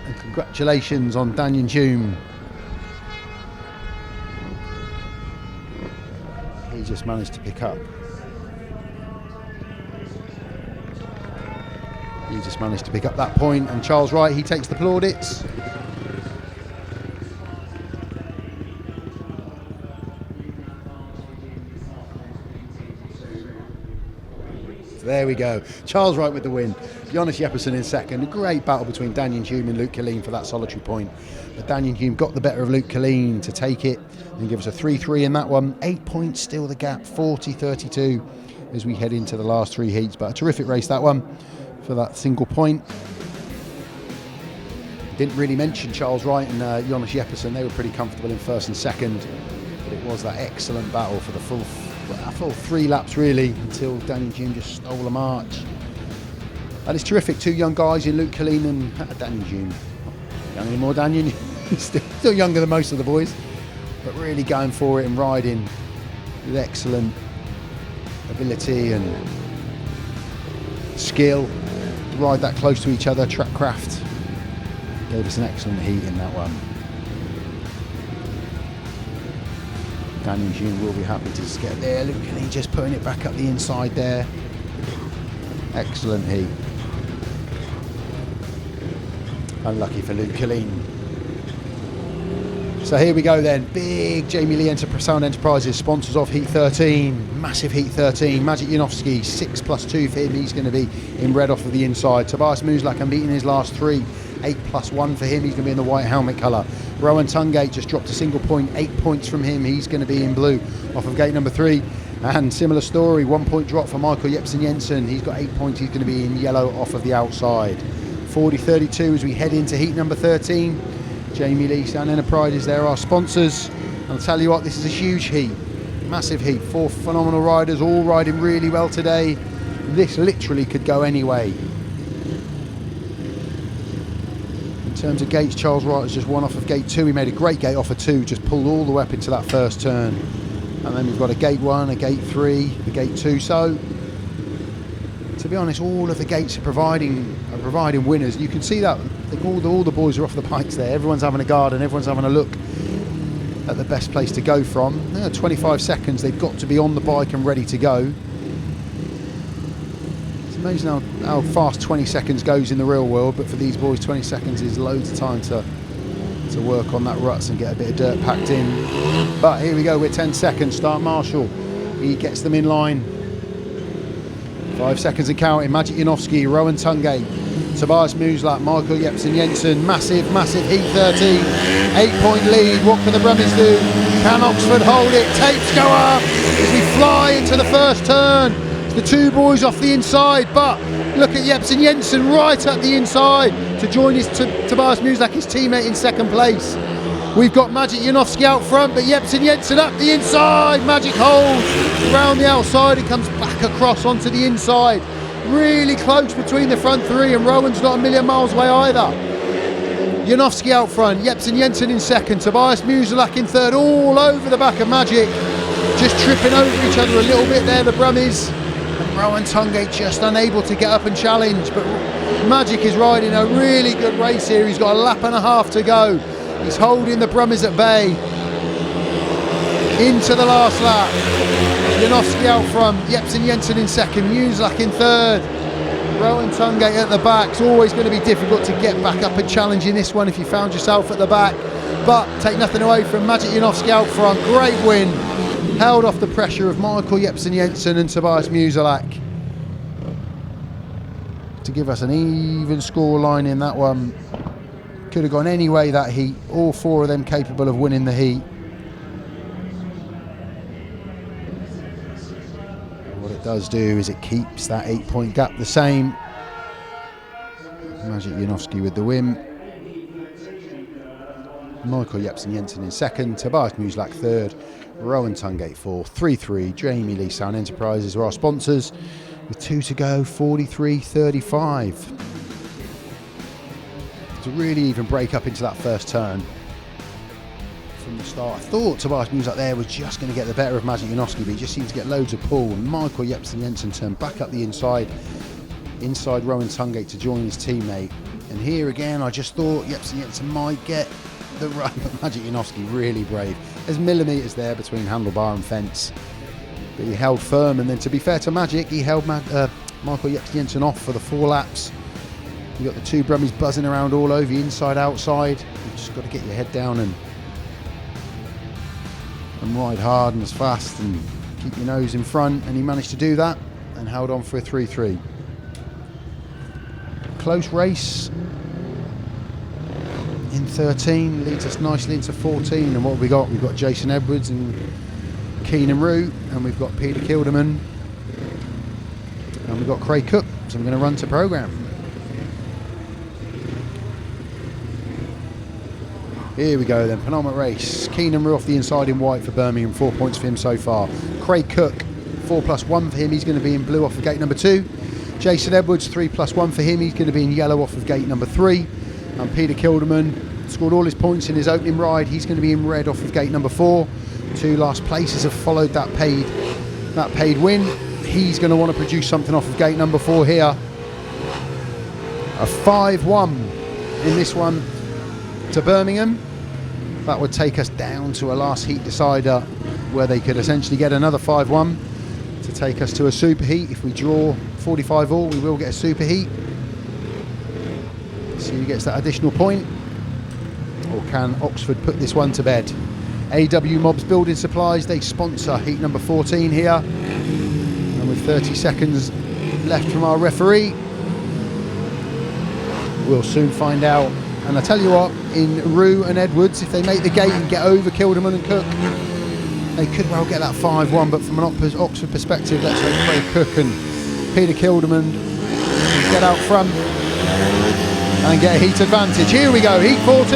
And congratulations on Danyon HUME. He just managed to pick up. He just managed to pick up that point, and Charles Wright, he takes the plaudits. There we go. Charles Wright with the win. Jonas JEPPESEN in second. A great battle between Danyon HUME and Luke Killeen for that solitary point. But Danyon HUME got the better of Luke Killeen to take it and give us a 3-3 in that one. 8 points still the gap, 40-32 as we head into the last 3 heats. But a terrific race that one for that single point. Didn't really mention Charles Wright and Jonas JEPPESEN. They were pretty comfortable in first and second. But it was that excellent battle for the full 3 laps really, until Danyon HUME just stole the march. And it's terrific, 2 young guys in Luke Killeen and Danyon HUME. Young anymore, Danyon. still younger than most of the boys, but really going for it and riding with excellent ability and skill to ride that close to each other. Track craft gave us an excellent heat in that one. Danyon HUME will be happy to just get there. Luke Killeen just putting it back up the inside there. Excellent heat. Unlucky for Luke Killeen. So here we go then. Big Jamie Lee Sound Enterprises, sponsors of Heat 13. Massive Heat 13. Maciej JANOWSKI, 6+2 for him. He's going to be in red off of the inside. Tobiasz MUSIELAK unbeaten his last 3. 8+1 for him. He's going to be in the white helmet colour. Rohan TUNGATE just dropped a single point. 8 points from him. He's going to be in blue off of gate number 3. And similar story, 1 point drop for Michael Jensen. He's got 8 points. He's going to be in yellow off of the outside. 40-32 as we head into heat number 13. Jamie Lee Sound Enterprises, they're our sponsors. I'll tell you what, this is a huge heat. Massive heat. 4 phenomenal riders, all riding really well today. This literally could go any way. In terms of gates, Charles Wright has just won off of gate 2. He made a great gate off of 2, just pulled all the way up into that first turn. And then we've got a gate 1, a gate 3, a gate 2. So, to be honest, all of the gates are providing winners. You can see that all the boys are off the bikes there. Everyone's having a guard and everyone's having a look at the best place to go from. 25 seconds, they've got to be on the bike and ready to go. It's amazing how fast 20 seconds goes in the real world, but for these boys 20 seconds is loads of time to work on that ruts and get a bit of dirt packed in. But here we go, we're 10 seconds, start Marshall. He gets them in line. 5 seconds and counting. Maciej JANOWSKI, Rohan TUNGATE, Tobiasz MUSIELAK, Michael Jensen. Massive heat 13. 8 point lead. What can the Brummies do? Can Oxford hold it? Tapes go up as we fly into the first turn. It's the 2 boys off the inside, but look at Jensen right up the inside to join Tobiasz MUSIELAK, his teammate, in second place. We've got Maciej JANOWSKI out front, but Jensen up the inside. Maciej holds around the outside and comes back across onto the inside. Really close between the front 3, and Rowan's not a million miles away either. Janowski out front, Jepsen Jensen in second, Tobiasz MUSIELAK in third, all over the back of Maciej. Just tripping over each other a little bit there, the Brummies. And Rohan TUNGATE just unable to get up and challenge, but Maciej is riding a really good race here. He's got a lap and a half to go. He's holding the Brummies at bay. Into the last lap. Janowski out front, Jepsen Jensen in second, MUSIELAK in third. Rohan TUNGATE at the back. It's always going to be difficult to get back up and challenge in this one if you found yourself at the back. But take nothing away from Maciej Janowski out front. Great win. Held off the pressure of Michael Jepsen Jensen and Tobiasz MUSIELAK to give us an even score line in that one. Could have gone any way that heat. All four of them capable of winning the heat. What it does do is it keeps that 8-point gap the same. Maciej Janowski with the win. Michael Jepsen Jensen in second, Tobiasz MUSIELAK third, Rohan TUNGATE fourth, 3-3, Jamie Lee Sound Enterprises are our sponsors, with 2 to go, 43.35. To really even break up into that first turn from the start. I thought Tobiasz MUSIELAK there was just going to get the better of Maciej Janowski, but he just seemed to get loads of pull, and Michael Jepsen Jensen turned back up the inside Rohan TUNGATE to join his teammate. And here again, I just thought Jepsen Jensen might get the run, but Maciej Janowski really brave. There's millimetres there between handlebar and fence, but he held firm, and then to be fair to Maciej, he held Michael Jepsen Jensen off for the 4 laps. You got the 2 Brummies buzzing around all over you, inside, outside. You've just got to get your head down and ride hard and as fast and keep your nose in front, and he managed to do that and held on for a 3-3. Close race in 13, leads us nicely into 14, and what have we got? We've got Jason Edwards and Keynan REW, and we've got Peter Kildemand, and we've got Craig Cook, so we're going to run to programme. Here we go then, penultimate race. Keynan REW off the inside in white for Birmingham, 4 points for him so far. Craig Cook, 4+1 for him, he's going to be in blue off of gate number 2. Jason Edwards, 3+1 for him, he's going to be in yellow off of gate number 3. And Peter Kildemand scored all his points in his opening ride, he's going to be in red off of gate number 4. 2 last places have followed that paid win. He's going to want to produce something off of gate number 4 here. A 5-1 in this one to Birmingham. That would take us down to a last heat decider where they could essentially get another 5-1 to take us to a super heat. If we draw 45 all, we will get a super heat. See who gets that additional point, or can Oxford put this one to bed? AW Mobs Building Supplies, they sponsor heat number 14 here, and with 30 seconds left from our referee, we'll soon find out. And I tell you what, in REW and Edwards, if they make the gate and get over Kildemand and Cook, they could well get that 5-1, but from an Oxford perspective, let's hope Craig Cook and Peter Kildemand get out front and get a heat advantage. Here we go, heat 14,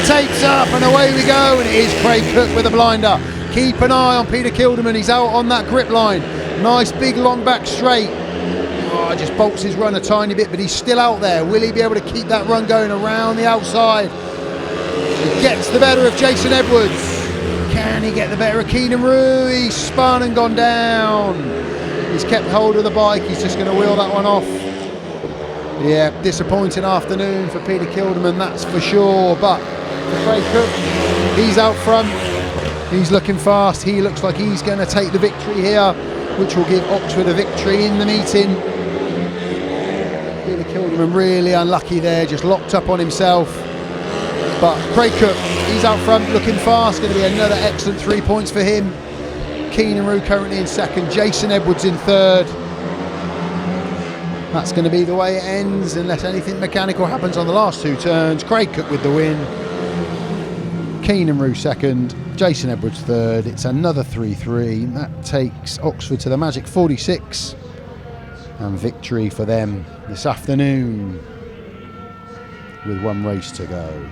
takes up and away we go, and it is Craig Cook with a blinder. Keep an eye on Peter Kildemand, he's out on that grip line. Nice big long back straight. Oh, just bolts his run a tiny bit, but he's still out there. Will he be able to keep that run going around the outside? He gets the better of Jason Edwards. Can he get the better of Keynan REW? He's spun and gone down. He's kept hold of the bike, he's just going to wheel that one off. Yeah, disappointing afternoon for Peter Kildemand, that's for sure. But for Craig Cook, he's out front, he's looking fast, he looks like he's going to take the victory here, which will give Oxford a victory in the meeting. Peter Kildemand really unlucky there, just locked up on himself. But Craig Cook, he's out front, looking fast, going to be another excellent 3 points for him. Keynan REW currently in second, Jason Edwards in third. That's going to be the way it ends, unless anything mechanical happens on the last 2 turns. Craig Cook with the win. Keynan REW second, Jason Edwards third. It's another 3-3. That takes Oxford to the magic 46. And victory for them this afternoon with 1 race to go.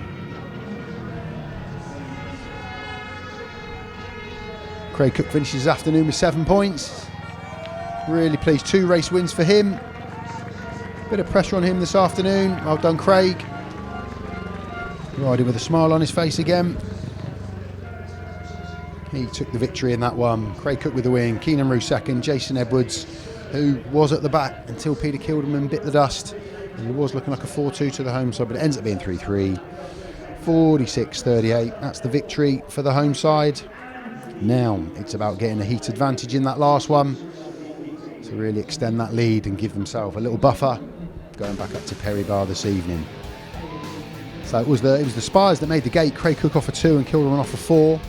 Craig Cook finishes his afternoon with 7 points. Really pleased, 2 race wins for him. Bit of pressure on him this afternoon. Well done, Craig. riding with a smile on his face again. He took the victory in that one. Craig Cook with the win, Keynan REW second, Jason Edwards, who was at the back until Peter Kildemand bit the dust. And it was looking like a 4-2 to the home side, but it ends up being 3-3. 46-38, that's the victory for the home side. Now it's about getting a heat advantage in that last one to really extend that lead and give themselves a little buffer going back up to Perry Bar this evening. So it was the Spires that made the gate. Craig Cook off a 2 and Kildemand off a 4.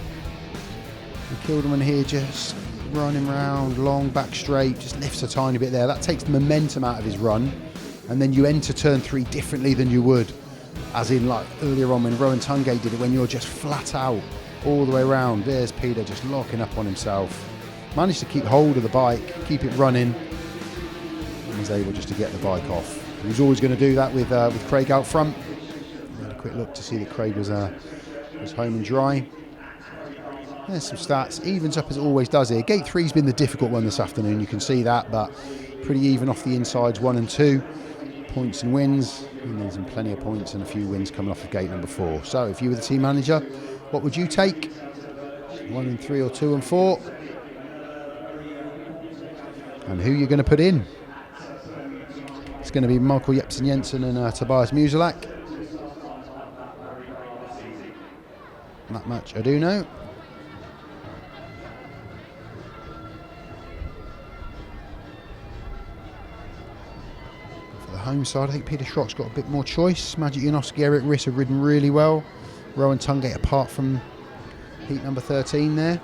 And Kildemand here just running round, long back straight, just lifts a tiny bit there. That takes the momentum out of his run, and then you enter turn 3 differently than you would, as in like earlier on when Rohan TUNGATE did it, when you're just flat out all the way around. There's Peter just locking up on himself. Managed to keep hold of the bike, keep it running, and was able just to get the bike off. He was always going to do that with Craig out front. We had a quick look to see that Craig was home and dry. There's some stats, evens up as it always does here. Gate 3's been the difficult one this afternoon, you can see that, but pretty even off the insides 1 and 2. Points and wins, and there's been plenty of points and a few wins coming off of gate number 4. So if you were the team manager, what would you take? 1 and 3 or 2 and 4? And who you're going to put in? It's going to be Maciej Jeppesen and Tobiasz MUSIELAK. That much I do know. For the home side, I think Peter Schroeck's got a bit more choice. Maciej JANOWSKI, Erik RISS have ridden really well. Rohan TUNGATE apart from heat number 13 there.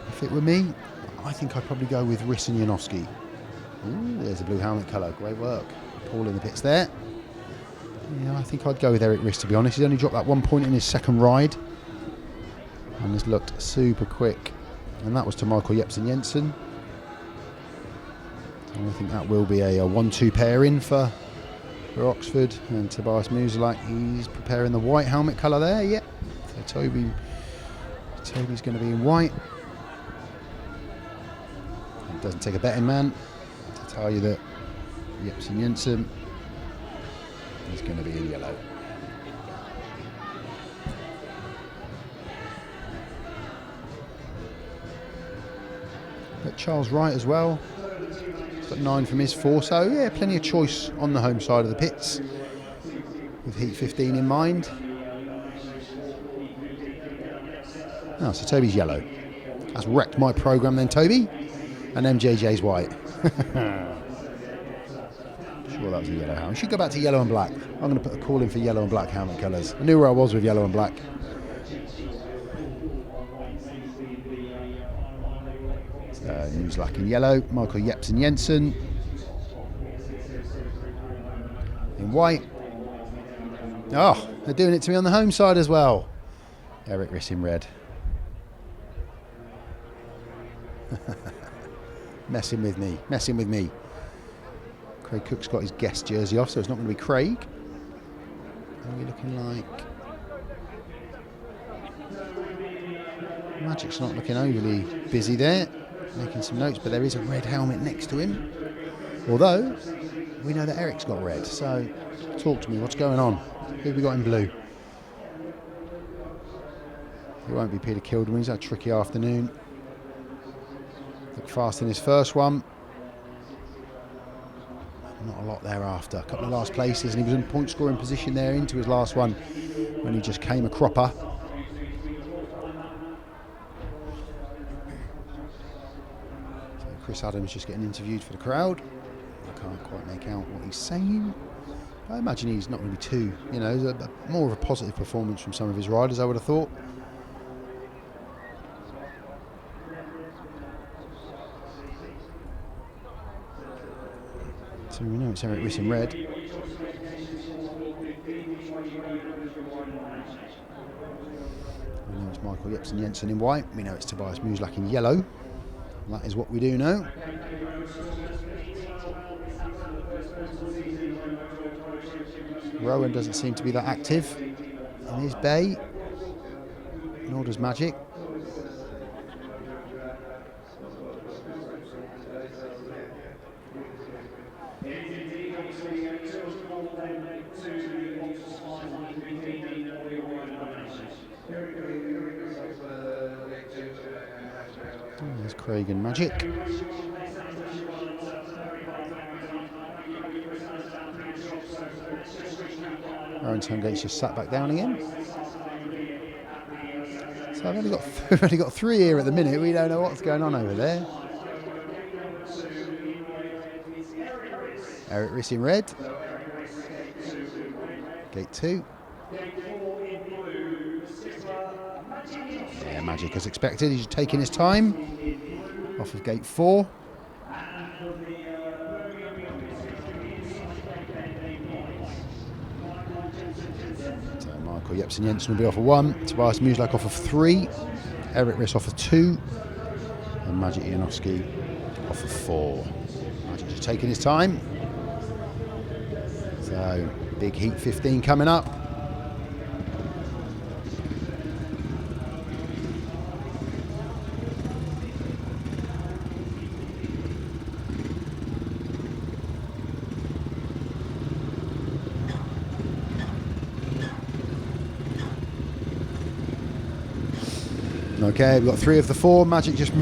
If it were me, I think I'd probably go with RISS and JANOWSKI. Ooh, there's a blue helmet colour, great work. Paul in the pits there. Yeah, I think I'd go with Erik RISS, to be honest. He's only dropped that 1 point in his second ride and has looked super quick. And that was to Maciej Jensen. So I think that will be a 1-2 pairing for Oxford. And Tobiasz MUSIELAK, he's preparing the white helmet colour there, yeah. So Toby's going to be in white. It doesn't take a betting man to tell you that Jensen is going to be in yellow. But Charles Wright as well. He's got 9 from his 4, so yeah, plenty of choice on the home side of the pits with heat 15 in mind. Oh, so Toby's yellow. That's wrecked my programme then, Toby. And MJJ's white. Sure that was a yellow helmet. We should go back to yellow and black. I'm going to put a call in for yellow and black helmet colours. I knew where I was with yellow and black. MUSIELAK in yellow. Maciej Jepsen in white. Oh, they're doing it to me on the home side as well. Erik RISS in red. Messing with me. Craig Cook's got his guest jersey off, so it's not going to be Craig. How are we looking like? Magic's not looking overly busy there, making some notes, but there is a red helmet next to him. Although, we know that Eric's got red, so talk to me, what's going on? Who have we got in blue? It won't be Peter Kildemand, he's had a tricky afternoon. Looked fast in his first one. Not a lot thereafter. A couple of last places, and he was in point scoring position there into his last one when he just came a cropper. So Chris Adams just getting interviewed for the crowd. I can't quite make out what he's saying. I imagine he's not going to be too, more of a positive performance from some of his riders, I would have thought. So we know it's Erik RISS in red. We know it's Maciej Jepsen in white. We know it's Tobiasz MUSIELAK in yellow. That is what we do know. Rowan doesn't seem to be that active in his bay, nor does Magic. Craig and Magic. Rohan Tungate's just sat back down again. So I've only got 3 here at the minute. We don't know what's going on over there. Erik RISS in red. Gate 2. Yeah, Magic as expected. He's taking his time. Off of gate 4. So Michael Jepsen will be off of 1. Tobiasz MUSIELAK off of 3. Erik RISS off of 2. And Maciej JANOWSKI off of 4. Magic just taking his time. So big heat 15 coming up. Okay, we've got 3 of the 4. Magic just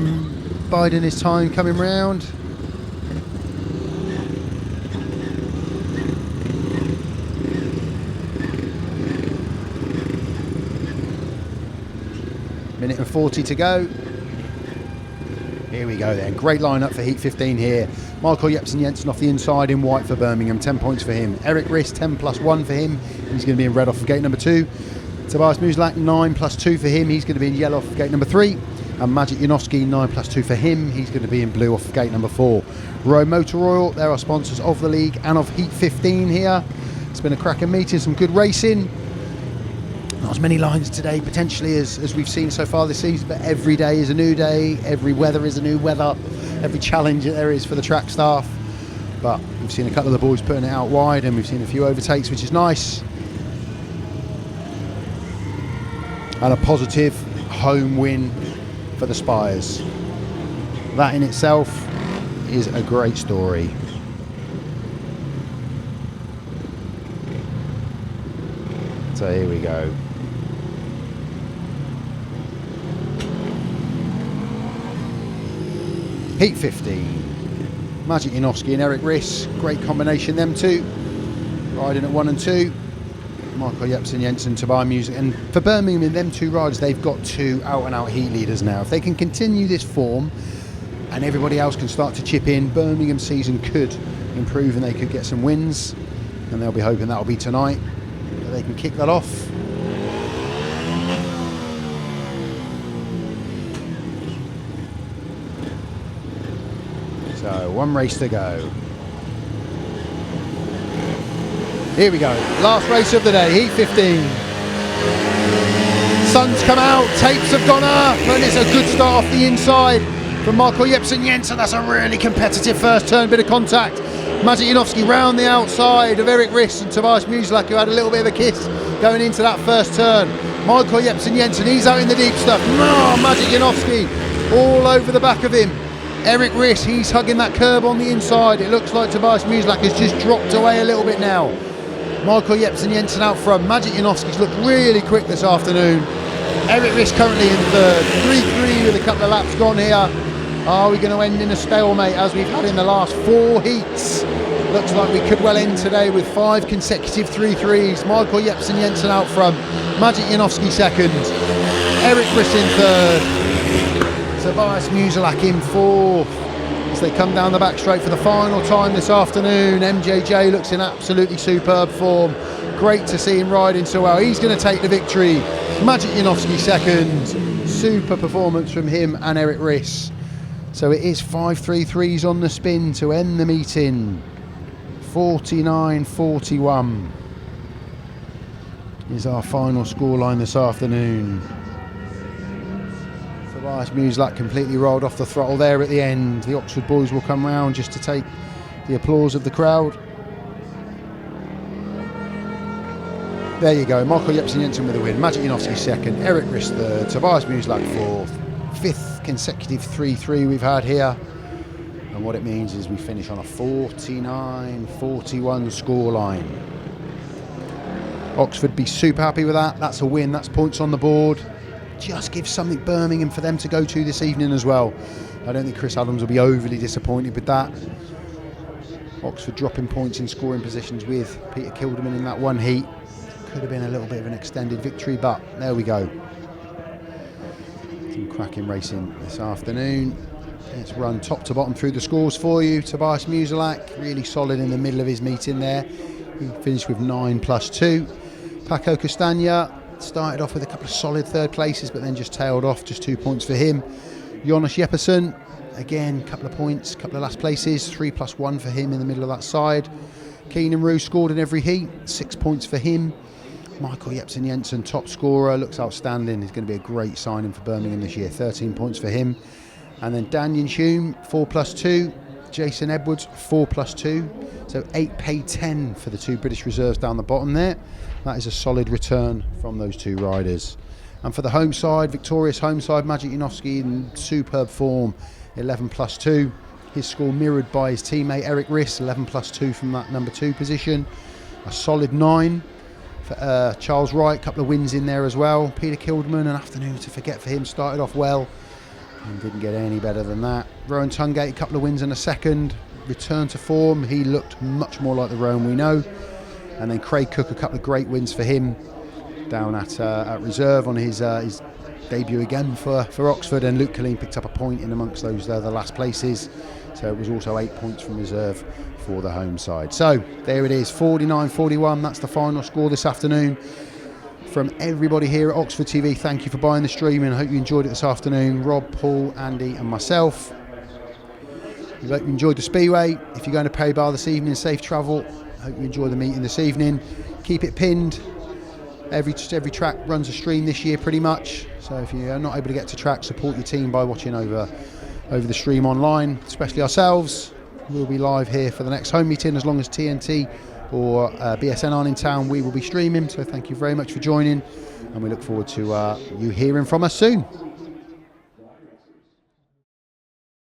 biding his time coming round. Minute and 40 to go. Here we go then. Great lineup for heat 15 here. Michael Jensen off the inside in white for Birmingham. 10 points for him. Erik RISS 10 plus 1 for him. He's going to be in red off of gate number 2. Tobiasz MUSIELAK 9 plus 2 for him. He's going to be in yellow off of gate number 3. And Maciej JANOWSKI 9 plus 2 for him. He's going to be in blue off of gate number 4. ROWE Motor Oil, they're our sponsors of the league and of heat 15 here. It's been a cracking meeting, some good racing. Not as many lines today potentially as we've seen so far this season, but every day is a new day, every weather is a new weather, every challenge there is for the track staff. But we've seen a couple of the boys putting it out wide, and we've seen a few overtakes, which is nice. And a positive home win for the Spires. That in itself is a great story. So here we go. Heat 15. Maciej JANOWSKI and Erik RISS. Great combination, them two. Riding at 1 and 2. Michael Jensen, Tobiasz MUSIELAK. And for Birmingham, in them 2 rides, they've got 2 out-and-out heat leaders now. If they can continue this form and everybody else can start to chip in, Birmingham season could improve and they could get some wins. And they'll be hoping that'll be tonight, that they can kick that off. So 1 race to go. Here we go, last race of the day, heat 15. Sun's come out, tapes have gone up, and it's a good start off the inside from Michael Jensen. That's a really competitive first turn, bit of contact. Maciej JANOWSKI round the outside of Erik RISS and Tobiasz MUSIELAK, who had a little bit of a kiss going into that first turn. Michael Jensen, he's out in the deep stuff. Maciej JANOWSKI all over the back of him. Erik RISS, he's hugging that curb on the inside. It looks like Tobiasz MUSIELAK has just dropped away a little bit now. Michael Jensen out front. Maciej JANOWSKI's looked really quick this afternoon. Erik RISS currently in third. 3-3 with a couple of laps gone here. Are we going to end in a stalemate as we've had in the last 4 heats? Looks like we could well end today with 5 consecutive 3-3s. Michael Jensen out front. Maciej JANOWSKI second. Erik RISS in third. Tobiasz MUSIELAK in fourth. As they come down the back straight for the final time this afternoon. MJJ looks in absolutely superb form. Great to see him riding so well. He's going to take the victory. Maciej JANOWSKI second. Super performance from him and Erik RISS. So it is 5 3-3s on the spin to end the meeting. 49-41 is our final scoreline this afternoon. Tobiasz MUSIELAK completely rolled off the throttle there at the end. The Oxford boys will come round just to take the applause of the crowd. There you go, Michael Jensen with the win. Maciej JANOWSKI second, Erik RISS third, Tobiasz MUSIELAK fourth. 5th consecutive 3-3 we've had here. And what it means is we finish on a 49-41 scoreline. Oxford be super happy with that. That's a win, that's points on the board. Just give something Birmingham for them to go to this evening as well. I don't think Chris Adams will be overly disappointed with that. Oxford dropping points in scoring positions with Peter Kildemand in that one heat. Could have been a little bit of an extended victory, but there we go. Some cracking racing this afternoon. Let's run top to bottom through the scores for you. Tobiasz MUSIELAK, really solid in the middle of his meeting there. He finished with 9+2. Paco CASTAGNA started off with a couple of solid third places, but then just tailed off, just 2 points for him. Jonas JEPPESEN, again, a couple of points, couple of last places, 3+1 for him in the middle of that side. Keynan REW scored in every heat, 6 points for him. Maciej Jensen, top scorer, looks outstanding. He's going to be a great signing for Birmingham this year, 13 points for him. And then Danyon HUME, 4+2. Jason Edwards, 4+2. So 8 paid 10 for the 2 British reserves down the bottom there. That is a solid return from those 2 riders. And for the home side, victorious home side, Maciej JANOWSKI in superb form, 11+2. His score mirrored by his teammate Erik RISS, 11+2 from that number 2 position. A solid 9 for Charles Wright, a couple of wins in there as well. Peter Kildemand, an afternoon to forget for him, started off well and didn't get any better than that. Rohan TUNGATE, a couple of wins and a second. Return to form, he looked much more like the Rohan we know. And then Craig Cook, a couple of great wins for him down at reserve on his debut again for Oxford. And Luke Killeen picked up a point in amongst those the last places. So it was also 8 points from reserve for the home side. So there it is, 49-41. That's the final score this afternoon. From everybody here at Oxford TV, thank you for buying the stream, and I hope you enjoyed it this afternoon. Rob, Paul, Andy and myself. We hope you enjoyed the Speedway. If you're going to Perry Bar this evening, safe travel. I hope you enjoy the meeting this evening. Keep it pinned. Every track runs a stream this year pretty much. So if you're not able to get to track, support your team by watching over the stream online, especially ourselves. We'll be live here for the next home meeting as long as TNT or BSN aren't in town. We will be streaming, so thank you very much for joining, and we look forward to you hearing from us soon.